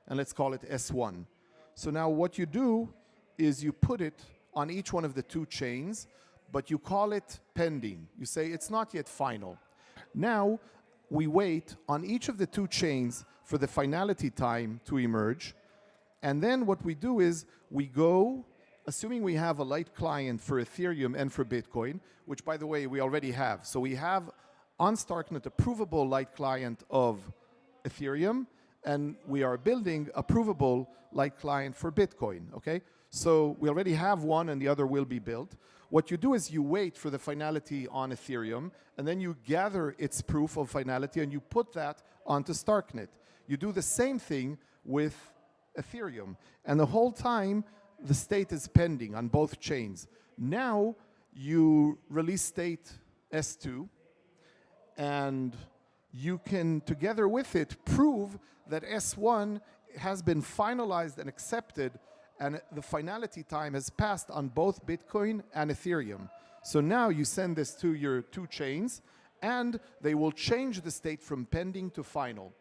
and let's call it S1. So now what you do is you put it on each one of the two chains, but you call it pending. You say it's not yet final. Now we wait on each of the two chains for the finality time to emerge, and then what we do is we go, assuming we have a light client for Ethereum and for Bitcoin, which by the way we already have. So we have on Starknet a provable light client of Ethereum, and we are building a provable light client for Bitcoin, okay? So we already have one and the other will be built. What you do is you wait for the finality on Ethereum, and then you gather its proof of finality and you put that onto Starknet. You do the same thing with Ethereum, and the whole time the state is pending on both chains. Now you release state S2, and you can, together with it, prove that S1 has been finalized and accepted, and the finality time has passed on both Bitcoin and Ethereum. So now you send this to your two chains, and they will change the state from pending to final.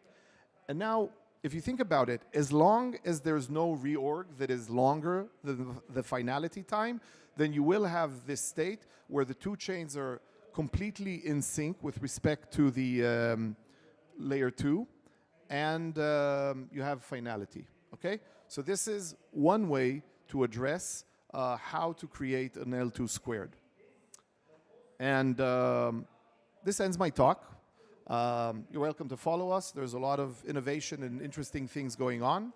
And now, if you think about it, as long as there's no reorg that is longer than the finality time, then you will have this state where the two chains are completely in sync with respect to the layer 2, and you have finality, okay? So this is one way to address how to create an L2 squared. And this ends my talk. You're welcome to follow us. There's a lot of innovation and interesting things going on.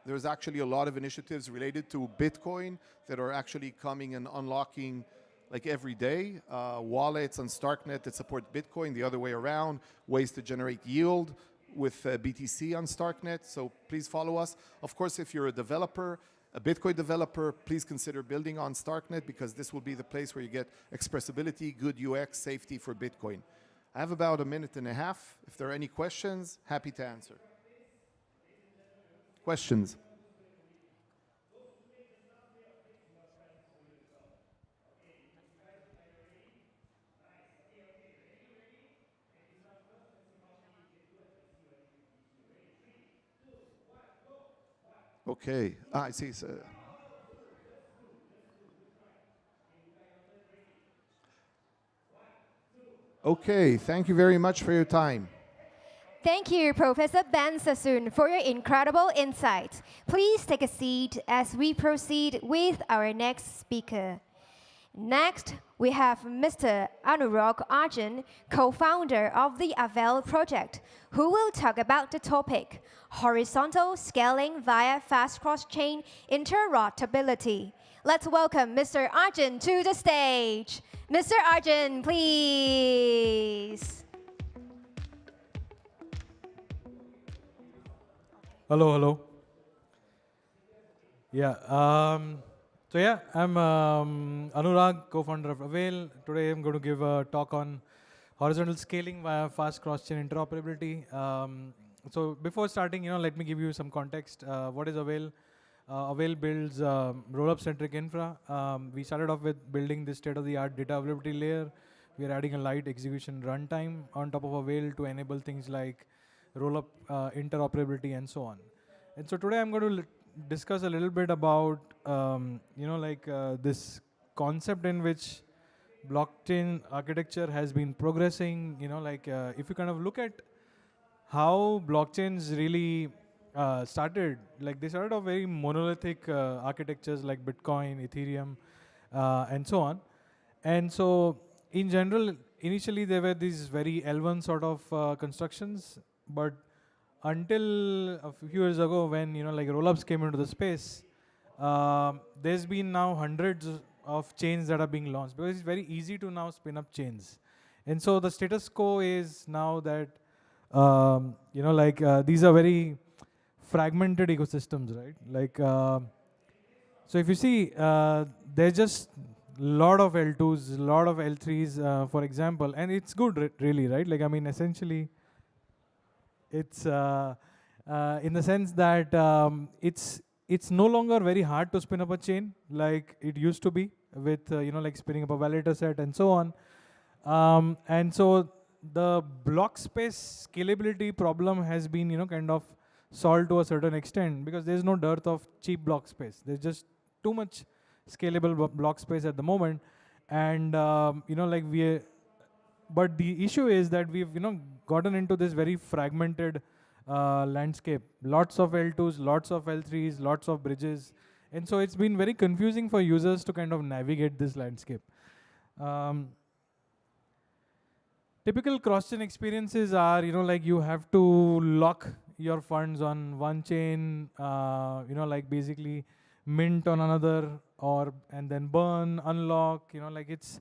There's actually a lot of initiatives related to Bitcoin that are actually coming and unlocking like every day. Wallets on Starknet that support Bitcoin, the other way around, ways to generate yield with BTC on Starknet. So please follow us. Of course, if you're a developer, a Bitcoin developer, please consider building on Starknet, because this will be the place where you get expressibility, good UX, safety for Bitcoin. I have about a minute and a half. If there are any questions, happy to answer. Questions? Okay. I see. Okay. Thank you very much for your time. Thank you, Professor Ben Sassoon, for your incredible insights. Please take a seat as we proceed with our next speaker. Next, we have Mr. Anurag Arjun, co-founder of the Avel project, who will talk about the topic, horizontal scaling via fast cross-chain interoperability. Let's welcome Mr. Arjun to the stage. Mr. Arjun, please. Hello, hello. Yeah, I'm Anurag, co-founder of Avel. Today I'm going to give a talk on horizontal scaling via fast cross-chain interoperability. So before starting, let me give you some context. What is Avel? Avel builds rollup-centric infra. We started off with building this state-of-the-art data availability layer. We are adding a light execution runtime on top of Avel to enable things like roll-up interoperability, and so on. And so today I'm going to discuss a little bit about this concept in which blockchain architecture has been progressing. If you kind of look at how blockchains really started, like they started off very monolithic architectures like Bitcoin, Ethereum, and so on. And so in general, initially there were these very L1 sort of constructions, but until a few years ago when rollups came into the space, there's been now hundreds of chains that are being launched because it's very easy to now spin up chains. And so the status quo is now that these are very fragmented ecosystems, right? So if you see, there's just lot of L2s, lot of L3s, for example, and it's good, really, right? Essentially, it's in the sense that it's no longer very hard to spin up a chain like it used to be with spinning up a validator set and so on. And so the block space scalability problem has been kind of solved to a certain extent because there's no dearth of cheap block space. There's just too much scalable block space at the moment, and but the issue is that we've gotten into this very fragmented landscape. Lots of L2s, lots of L3s, lots of bridges, and so it's been very confusing for users to kind of navigate this landscape. Typical cross-chain experiences are, you have to lock your funds on one chain, basically mint on another, and then burn, unlock. It's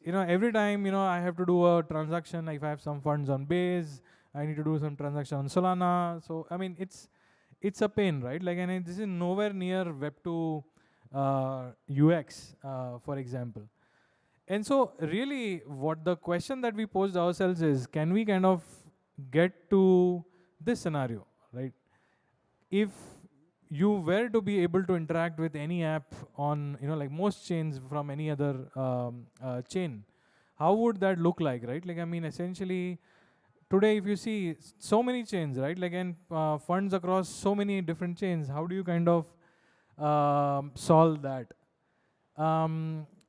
every time I have to do a transaction. If I have some funds on Base, I need to do some transaction on Solana. So it's a pain, right? And this is nowhere near Web2 UX, for example. And so really what the question that we posed ourselves is, can we kind of get to this scenario, right? If you were to be able to interact with any app on, most chains from any other chain, how would that look like, right? Essentially, today if you see so many chains, right? And funds across so many different chains, how do you kind of solve that?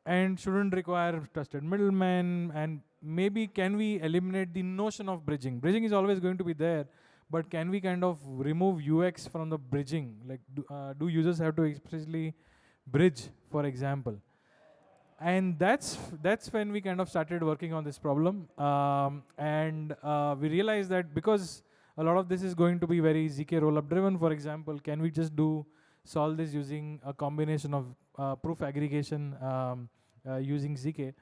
And shouldn't require trusted middlemen, and maybe can we eliminate the notion of bridging? Bridging is always going to be there, but can we kind of remove UX from the bridging? Do users have to expressly bridge, for example? And that's when we kind of started working on this problem. And we realized that because a lot of this is going to be very ZK rollup driven, for example, can we just solve this using a combination of proof aggregation using ZK.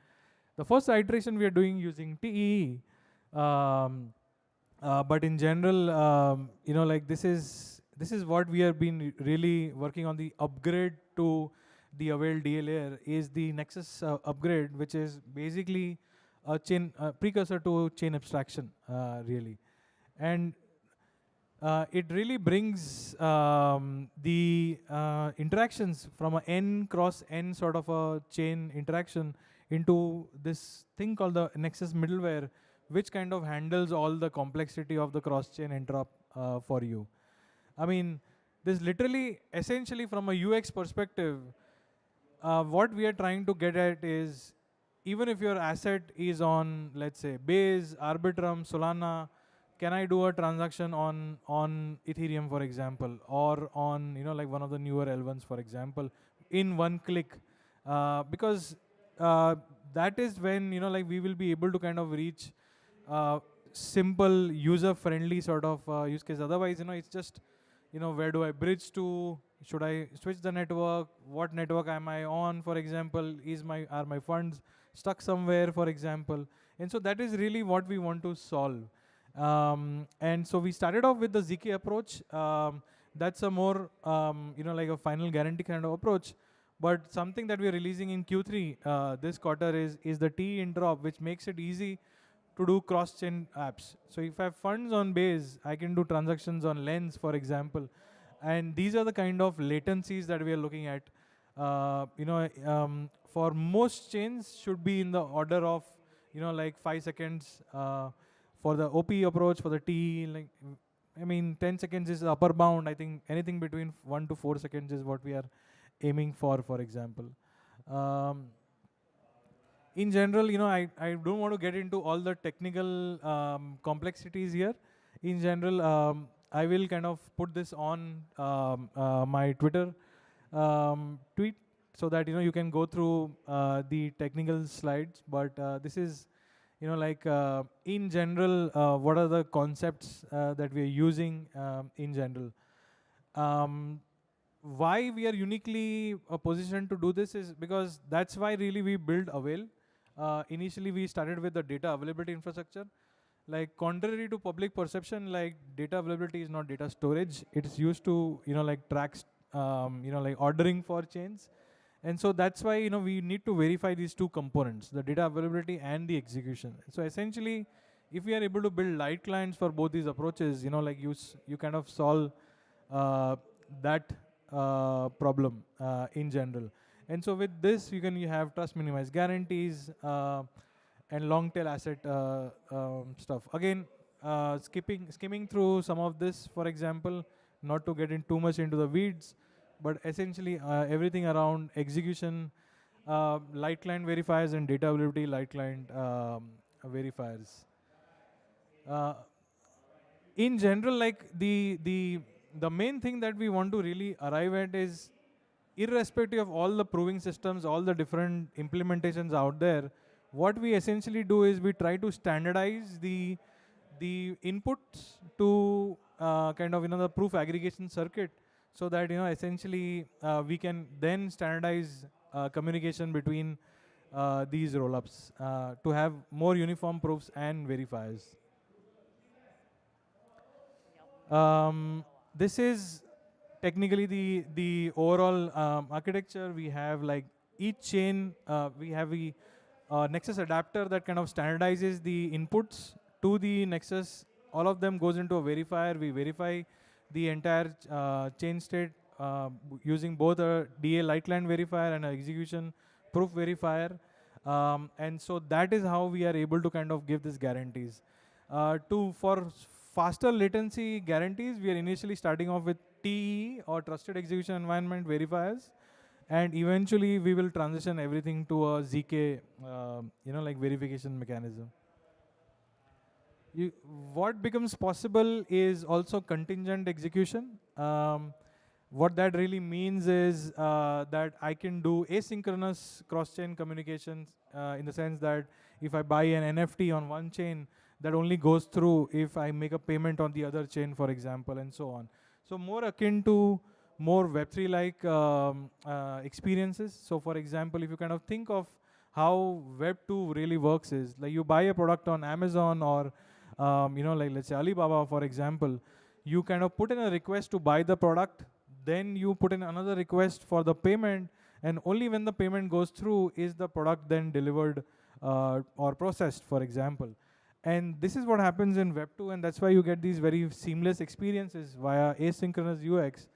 The first iteration we are doing using TEE, but in general, this is what we have been really working on. The upgrade to the Avail DA layer is the Nexus upgrade, which is basically a chain precursor to chain abstraction, really, and it really brings the interactions from a n cross n sort of a chain interaction into this thing called the Nexus middleware, which kind of handles all the complexity of the cross-chain interop for you. This literally, essentially from a UX perspective, what we are trying to get at is, even if your asset is on, let's say, Base, Arbitrum, Solana, can I do a transaction on Ethereum, for example, or on one of the newer L1s, for example, in one click? Because that is when we will be able to kind of reach simple, user-friendly sort of use case. Otherwise, it's just where do I bridge to? Should I switch the network? What network am I on, for example? Are my funds stuck somewhere, for example? And so that is really what we want to solve. And so we started off with the ZK approach. That's a more, a final guarantee kind of approach. But something that we're releasing in Q3 this quarter is the T interop, which makes it easy to do cross-chain apps. So if I have funds on Base, I can do transactions on Lens, for example. And these are the kind of latencies that we are looking at. For most chains, should be in the order of 5 seconds. For the OP approach, for the T, like, I mean, 10 seconds is the upper bound. I think anything between 1 to 4 seconds is what we are aiming for example. In general, I don't want to get into all the technical complexities here. In general, I will kind of put this on my Twitter tweet so that you can go through the technical slides. But this is, in general, what are the concepts that we are using in general. Why we are uniquely positioned to do this is because that's why really we build Avail. Initially, we started with the data availability infrastructure. Like, contrary to public perception, like, data availability is not data storage. It's used to, tracks, ordering for chains. And so that's why, we need to verify these two components, the data availability and the execution. So essentially, if we are able to build light clients for both these approaches, you kind of solve that problem in general. And so with this, you have trust minimized guarantees and long tail asset stuff. Again, skimming through some of this, for example, not to get in too much into the weeds, but essentially everything around execution, light client verifiers, and data availability light client verifiers. In general, like the main thing that we want to really arrive at is, irrespective of all the proving systems, all the different implementations out there, what we essentially do is we try to standardize the inputs to kind of the proof aggregation circuit, so that essentially we can then standardize communication between these rollups to have more uniform proofs and verifiers. This is technically the overall architecture. We have, like, each chain, we have a Nexus adapter that kind of standardizes the inputs to the Nexus. All of them goes into a verifier. We verify the entire chain state using both a DA light client verifier and an execution proof verifier. And so that is how we are able to kind of give these guarantees. For faster latency guarantees, we are initially starting off with TE, or Trusted Execution Environment verifiers, and eventually we will transition everything to a ZK, verification mechanism. What becomes possible is also contingent execution. What that really means is that I can do asynchronous cross-chain communications in the sense that if I buy an NFT on one chain, that only goes through if I make a payment on the other chain, for example, and so on. So more akin to more Web3-like experiences. So for example, if you kind of think of how Web2 really works is, like, you buy a product on Amazon or, let's say Alibaba, for example, you kind of put in a request to buy the product, then you put in another request for the payment, and only when the payment goes through is the product then delivered or processed, for example. And this is what happens in Web2, and that's why you get these very seamless experiences via asynchronous UX.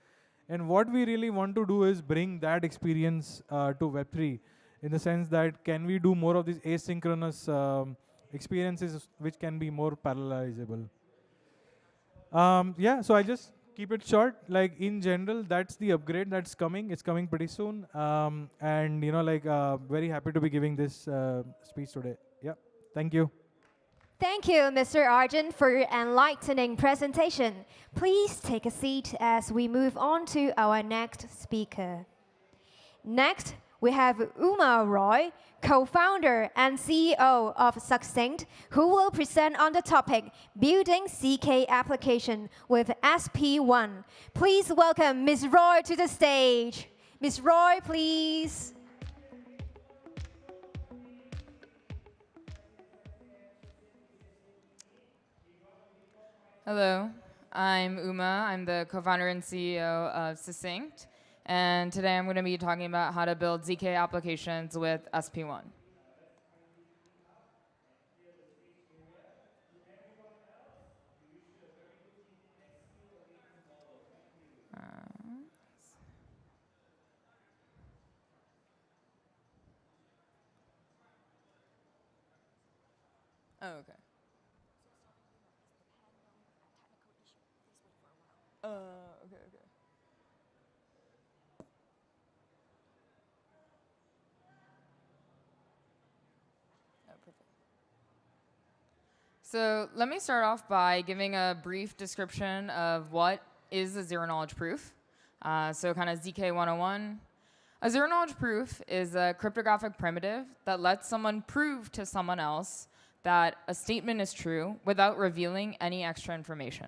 And what we really want to do is bring that experience to Web3, in the sense that can we do more of these asynchronous experiences which can be more parallelizable. Yeah, so I just keep it short. Like, in general, that's the upgrade that's coming. It's coming pretty soon. And very happy to be giving this speech today. Yeah, thank you. Thank you, Mr. Arjun, for your enlightening presentation. Please take a seat as we move on to our next speaker. Next, we have Uma Roy, co-founder and CEO of Succinct, who will present on the topic Building ZK Application with SP1. Please welcome Ms. Roy to the stage. Ms. Roy, please. Hello, I'm Uma. I'm the co-founder and CEO of Succinct. And today I'm going to be talking about how to build ZK applications with SP1. Oh, okay. So let me start off by giving a brief description of what is a zero-knowledge proof. So kind of ZK 101. A zero-knowledge proof is a cryptographic primitive that lets someone prove to someone else that a statement is true without revealing any extra information.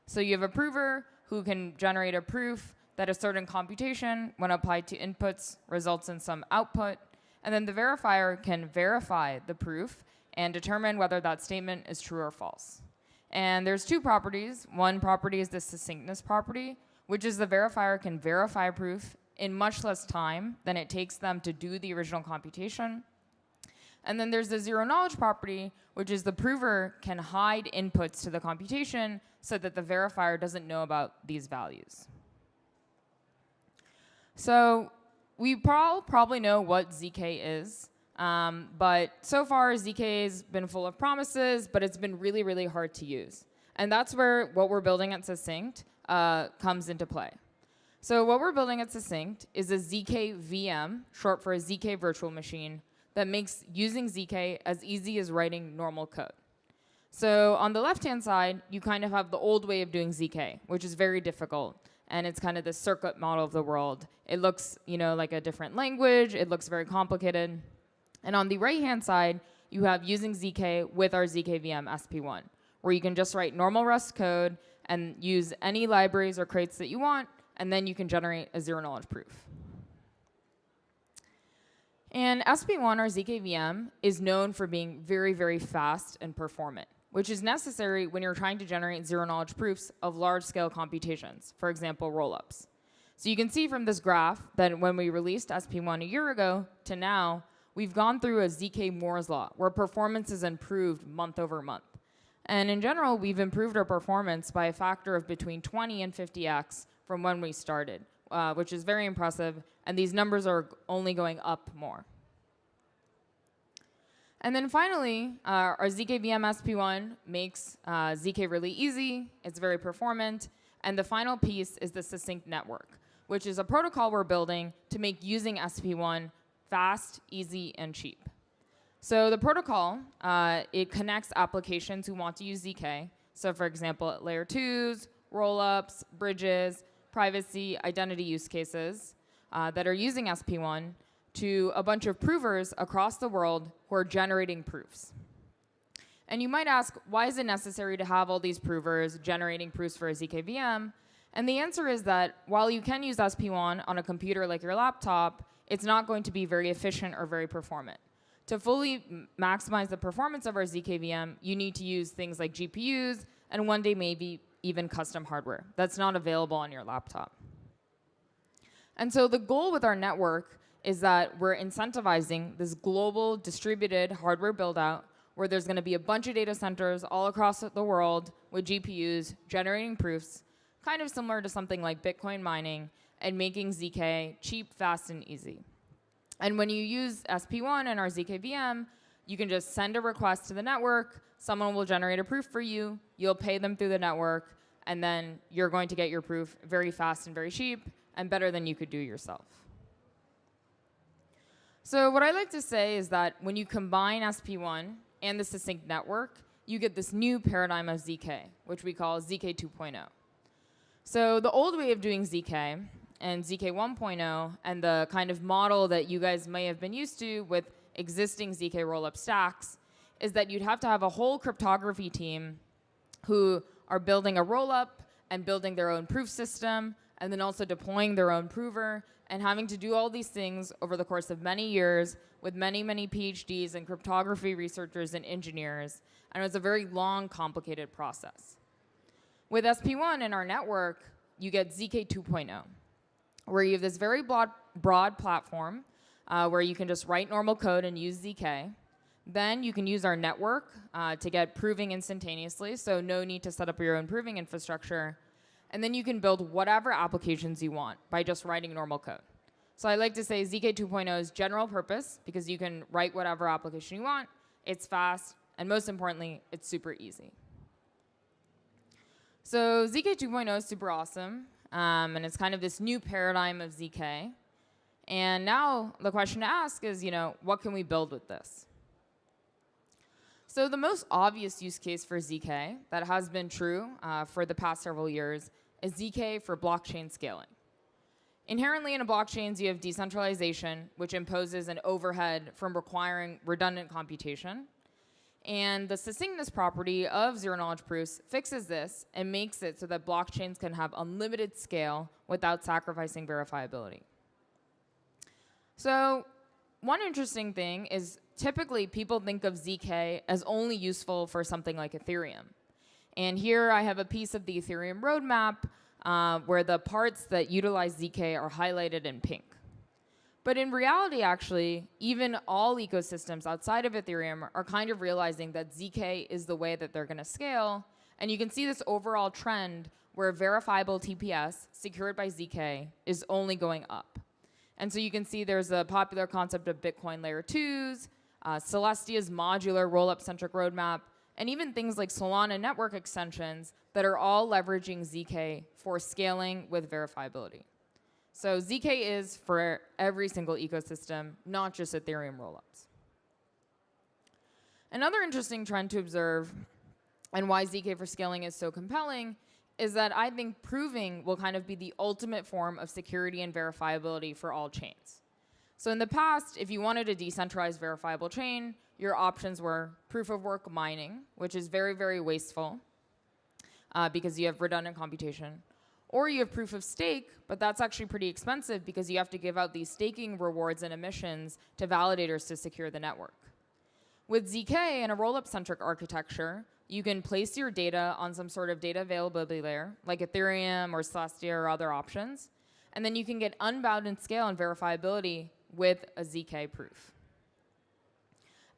So you have a prover who can generate a proof that a certain computation, when applied to inputs, results in some output, and then the verifier can verify the proof and determine whether that statement is true or false. And there's two properties. One property is the succinctness property, which is the verifier can verify proof in much less time than it takes them to do the original computation. And then there's the zero-knowledge property, which is the prover can hide inputs to the computation so that the verifier doesn't know about these values. So we probably know what ZK is. But so far, ZK has been full of promises, but it's been really, really hard to use. And that's where what we're building at Succinct comes into play. So what we're building at Succinct is a ZKVM, short for a ZK virtual machine, that makes using ZK as easy as writing normal code. So on the left-hand side, you kind of have the old way of doing ZK, which is very difficult. And it's kind of the circuit model of the world. It looks, like a different language. It looks very complicated. And on the right-hand side, you have using ZK with our ZKVM SP1, where you can just write normal Rust code and use any libraries or crates that you want, and then you can generate a zero-knowledge proof. And SP1, our ZKVM, is known for being very, very fast and performant, which is necessary when you're trying to generate zero-knowledge proofs of large-scale computations, for example, rollups. So you can see from this graph that when we released SP1 a year ago to now, we've gone through a ZK Moore's law, where performance is improved month over month. And in general, we've improved our performance by a factor of between 20 and 50x from when we started, which is very impressive. And these numbers are only going up more. And then finally, our ZKVM SP1 makes ZK really easy. It's very performant. And the final piece is the Succinct network, which is a protocol we're building to make using SP1 fast, easy, and cheap. So the protocol, it connects applications who want to use ZK. So for example, layer 2s, rollups, bridges, privacy, identity use cases that are using SP1 to a bunch of provers across the world who are generating proofs. And you might ask, why is it necessary to have all these provers generating proofs for a ZKVM? And the answer is that while you can use SP1 on a computer like your laptop, it's not going to be very efficient or very performant. To fully maximize the performance of our ZKVM, you need to use things like GPUs and one day maybe even custom hardware that's not available on your laptop. And so the goal with our network is that we're incentivizing this global distributed hardware build-out where there's going to be a bunch of data centers all across the world with GPUs generating proofs, kind of similar to something like Bitcoin mining, and making ZK cheap, fast, and easy. And when you use SP1 and our ZKVM, you can just send a request to the network, someone will generate a proof for you, you'll pay them through the network, and then you're going to get your proof very fast and very cheap, and better than you could do yourself. So what I like to say is that when you combine SP1 and the Succinct network, you get this new paradigm of ZK, which we call ZK 2.0. So the old way of doing ZK and ZK 1.0 and the kind of model that you guys may have been used to with existing ZK rollup stacks is that you'd have to have a whole cryptography team who are building a rollup and building their own proof system and then also deploying their own prover and having to do all these things over the course of many years with many, many PhDs and cryptography researchers and engineers. And it was a very long, complicated process. With SP1 in our network, you get ZK 2.0. Where you have this very broad platform where you can just write normal code and use ZK. Then you can use our network to get proving instantaneously, so no need to set up your own proving infrastructure. And then you can build whatever applications you want by just writing normal code. So I like to say ZK 2.0 is general purpose because you can write whatever application you want, it's fast, and most importantly, it's super easy. So ZK 2.0 is super awesome, and it's kind of this new paradigm of ZK. And now the question to ask is, what can we build with this? So the most obvious use case for ZK that has been true for the past several years is ZK for blockchain scaling. Inherently in a blockchain, you have decentralization, which imposes an overhead from requiring redundant computation. And the succinctness property of zero-knowledge proofs fixes this and makes it so that blockchains can have unlimited scale without sacrificing verifiability. So one interesting thing is typically people think of ZK as only useful for something like Ethereum. And here I have a piece of the Ethereum roadmap where the parts that utilize ZK are highlighted in pink. But in reality, actually, even all ecosystems outside of Ethereum are kind of realizing that ZK is the way that they're going to scale. And you can see this overall trend where verifiable TPS secured by ZK is only going up. And so you can see there's a popular concept of Bitcoin layer 2s, Celestia's modular rollup-centric roadmap, and even things like Solana network extensions that are all leveraging ZK for scaling with verifiability. So ZK is for every single ecosystem, not just Ethereum rollups. Another interesting trend to observe, and why ZK for scaling is so compelling, is that I think proving will kind of be the ultimate form of security and verifiability for all chains. So in the past, if you wanted a decentralized verifiable chain, your options were proof of work mining, which is very, very wasteful because you have redundant computation. Or you have proof of stake, but that's actually pretty expensive because you have to give out these staking rewards and emissions to validators to secure the network. With ZK and a rollup-centric architecture, you can place your data on some sort of data availability layer, like Ethereum or Celestia or other options, and then you can get unbounded scale and verifiability with a ZK proof.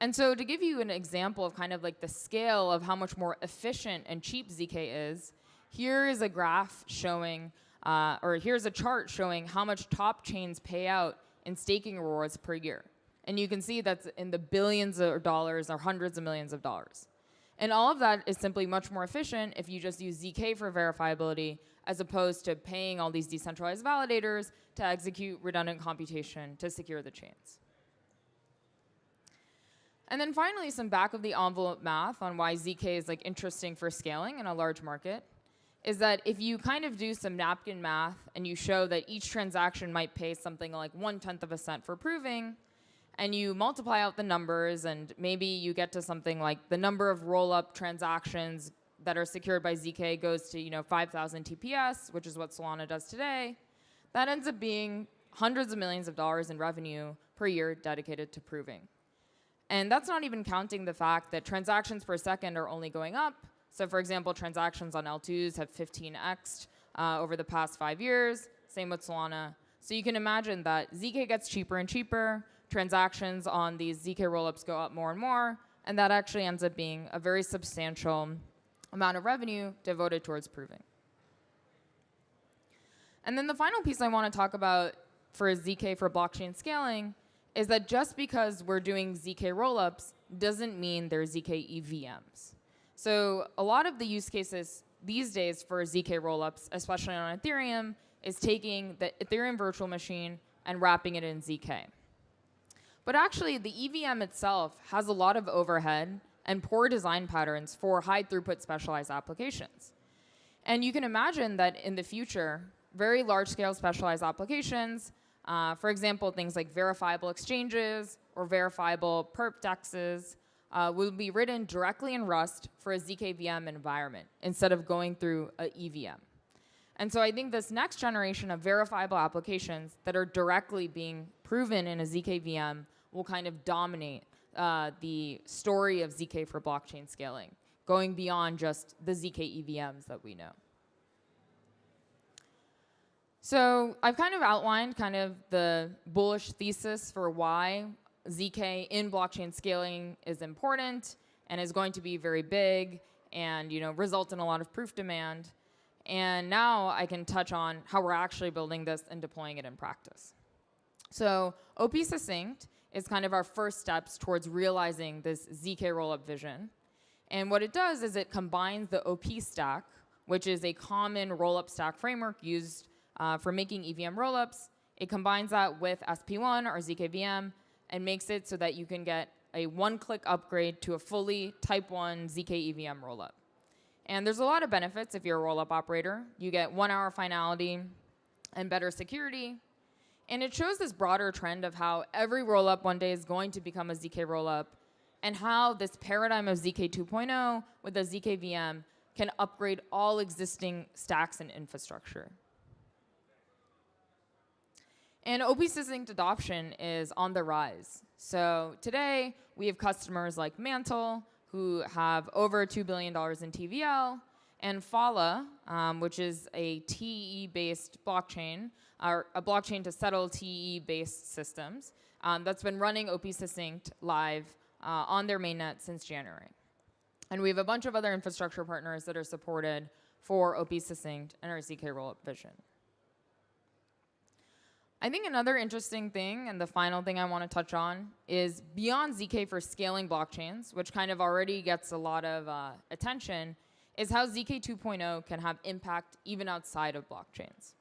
And so to give you an example of kind of like the scale of how much more efficient and cheap ZK is, here is a graph showing, or here's a chart showing how much top chains pay out in staking rewards per year. And you can see that's in the billions of dollars or hundreds of millions of dollars. And all of that is simply much more efficient if you just use ZK for verifiability as opposed to paying all these decentralized validators to execute redundant computation to secure the chains. And then finally, some back of the envelope math on why ZK is like interesting for scaling in a large market is that if you kind of do some napkin math and you show that each transaction might pay something like 1/10 of a cent for proving, and you multiply out the numbers, and maybe you get to something like the number of roll-up transactions that are secured by ZK goes to 5,000 TPS, which is what Solana does today, that ends up being hundreds of millions of dollars in revenue per year dedicated to proving. And that's not even counting the fact that transactions per second are only going up. So for example, transactions on L2s have 15x'd over the past 5 years. Same with Solana. So you can imagine that ZK gets cheaper and cheaper. Transactions on these ZK rollups go up more and more. And that actually ends up being a very substantial amount of revenue devoted towards proving. And then the final piece I want to talk about for ZK for blockchain scaling is that just because we're doing ZK rollups doesn't mean they're ZK EVMs. So a lot of the use cases these days for ZK rollups, especially on Ethereum, is taking the Ethereum virtual machine and wrapping it in ZK. But actually, the EVM itself has a lot of overhead and poor design patterns for high throughput specialized applications. And you can imagine that in the future, very large scale specialized applications, for example, things like verifiable exchanges or verifiable perp dexes, will be written directly in Rust for a ZKVM environment instead of going through an EVM. And so I think this next generation of verifiable applications that are directly being proven in a ZKVM will kind of dominate the story of ZK for blockchain scaling, going beyond just the ZK EVMs that we know. So I've kind of outlined kind of the bullish thesis for why ZK in blockchain scaling is important and is going to be very big and result in a lot of proof demand. And now I can touch on how we're actually building this and deploying it in practice. So OP Succinct is kind of our first steps towards realizing this ZK rollup vision. And what it does is it combines the OP stack which is a common rollup stack framework used for making EVM rollups. It combines that with SP1 or ZKVM and makes it so that you can get a one-click upgrade to a fully Type 1 ZK EVM rollup. And there's a lot of benefits if you're a rollup operator. You get 1-hour finality and better security. And it shows this broader trend of how every rollup one day is going to become a ZK rollup, and how this paradigm of ZK 2.0 with the ZKVM can upgrade all existing stacks and infrastructure. And OP Sysync adoption is on the rise. So today, we have customers like Mantle, who have over $2 billion in TVL, and Fala, which is a TE-based blockchain, or a blockchain to settle TE-based systems, that's been running OP Sysync live on their mainnet since January. And we have a bunch of other infrastructure partners that are supported for OP Sysync and our ZK rollup vision. I think another interesting thing, and the final thing I want to touch on, is beyond ZK for scaling blockchains, which kind of already gets a lot of attention, is how ZK 2.0 can have impact even outside of blockchains.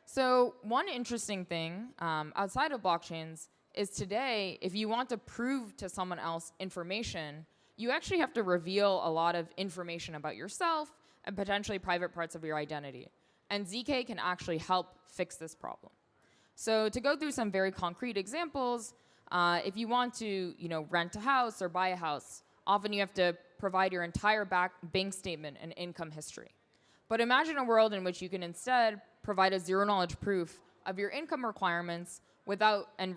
So one interesting thing outside of blockchains is today, if you want to prove to someone else information, you actually have to reveal a lot of information about yourself and potentially private parts of your identity. And ZK can actually help fix this problem. So to go through some very concrete examples, if you want to rent a house or buy a house, often you have to provide your entire bank statement and income history. But imagine a world in which you can instead provide a zero-knowledge proof of your income requirements and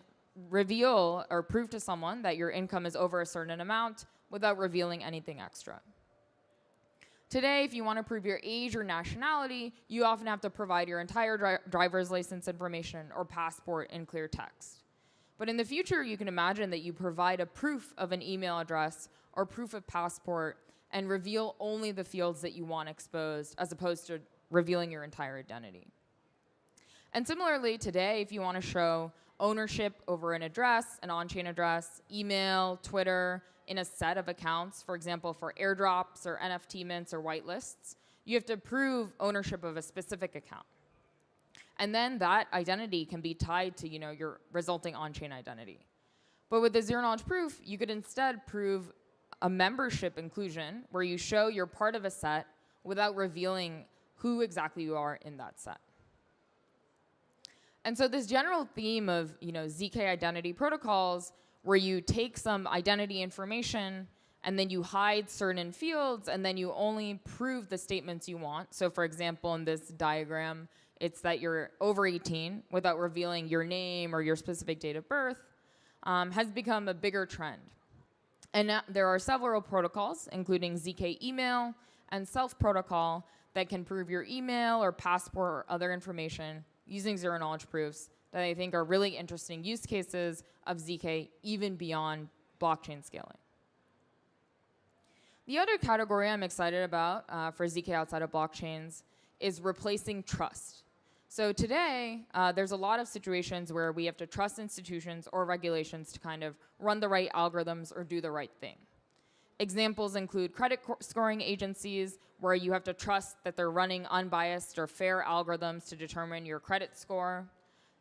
reveal or prove to someone that your income is over a certain amount without revealing anything extra. Today, if you want to prove your age or nationality, you often have to provide your entire driver's license information or passport in clear text. But in the future, you can imagine that you provide a proof of an email address or proof of passport and reveal only the fields that you want exposed, as opposed to revealing your entire identity. And similarly, today, if you want to show ownership over an address, an on-chain address, email, Twitter, in a set of accounts, for example, for airdrops or NFT mints or whitelists, you have to prove ownership of a specific account. And then that identity can be tied to your resulting on-chain identity. But with the zero-knowledge proof, you could instead prove a membership inclusion where you show you're part of a set without revealing who exactly you are in that set. And so this general theme of ZK identity protocols, where you take some identity information and then you hide certain fields and then you only prove the statements you want. So for example, in this diagram, it's that you're over 18 without revealing your name or your specific date of birth, has become a bigger trend. And now there are several protocols, including ZK email and self protocol, that can prove your email or passport or other information using zero-knowledge proofs that I think are really interesting use cases of ZK even beyond blockchain scaling. The other category I'm excited about for ZK outside of blockchains is replacing trust. So today, there's a lot of situations where we have to trust institutions or regulations to kind of run the right algorithms or do the right thing. Examples include credit scoring agencies, where you have to trust that they're running unbiased or fair algorithms to determine your credit score.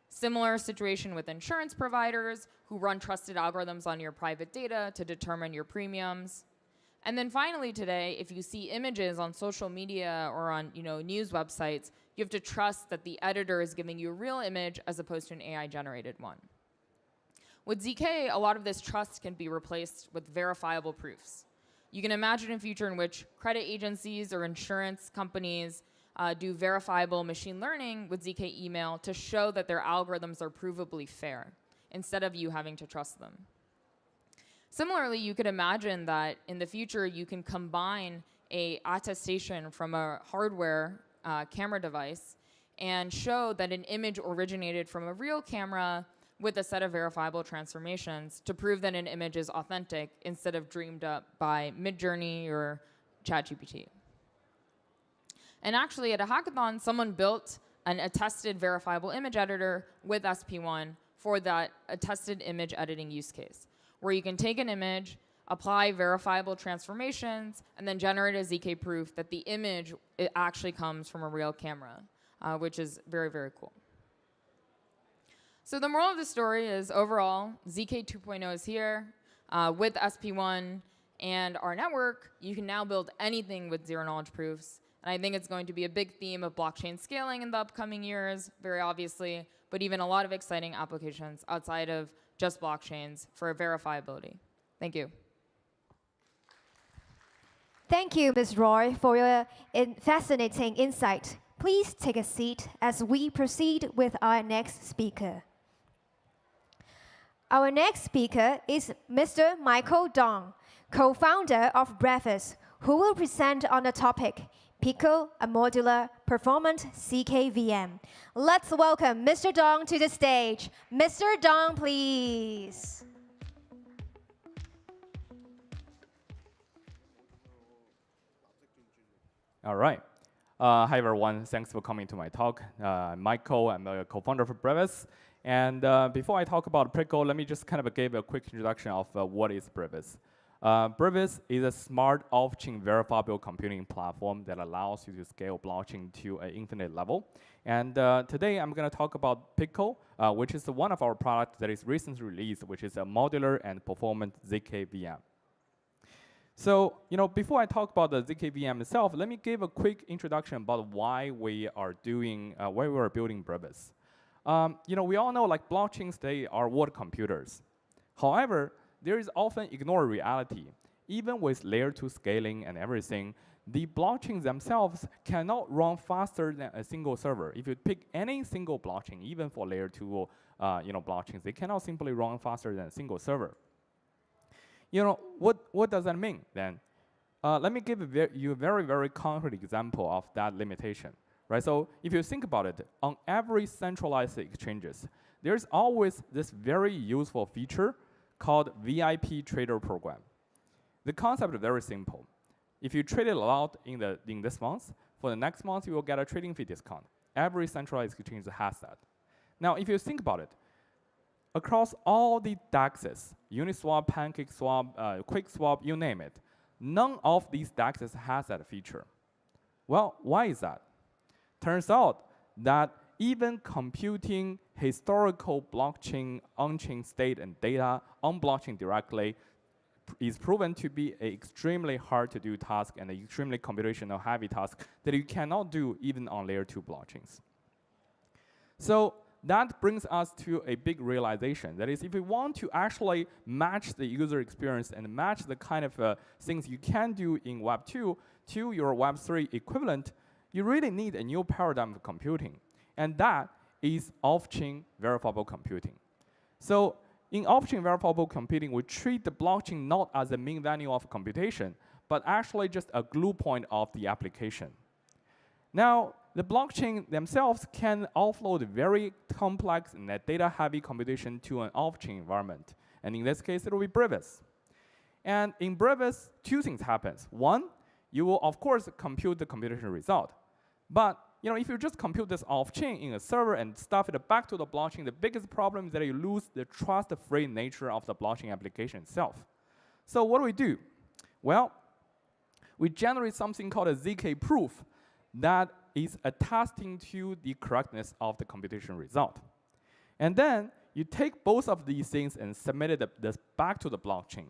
Similar situation with insurance providers who run trusted algorithms on your private data to determine your premiums. And then finally today, if you see images on social media or on news websites, you have to trust that the editor is giving you a real image as opposed to an AI-generated one. With ZK, a lot of this trust can be replaced with verifiable proofs. You can imagine a future in which credit agencies or insurance companies do verifiable machine learning with ZK email to show that their algorithms are provably fair, instead of you having to trust them. Similarly, you could imagine that in the future you can combine an attestation from a hardware camera device and show that an image originated from a real camera with a set of verifiable transformations to prove that an image is authentic instead of dreamed up by Midjourney or ChatGPT. And actually, at a hackathon, someone built an attested verifiable image editor with SP1 for that attested image editing use case, where you can take an image, apply verifiable transformations, and then generate a ZK proof that the image it actually comes from a real camera, which is very, very cool. So the moral of the story is overall, ZK 2.0 is here. With SP1 and our network, you can now build anything with zero-knowledge proofs. And I think it's going to be a big theme of blockchain scaling in the upcoming years, very obviously, but even a lot of exciting applications outside of just blockchains for verifiability. Thank you. Thank you, Ms. Roy, for your fascinating insight. Please take a seat as we proceed with our next speaker. Our next speaker is Mr. Michael Dong, co-founder of Brevis, who will present on the topic, Pico, a modular, performant ZKVM. Let's welcome Mr. Dong to the stage. Mr. Dong, please. All right. Hi, everyone. Thanks for coming to my talk. I'm Michael. I'm a co-founder of Brevis. And before I talk about Pico, let me just kind of give a quick introduction of what is Brevis. Brevis is a smart off-chain verifiable computing platform that allows you to scale blockchain to an infinite level. And today I'm going to talk about Pico, which is one of our products that is recently released, which is a modular and performant ZKVM. So, before I talk about the ZKVM itself, let me give a quick introduction about why we are building Brevis. We all know like blockchains today are world computers. However, there is often ignored reality. Even with layer 2 scaling and everything, the blockchains themselves cannot run faster than a single server. If you pick any single blockchain, even for layer 2 blockchains, they cannot simply run faster than a single server. What does that mean then? Let me give you a very, very concrete example of that limitation. Right? So if you think about it, on every centralized exchanges, there's always this very useful feature called VIP trader program. The concept is very simple. If you trade it a lot in this month, for the next month you will get a trading fee discount. Every centralized exchange has that. Now, if you think about it, across all the DEXs, Uniswap, PancakeSwap, QuickSwap, you name it, none of these DEXs has that feature. Well, why is that? Turns out that even computing historical blockchain on-chain state and data on blockchain directly is proven to be an extremely hard to do task and an extremely computational heavy task that you cannot do even on layer 2 blockchains. So that brings us to a big realization. That is, if we want to actually match the user experience and match the kind of things you can do in Web 2 to your Web 3 equivalent, you really need a new paradigm of computing. And that is off-chain verifiable computing. So in off-chain verifiable computing, we treat the blockchain not as the main venue of computation, but actually just a glue point of the application. Now, the blockchain themselves can offload very complex and data-heavy computation to an off-chain environment. And in this case, it will be Brevis. And in Brevis, two things happen. One, you will, of course, compute the computation result. But if you just compute this off-chain in a server and stuff it back to the blockchain, the biggest problem is that you lose the trust-free nature of the blockchain application itself. So what do we do? Well, we generate something called a ZK proof that is attesting to the correctness of the computation result. And then you take both of these things and submit this back to the blockchain.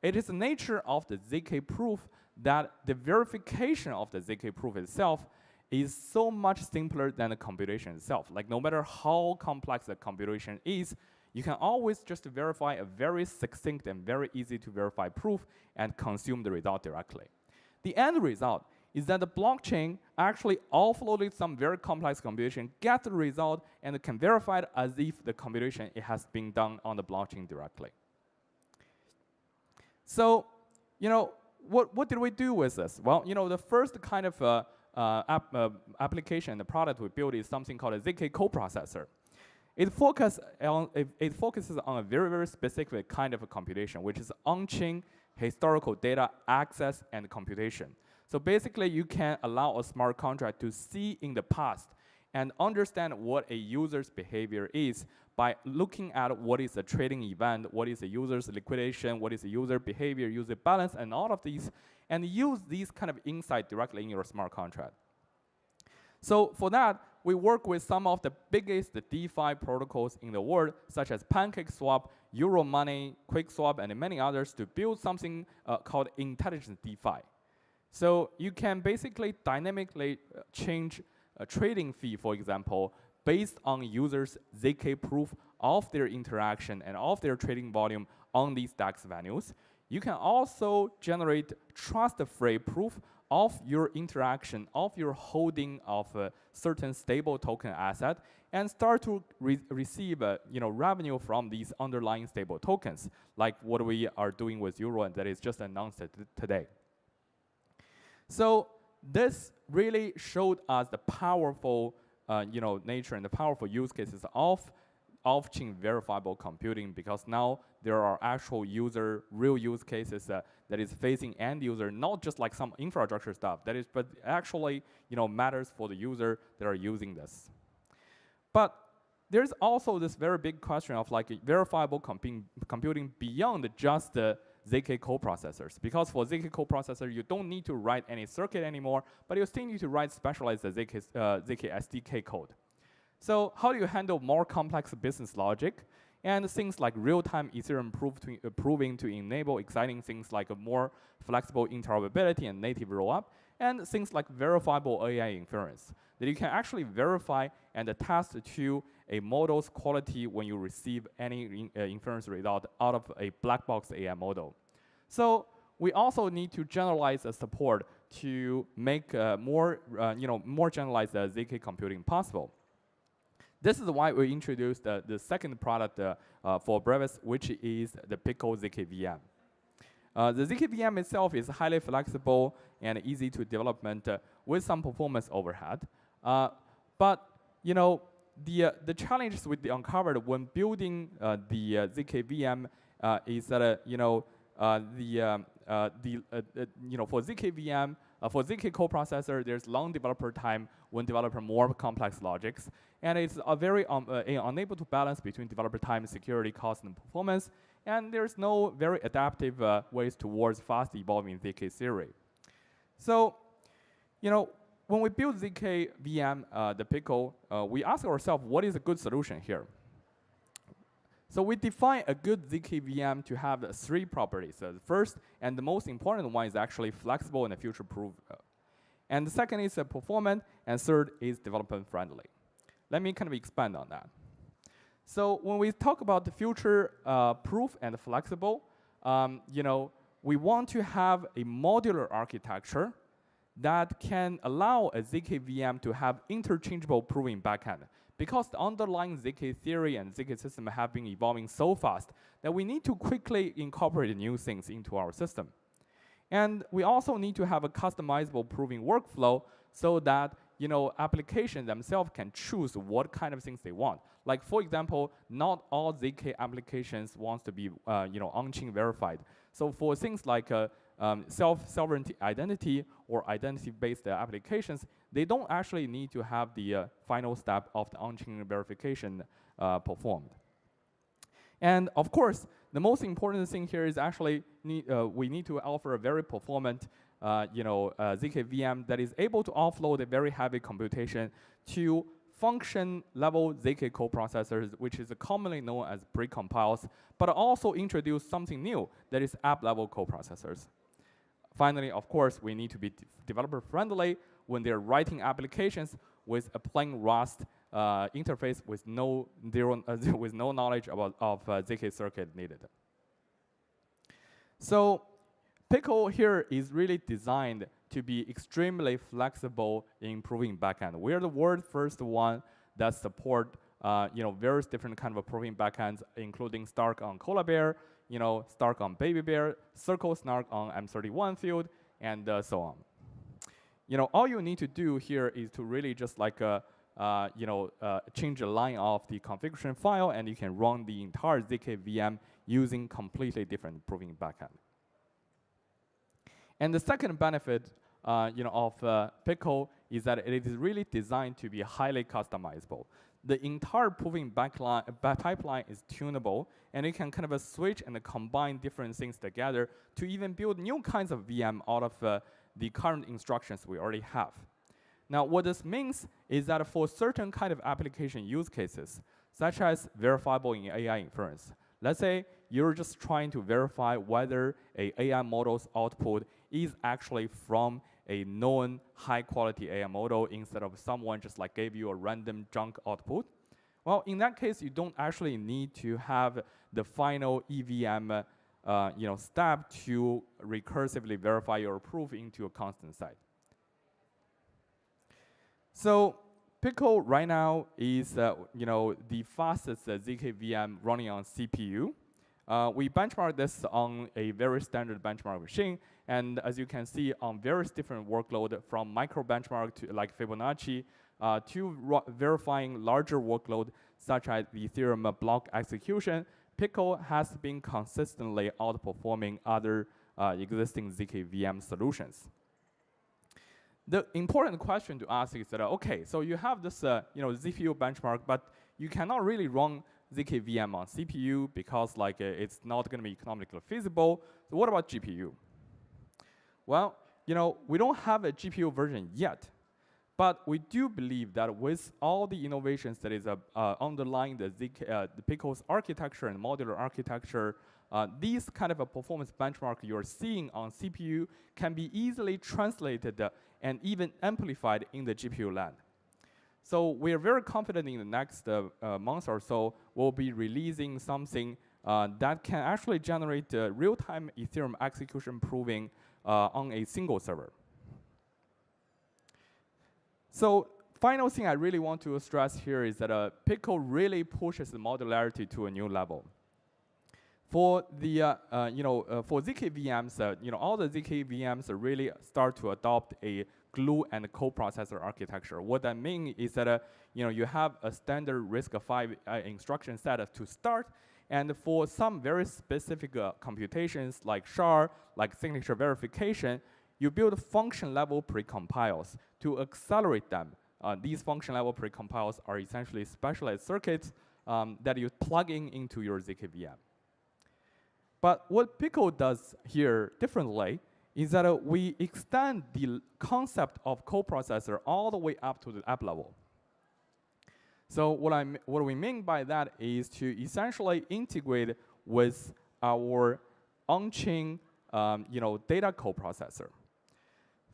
It is the nature of the ZK proof that the verification of the ZK proof itself is so much simpler than the computation itself. Like no matter how complex the computation is, you can always just verify a very succinct and very easy to verify proof and consume the result directly. The end result is that the blockchain actually offloaded some very complex computation, get the result, and can verify it as if the computation it has been done on the blockchain directly. So, what did we do with this? Well, the first kind of application, the product we built is something called a ZK coprocessor. It focuses on a very, very specific kind of a computation, which is on-chain historical data access and computation. So basically, you can allow a smart contract to see in the past and understand what a user's behavior is by looking at what is a trading event, what is a user's liquidation, what is a user behavior, user balance, and all of these, and use these kind of insight directly in your smart contract. So for that, we work with some of the biggest DeFi protocols in the world, such as PancakeSwap, Euromoney, QuickSwap, and many others to build something called intelligent DeFi. So you can basically dynamically change a trading fee, for example, based on users' ZK proof of their interaction and of their trading volume on these DAX venues. You can also generate trust-free proof of your interaction, of your holding of a certain stable token asset, and start to receive revenue from these underlying stable tokens, like what we are doing with Euro, and that is just announced today. So this really showed us the powerful nature and the powerful use cases of off-chain verifiable computing, because now there are actual real use cases that is facing end user, not just like some infrastructure stuff, but actually matters for the user that are using this. But there's also this very big question of like verifiable computing beyond just the ZK coprocessors, because for ZK coprocessor you don't need to write any circuit anymore, but you still need to write specialized ZK SDK code. So how do you handle more complex business logic and things like real-time Ethereum proving to enable exciting things like a more flexible interoperability and native rollup, and things like verifiable AI inference, that you can actually verify and attest to a model's quality when you receive any inference result out of a black box AI model. So we also need to generalize the support to make more generalized ZK computing possible. This is why we introduced the second product for Brevis, which is the Pico ZKVM. The ZKVM itself is highly flexible and easy to development with some performance overhead. But the challenges we uncovered when building the ZKVM is that for ZKVM, for ZK coprocessor, there's long developer time when developer more complex logics, and it's very unable to balance between developer time, security, cost, and performance. And there's no very adaptive ways towards fast evolving ZK theory. So, when we build ZKVM, the Pico, we ask ourselves, what is a good solution here? So we define a good ZKVM to have 3 properties. The first and the most important one is actually flexible and future-proof. And the second is performant, and third is development-friendly. Let me kind of expand on that. So when we talk about the future-proof and flexible, we want to have a modular architecture that can allow a ZKVM to have interchangeable proving backend, because the underlying ZK theory and ZK system have been evolving so fast that we need to quickly incorporate new things into our system. And we also need to have a customizable proving workflow so that applications themselves can choose what kind of things they want. Like, for example, not all ZK applications wants to be on-chain verified. So for things like self-sovereignty identity or identity-based applications, they don't actually need to have the final step of the on-chain verification performed. And of course, the most important thing here is actually we need to offer a very performant ZKVM that is able to offload a very heavy computation to function-level ZK coprocessors, which is commonly known as precompiles, but also introduce something new that is app-level coprocessors. Finally, of course, we need to be developer-friendly when they're writing applications with a plain Rust interface with no knowledge of ZK circuit needed. So Pico here is really designed to be extremely flexible in improving backend. We're the world's first one that support various different kind of proving backends, including Stark on Colabear, Stark on Baby Bear, Circle Snark on M31 field, and so on. All you need to do here is to really just like change the line of the configuration file, and you can run the entire ZKVM using completely different proving backend. And the second benefit of Pico is that it is really designed to be highly customizable. The entire proving pipeline is tunable, and you can kind of switch and combine different things together to even build new kinds of VM out of the current instructions we already have. Now, what this means is that for certain kind of application use cases, such as verifiable in AI inference, let's say you're just trying to verify whether a AI model's output is actually from a known high-quality AI model instead of someone just like gave you a random junk output. Well, in that case, you don't actually need to have the final EVM step to recursively verify your proof into a constant site. So Pico right now is the fastest ZKVM running on CPU. We benchmark this on a very standard benchmark machine, and as you can see on various different workloads, from micro benchmark to like Fibonacci to verifying larger workload such as the Ethereum block execution, Pico has been consistently outperforming other existing ZKVM solutions. The important question to ask is that, okay, so you have this CPU benchmark, but you cannot really run ZKVM on CPU because it's not going to be economically feasible. So what about GPU? Well, we don't have a GPU version yet, but we do believe that with all the innovations that is underlying the Pico's architecture and modular architecture, these kind of a performance benchmark you're seeing on CPU can be easily translated and even amplified in the GPU land. So we're very confident in the next month or so, we'll be releasing something that can actually generate real-time Ethereum execution proving on a single server. So final thing I really want to stress here is that Pico really pushes the modularity to a new level. For the for ZKVMs, all the ZKVMs really start to adopt a glue and co-processor architecture. What that means is that you have a standard RISC-V instruction set to start, and for some very specific computations like SHA, like signature verification, you build function-level precompiles to accelerate them. These function-level precompiles are essentially specialized circuits that you plug into your ZKVM. But what Pico does here differently is that we extend the concept of coprocessor all the way up to the app level. So what we mean by that is to essentially integrate with our on-chain data coprocessor.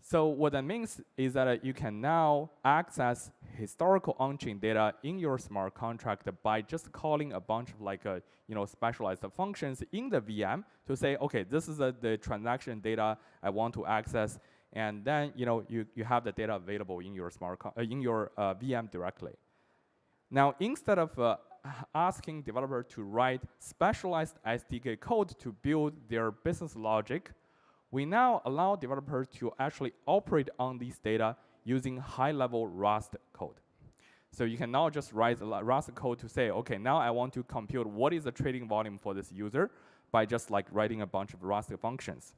So what that means is that you can now access historical on-chain data in your smart contract by just calling a bunch of specialized functions in the VM to say, okay, this is the transaction data I want to access, and then you have the data available in your VM directly. Now, instead of asking developer to write specialized SDK code to build their business logic, we now allow developers to actually operate on these data using high-level Rust code. So you can now just write Rust code to say, okay, now I want to compute what is the trading volume for this user by just writing a bunch of Rust functions.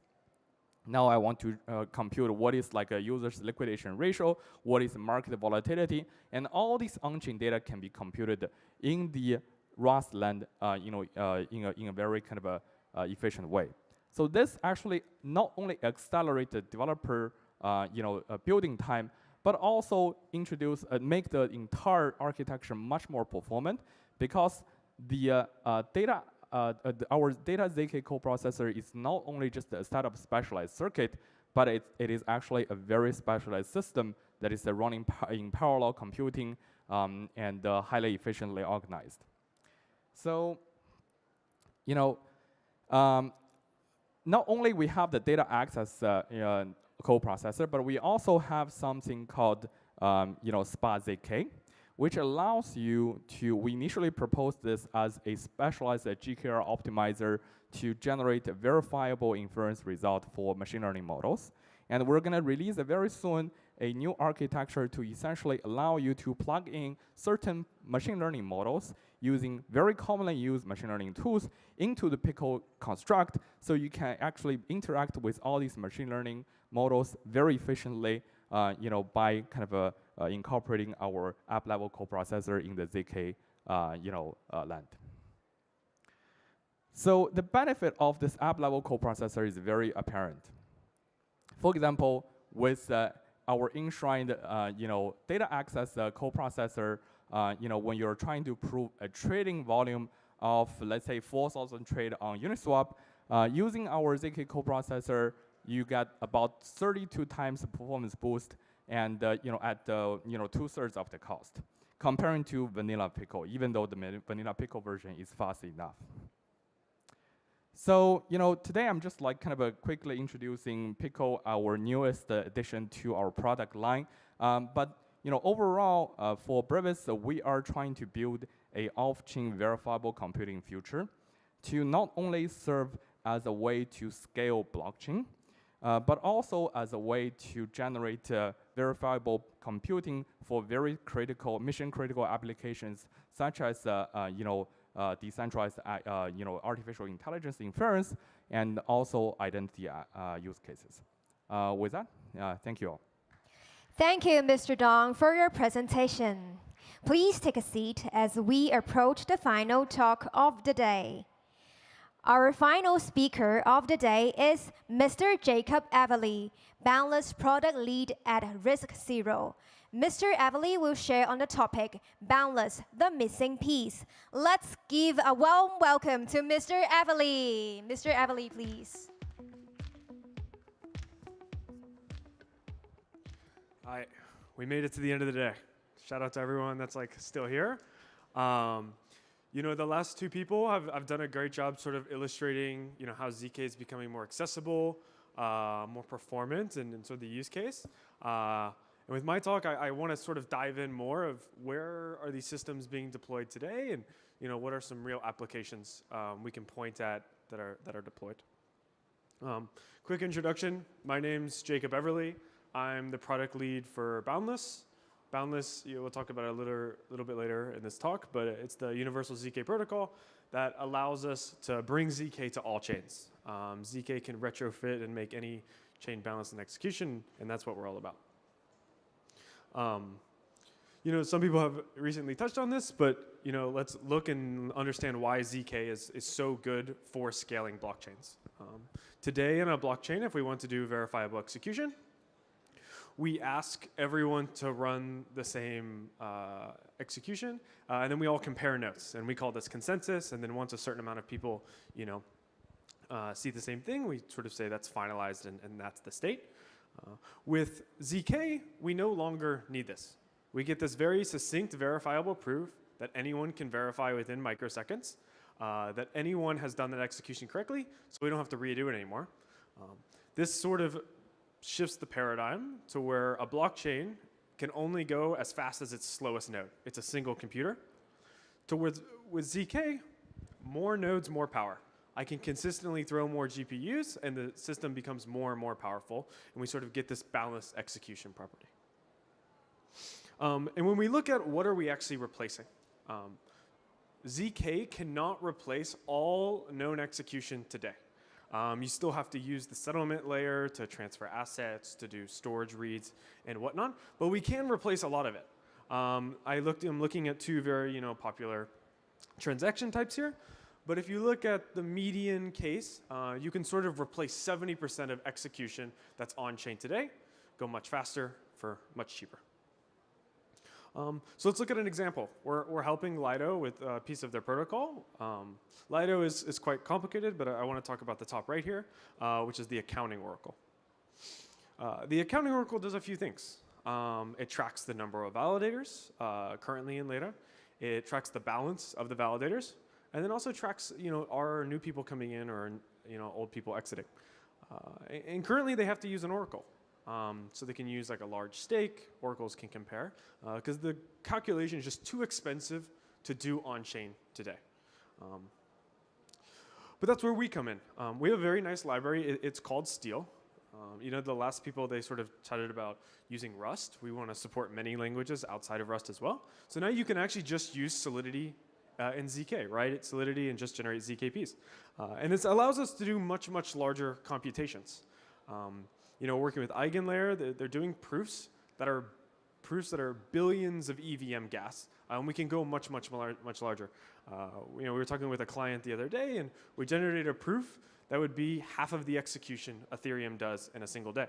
Now I want to compute what is a user's liquidation ratio, what is market volatility, and all these on-chain data can be computed in the Rust land in a very kind of efficient way. So this actually not only accelerates the developer building time, but also make the entire architecture much more performant, because the our data ZK coprocessor is not only just a set of specialized circuit, but it is actually a very specialized system that is running in parallel computing and highly efficiently organized. So, not only we have the data access coprocessor, but we also have something called SPA ZK, which allows you to, we initially proposed this as a specialized GKR optimizer to generate a verifiable inference result for machine learning models. And we're going to release very soon a new architecture to essentially allow you to plug in certain machine learning models using very commonly used machine learning tools into the Pico construct, so you can actually interact with all these machine learning models very efficiently, by kind of incorporating our app-level coprocessor in the ZK, land. So the benefit of this app-level coprocessor is very apparent. For example, with our enshrined, data access coprocessor, when you're trying to prove a trading volume of, let's say, 4,000 trade on Uniswap, using our ZK coprocessor, you get about 32 times the performance boost, and at 2/3 of the cost, comparing to vanilla Pico, even though the vanilla Pico version is fast enough. So, today I'm just quickly introducing Pico, our newest addition to our product line. But overall, for Brevis, we are trying to build a off-chain verifiable computing future to not only serve as a way to scale blockchain, but also as a way to generate verifiable computing for very critical, mission-critical applications, such as decentralized, artificial intelligence inference, and also identity use cases. With that, thank you all. Thank you, Mr. Dong, for your presentation. Please take a seat as we approach the final talk of the day. Our final speaker of the day is Mr. Jacob Everly, Boundless Product Lead at Risk Zero. Mr. Everly will share on the topic, Boundless, the missing piece. Let's give a warm welcome to Mr. Everly. Mr. Everly, please. Hi, we made it to the end of the day. Shout out to everyone that's still here. The last two people have done a great job sort of illustrating, how ZK is becoming more accessible, more performant, and sort of the use case. And with my talk, I want to sort of dive in more of where are these systems being deployed today, and what are some real applications we can point at that are deployed. Quick introduction: my name's Jacob Everly. I'm the product lead for Boundless. Boundless, we'll talk about it a little bit later in this talk, but it's the universal ZK protocol that allows us to bring ZK to all chains. ZK can retrofit and make any chain balance and execution, and that's what we're all about. Some people have recently touched on this, but let's look and understand why ZK is so good for scaling blockchains. Today in a blockchain, if we want to do verifiable execution, we ask everyone to run the same execution, and then we all compare notes, and we call this consensus. And then once a certain amount of people, see the same thing, we sort of say that's finalized, and that's the state. With ZK, we no longer need this. We get this very succinct, verifiable proof that anyone can verify within microseconds, that anyone has done that execution correctly, so we don't have to redo it anymore. This sort of shifts the paradigm to where a blockchain can only go as fast as its slowest node. It's a single computer. With ZK, more nodes, more power. I can consistently throw more GPUs, and the system becomes more and more powerful, and we sort of get this balanced execution property. And when we look at what are we actually replacing, ZK cannot replace all known execution today. You still have to use the settlement layer to transfer assets, to do storage reads and whatnot, but we can replace a lot of it. I'm looking at two very popular transaction types here, but if you look at the median case, you can sort of replace 70% of execution that's on-chain today, go much faster for much cheaper. So let's look at an example. We're helping Lido with a piece of their protocol. Lido is quite complicated, but I want to talk about the top right here, which is the accounting oracle. The accounting oracle does a few things. It tracks the number of validators currently in Lido. It tracks the balance of the validators, and then also tracks are new people coming in or old people exiting. And currently they have to use an oracle. So they can use a large stake, oracles can compare, because the calculation is just too expensive to do on-chain today. But that's where we come in. We have a very nice library. It's called Steel. The last people, they sort of chatted about using Rust. We want to support many languages outside of Rust as well. So now you can actually just use Solidity in ZK, write Solidity and just generate ZKPs. And this allows us to do much, much larger computations. Working with EigenLayer, they're doing proofs that are billions of EVM gas. And we can go much, much larger. We were talking with a client the other day, and we generated a proof that would be half of the execution Ethereum does in a single day.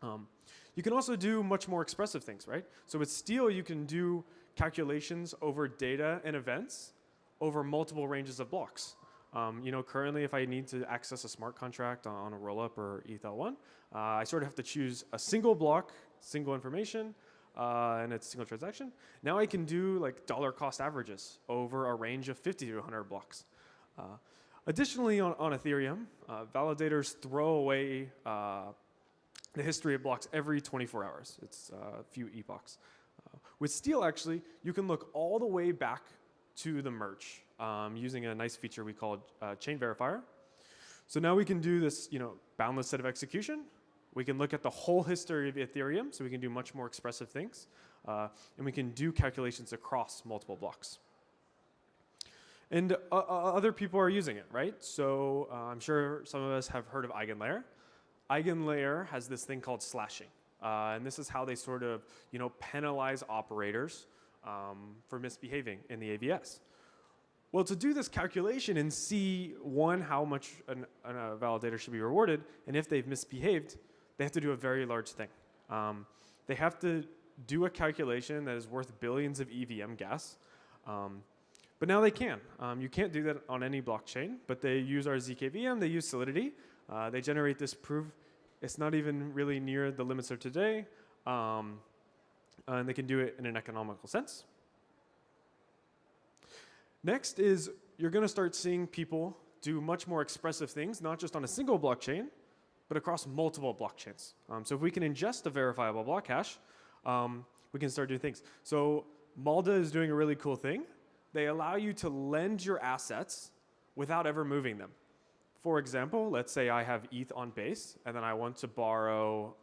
You can also do much more expressive things, right? So with Steel, you can do calculations over data and events over multiple ranges of blocks. Currently, if I need to access a smart contract on a rollup or ETH-L1, I sort of have to choose a single block, single information, and it's a single transaction. Now I can do like dollar cost averages over a range of 50 to 100 blocks. Additionally, on Ethereum, validators throw away the history of blocks every 24 hours. It's a few epochs. With Steel, actually, you can look all the way back to the merge using a nice feature we call chain verifier. So now we can do this boundless set of execution. We can look at the whole history of Ethereum, so we can do much more expressive things. And we can do calculations across multiple blocks. And other people are using it, right? So I'm sure some of us have heard of EigenLayer. EigenLayer has this thing called slashing. And this is how they sort of penalize operators for misbehaving in the AVS. Well, to do this calculation and see, one, how much a validator should be rewarded, and if they've misbehaved, they have to do a very large thing. They have to do a calculation that is worth billions of EVM gas. But now they can. You can't do that on any blockchain, but they use our ZKVM, they use Solidity. They generate this proof. It's not even really near the limits of today. And they can do it in an economical sense. Next is you're going to start seeing people do much more expressive things, not just on a single blockchain, but across multiple blockchains. So if we can ingest a verifiable block hash, we can start doing things. So Malda is doing a really cool thing. They allow you to lend your assets without ever moving them. For example, let's say I have ETH on Base, and then I want to borrow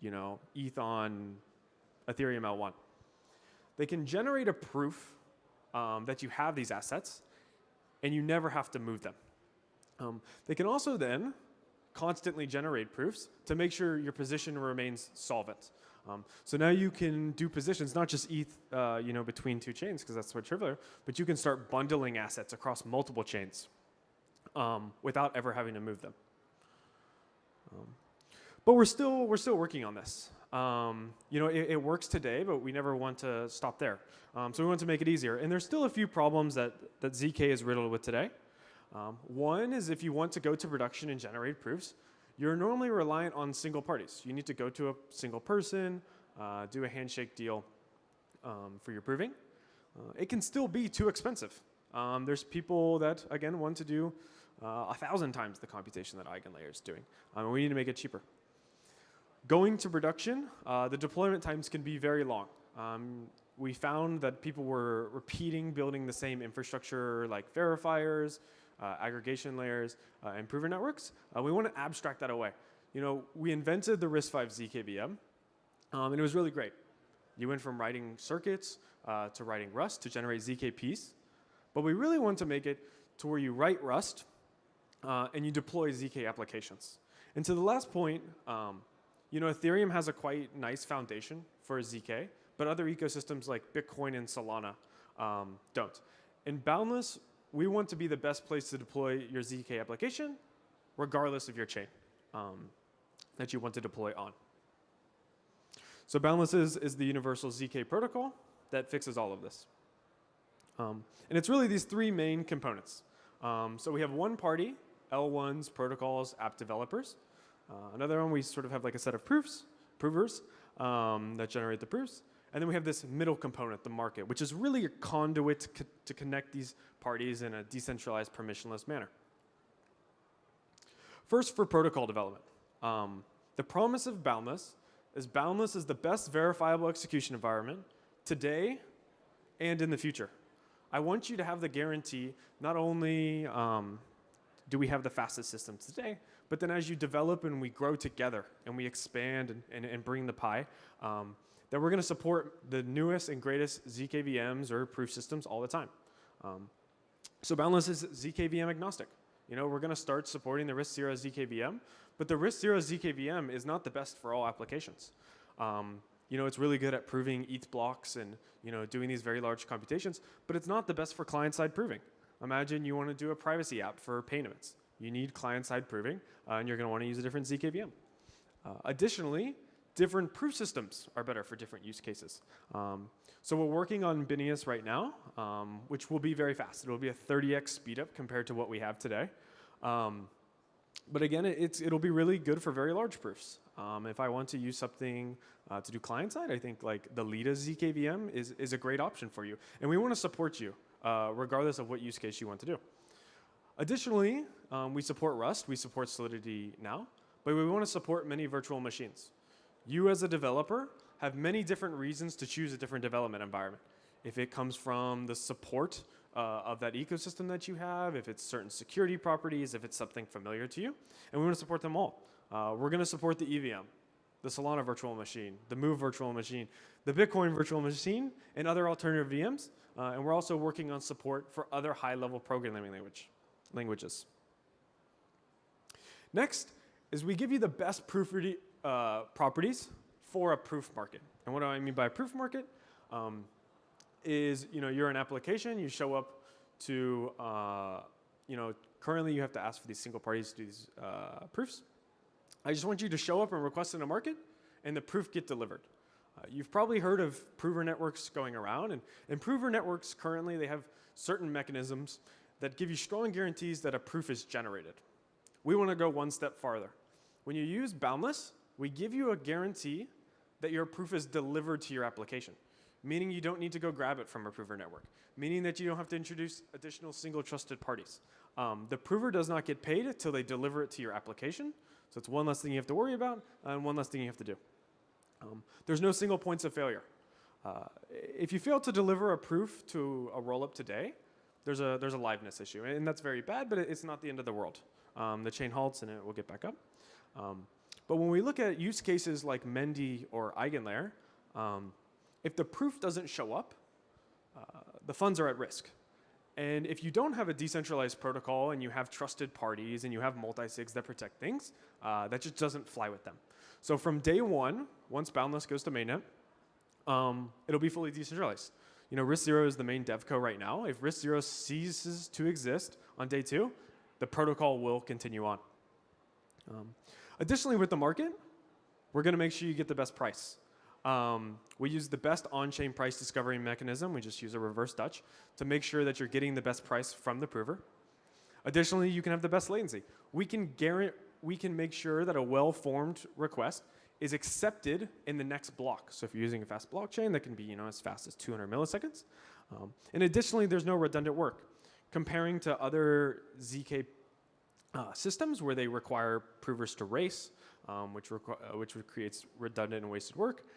ETH on Ethereum L1. They can generate a proof that you have these assets, and you never have to move them. They can also then constantly generate proofs to make sure your position remains solvent. So now you can do positions, not just ETH between two chains, because that's what trivial, but you can start bundling assets across multiple chains without ever having to move them. But we're still working on this. It works today, but we never want to stop there. So we want to make it easier. And there's still a few problems that ZK is riddled with today. One is if you want to go to production and generate proofs, you're normally reliant on single parties. You need to go to a single person, do a handshake deal for your proving. It can still be too expensive. There's people that, again, want to do 1,000 times the computation that EigenLayer is doing. We need to make it cheaper. Going to production, the deployment times can be very long. We found that people were repeating building the same infrastructure like verifiers, aggregation layers, and prover networks. We want to abstract that away. We invented the RISC-V ZKVM, and it was really great. You went from writing circuits to writing Rust to generate ZKPs. But we really want to make it to where you write Rust and you deploy ZK applications. And to the last point, Ethereum has a quite nice foundation for ZK, but other ecosystems like Bitcoin and Solana don't. In Boundless, we want to be the best place to deploy your ZK application, regardless of your chain that you want to deploy on. So Boundless is the universal ZK protocol that fixes all of this. And it's really these three main components. So we have one party, L1s, protocols, app developers. Another one, we sort of have like a set of provers that generate the proofs. And then we have this middle component, the market, which is really a conduit to connect these parties in a decentralized, permissionless manner. First, for protocol development. The promise of Boundless is the best verifiable execution environment today and in the future. I want you to have the guarantee, not only do we have the fastest system today, but then as you develop and we grow together and we expand and bring the pie, that we're going to support the newest and greatest ZKVMs or proof systems all the time. So Boundless is ZKVM agnostic. You know, we're going to start supporting the RISC-0 ZKVM, but the RISC-0 ZKVM is not the best for all applications. You know, it's really good at proving ETH blocks and, you know, doing these very large computations, but it's not the best for client-side proving. Imagine you want to do a privacy app for payments. You need client-side proving, and you're going to want to use a different ZKVM. Additionally, different proof systems are better for different use cases. So we're working on Binius right now, which will be very fast. It'll be a 30x speed up compared to what we have today. But again, it'll be really good for very large proofs. If I want to use something to do client-side, I think like the Lita ZKVM is a great option for you. And we want to support you, regardless of what use case you want to do. Additionally, we support Rust. We support Solidity now. But we want to support many virtual machines. You as a developer have many different reasons to choose a different development environment. If it comes from the support of that ecosystem that you have, if it's certain security properties, if it's something familiar to you, and we want to support them all. We're going to support the EVM, the Solana virtual machine, the Move virtual machine, the Bitcoin virtual machine, and other alternative VMs. And we're also working on support for other high-level programming languages. Next is we give you the best proof properties for a proof market. And what do I mean by a proof market? Is, you know, you're an application, you show up to, you know, currently you have to ask for these single parties to do these proofs. I just want you to show up and request in a market, and the proof get delivered. You've probably heard of prover networks going around, and prover networks currently, they have certain mechanisms that give you strong guarantees that a proof is generated. We want to go one step farther. When you use Boundless, we give you a guarantee that your proof is delivered to your application, meaning you don't need to go grab it from a prover network, meaning that you don't have to introduce additional single trusted parties. The prover does not get paid until they deliver it to your application, so it's one less thing you have to worry about and one less thing you have to do. There's no single points of failure. If you fail to deliver a proof to a rollup today, there's a liveness issue, and that's very bad, but it's not the end of the world. The chain halts and it will get back up. But when we look at use cases like Mendy or EigenLayer, if the proof doesn't show up, the funds are at risk. And if you don't have a decentralized protocol and you have trusted parties and you have multi-sigs that protect things, that just doesn't fly with them. So from day one, once Boundless goes to mainnet, it'll be fully decentralized. You know, RISC-0 is the main devco right now. If RISC-0 ceases to exist on day 2, the protocol will continue on. Additionally, with the market, we're going to make sure you get the best price. We use the best on-chain price discovery mechanism. We just use a reverse Dutch to make sure that you're getting the best price from the prover. Additionally, you can have the best latency. We can make sure that a well-formed request is accepted in the next block. So if you're using a fast blockchain, that can be, you know, as fast as 200 milliseconds. And additionally, there's no redundant work. Comparing to other ZK systems where they require provers to race, which creates redundant and wasted work,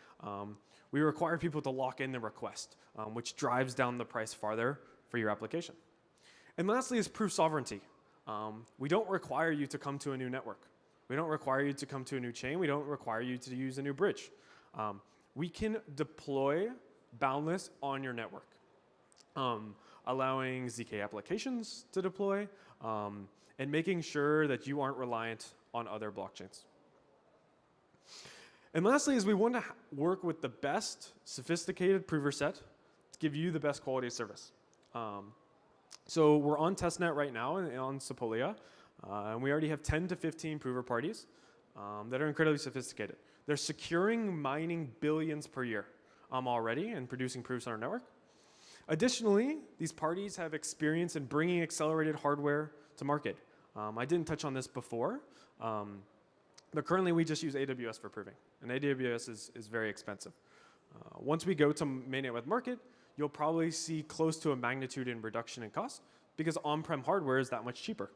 we require people to lock in the request, which drives down the price farther for your application. And lastly is proof sovereignty. We don't require you to come to a new network. We don't require you to come to a new chain. We don't require you to use a new bridge. We can deploy Boundless on your network, allowing ZK applications to deploy, and making sure that you aren't reliant on other blockchains. And lastly is we want to work with the best sophisticated prover set to give you the best quality of service. So we're on testnet right now on Sepolia, and we already have 10 to 15 prover parties that are incredibly sophisticated. They're securing mining billions per year already and producing proofs on our network. Additionally, these parties have experience in bringing accelerated hardware to market. I didn't touch on this before, but currently we just use AWS for proving, and AWS is very expensive. Once we go to mainnet with market, you'll probably see close to a magnitude in reduction in cost because on-prem hardware is that much cheaper.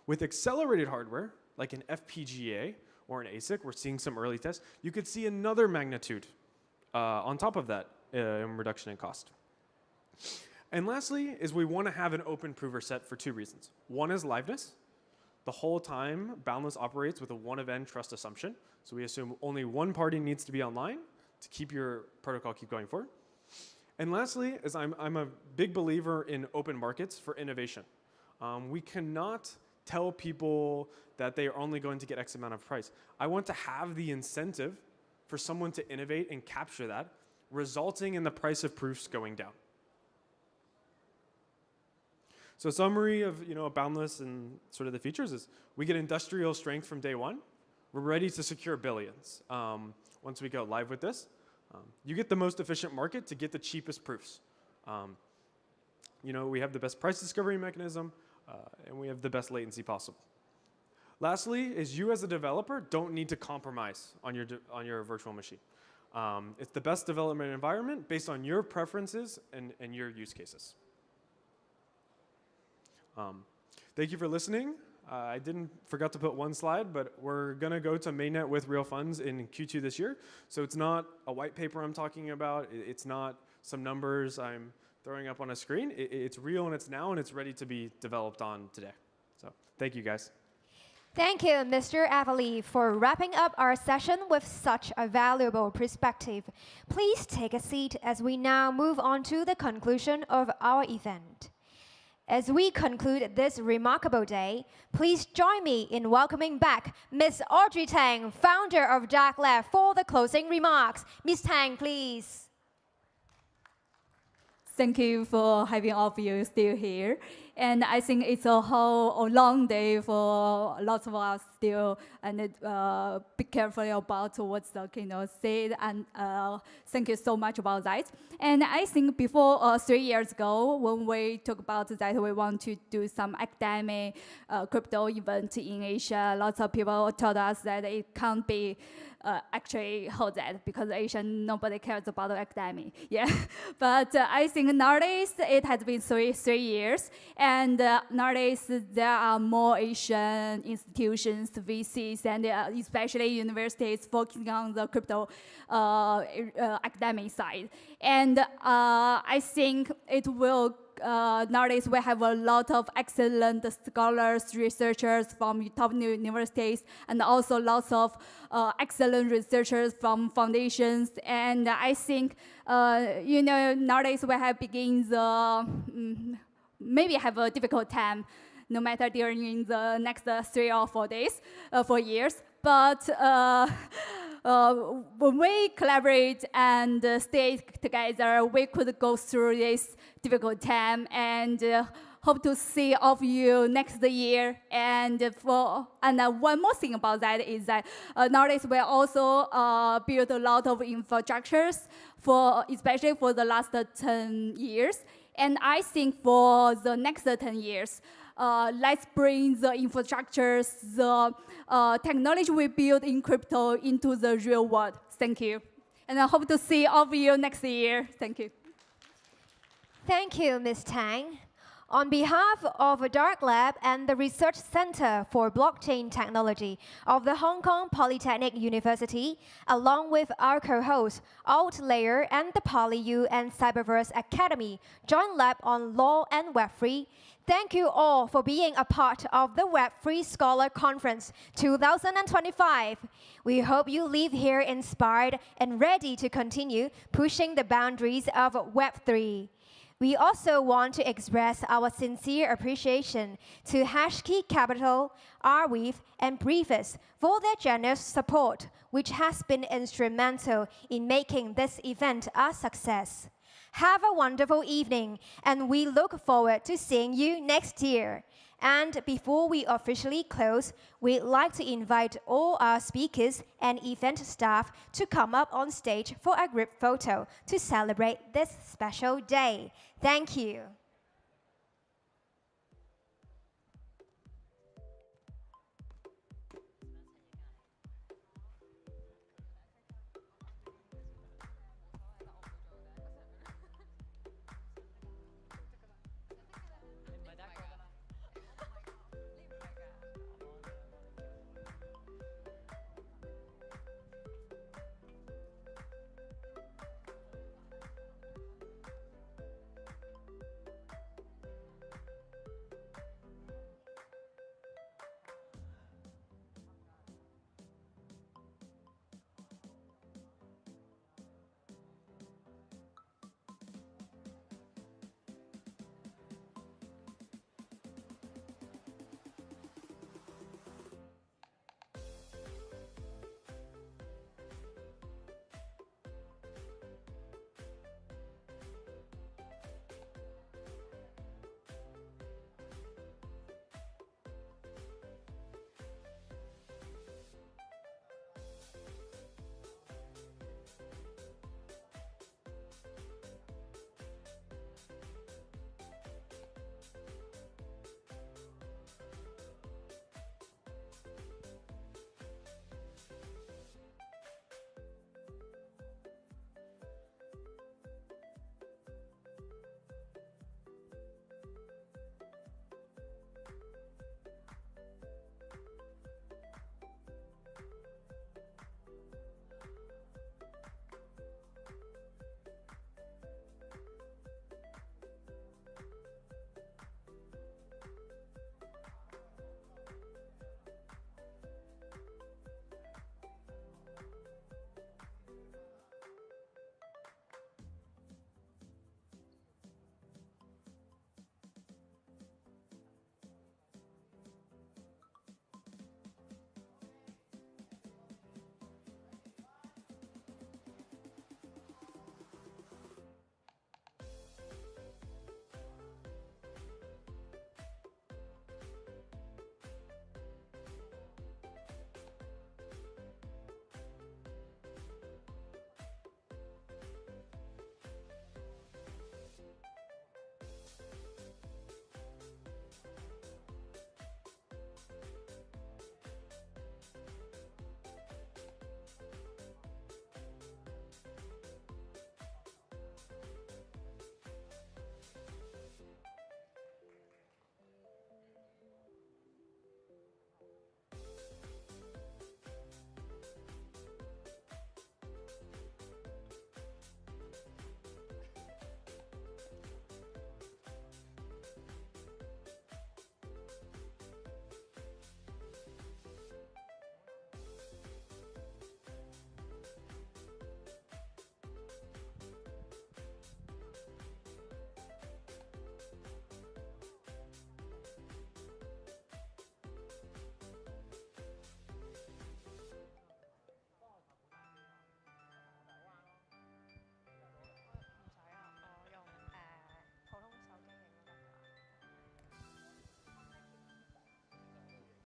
With accelerated hardware, like an FPGA or an ASIC, we're seeing some early tests, you could see another magnitude on top of that in reduction in cost. And lastly is we want to have an open prover set for 2 reasons. One is liveness. The whole time, Boundless operates with a one-of-n trust assumption. So we assume only one party needs to be online to keep your protocol keep going forward. And lastly, is I'm a big believer in open markets for innovation. We cannot tell people that they are only going to get X amount of price. I want to have the incentive for someone to innovate and capture that, resulting in the price of proofs going down. So a summary of Boundless and sort of the features is we get industrial strength from day one. We're ready to secure billions once we go live with this. You get the most efficient market to get the cheapest proofs. We have the best price discovery mechanism, and we have the best latency possible. Lastly, is you as a developer don't need to compromise on your virtual machine. It's the best development environment based on your preferences and your use cases. Thank you for listening. I forgot to put one slide, but we're going to go to mainnet with real funds in Q2 this year. So it's not a white paper I'm talking about. It's not some numbers I'm throwing up on a screen. It's real and it's now, and it's ready to be developed on today. So thank you, guys. Thank you, Mr. Avali, for wrapping up our session with such a valuable perspective. Please take a seat as we now move on to the conclusion of our event. As we conclude this remarkable day, please join me in welcoming back Ms. Audrey Tang, founder of DAGKnight, for the closing remarks. Ms. Tang, please. Thank you for having all of you still here. And I think it's a long day for lots of us still, and be careful about what's the keynote said, and thank you so much about that. And I think before 3 years ago, when we talked about that, we want to do some academic crypto event in Asia, lots of people told us that it can't be actually hold that because Asian nobody cares about academy. Yeah, but I think nowadays it has been three years, and nowadays there are more Asian institutions, VCs, and especially universities focusing on the crypto academic side. And I think it will. Nowadays, we have a lot of excellent scholars, researchers from top universities, and also lots of excellent researchers from foundations. And I think, nowadays we have begin the, maybe have a difficult time, no matter during the next 3 or 4 days, 4 years. But when we collaborate and stay together, we could go through this difficult time, and hope to see all of you next year. And one more thing about that is that nowadays we also build a lot of infrastructures especially for the last 10 years. And I think for the next 10 years, let's bring the infrastructures, the technology we build in crypto into the real world. Thank you. And I hope to see all of you next year. Thank you. Thank you, Ms. Tang. On behalf of DAGKnight and the Research Center for Blockchain Technology of the Hong Kong Polytechnic University, along with our co-hosts, Outlayer and the PolyU and Cyberverse Academy, Joint Lab on Law and Web3, thank you all for being a part of the Web3 Scholar Conference 2025. We hope you leave here inspired and ready to continue pushing the boundaries of Web3. We also want to express our sincere appreciation to Hashkey Capital, Arweave, and Briefus for their generous support, which has been instrumental in making this event a success. Have a wonderful evening, and we look forward to seeing you next year. And before we officially close, we'd like to invite all our speakers and event staff to come up on stage for a group photo to celebrate this special day. Thank you.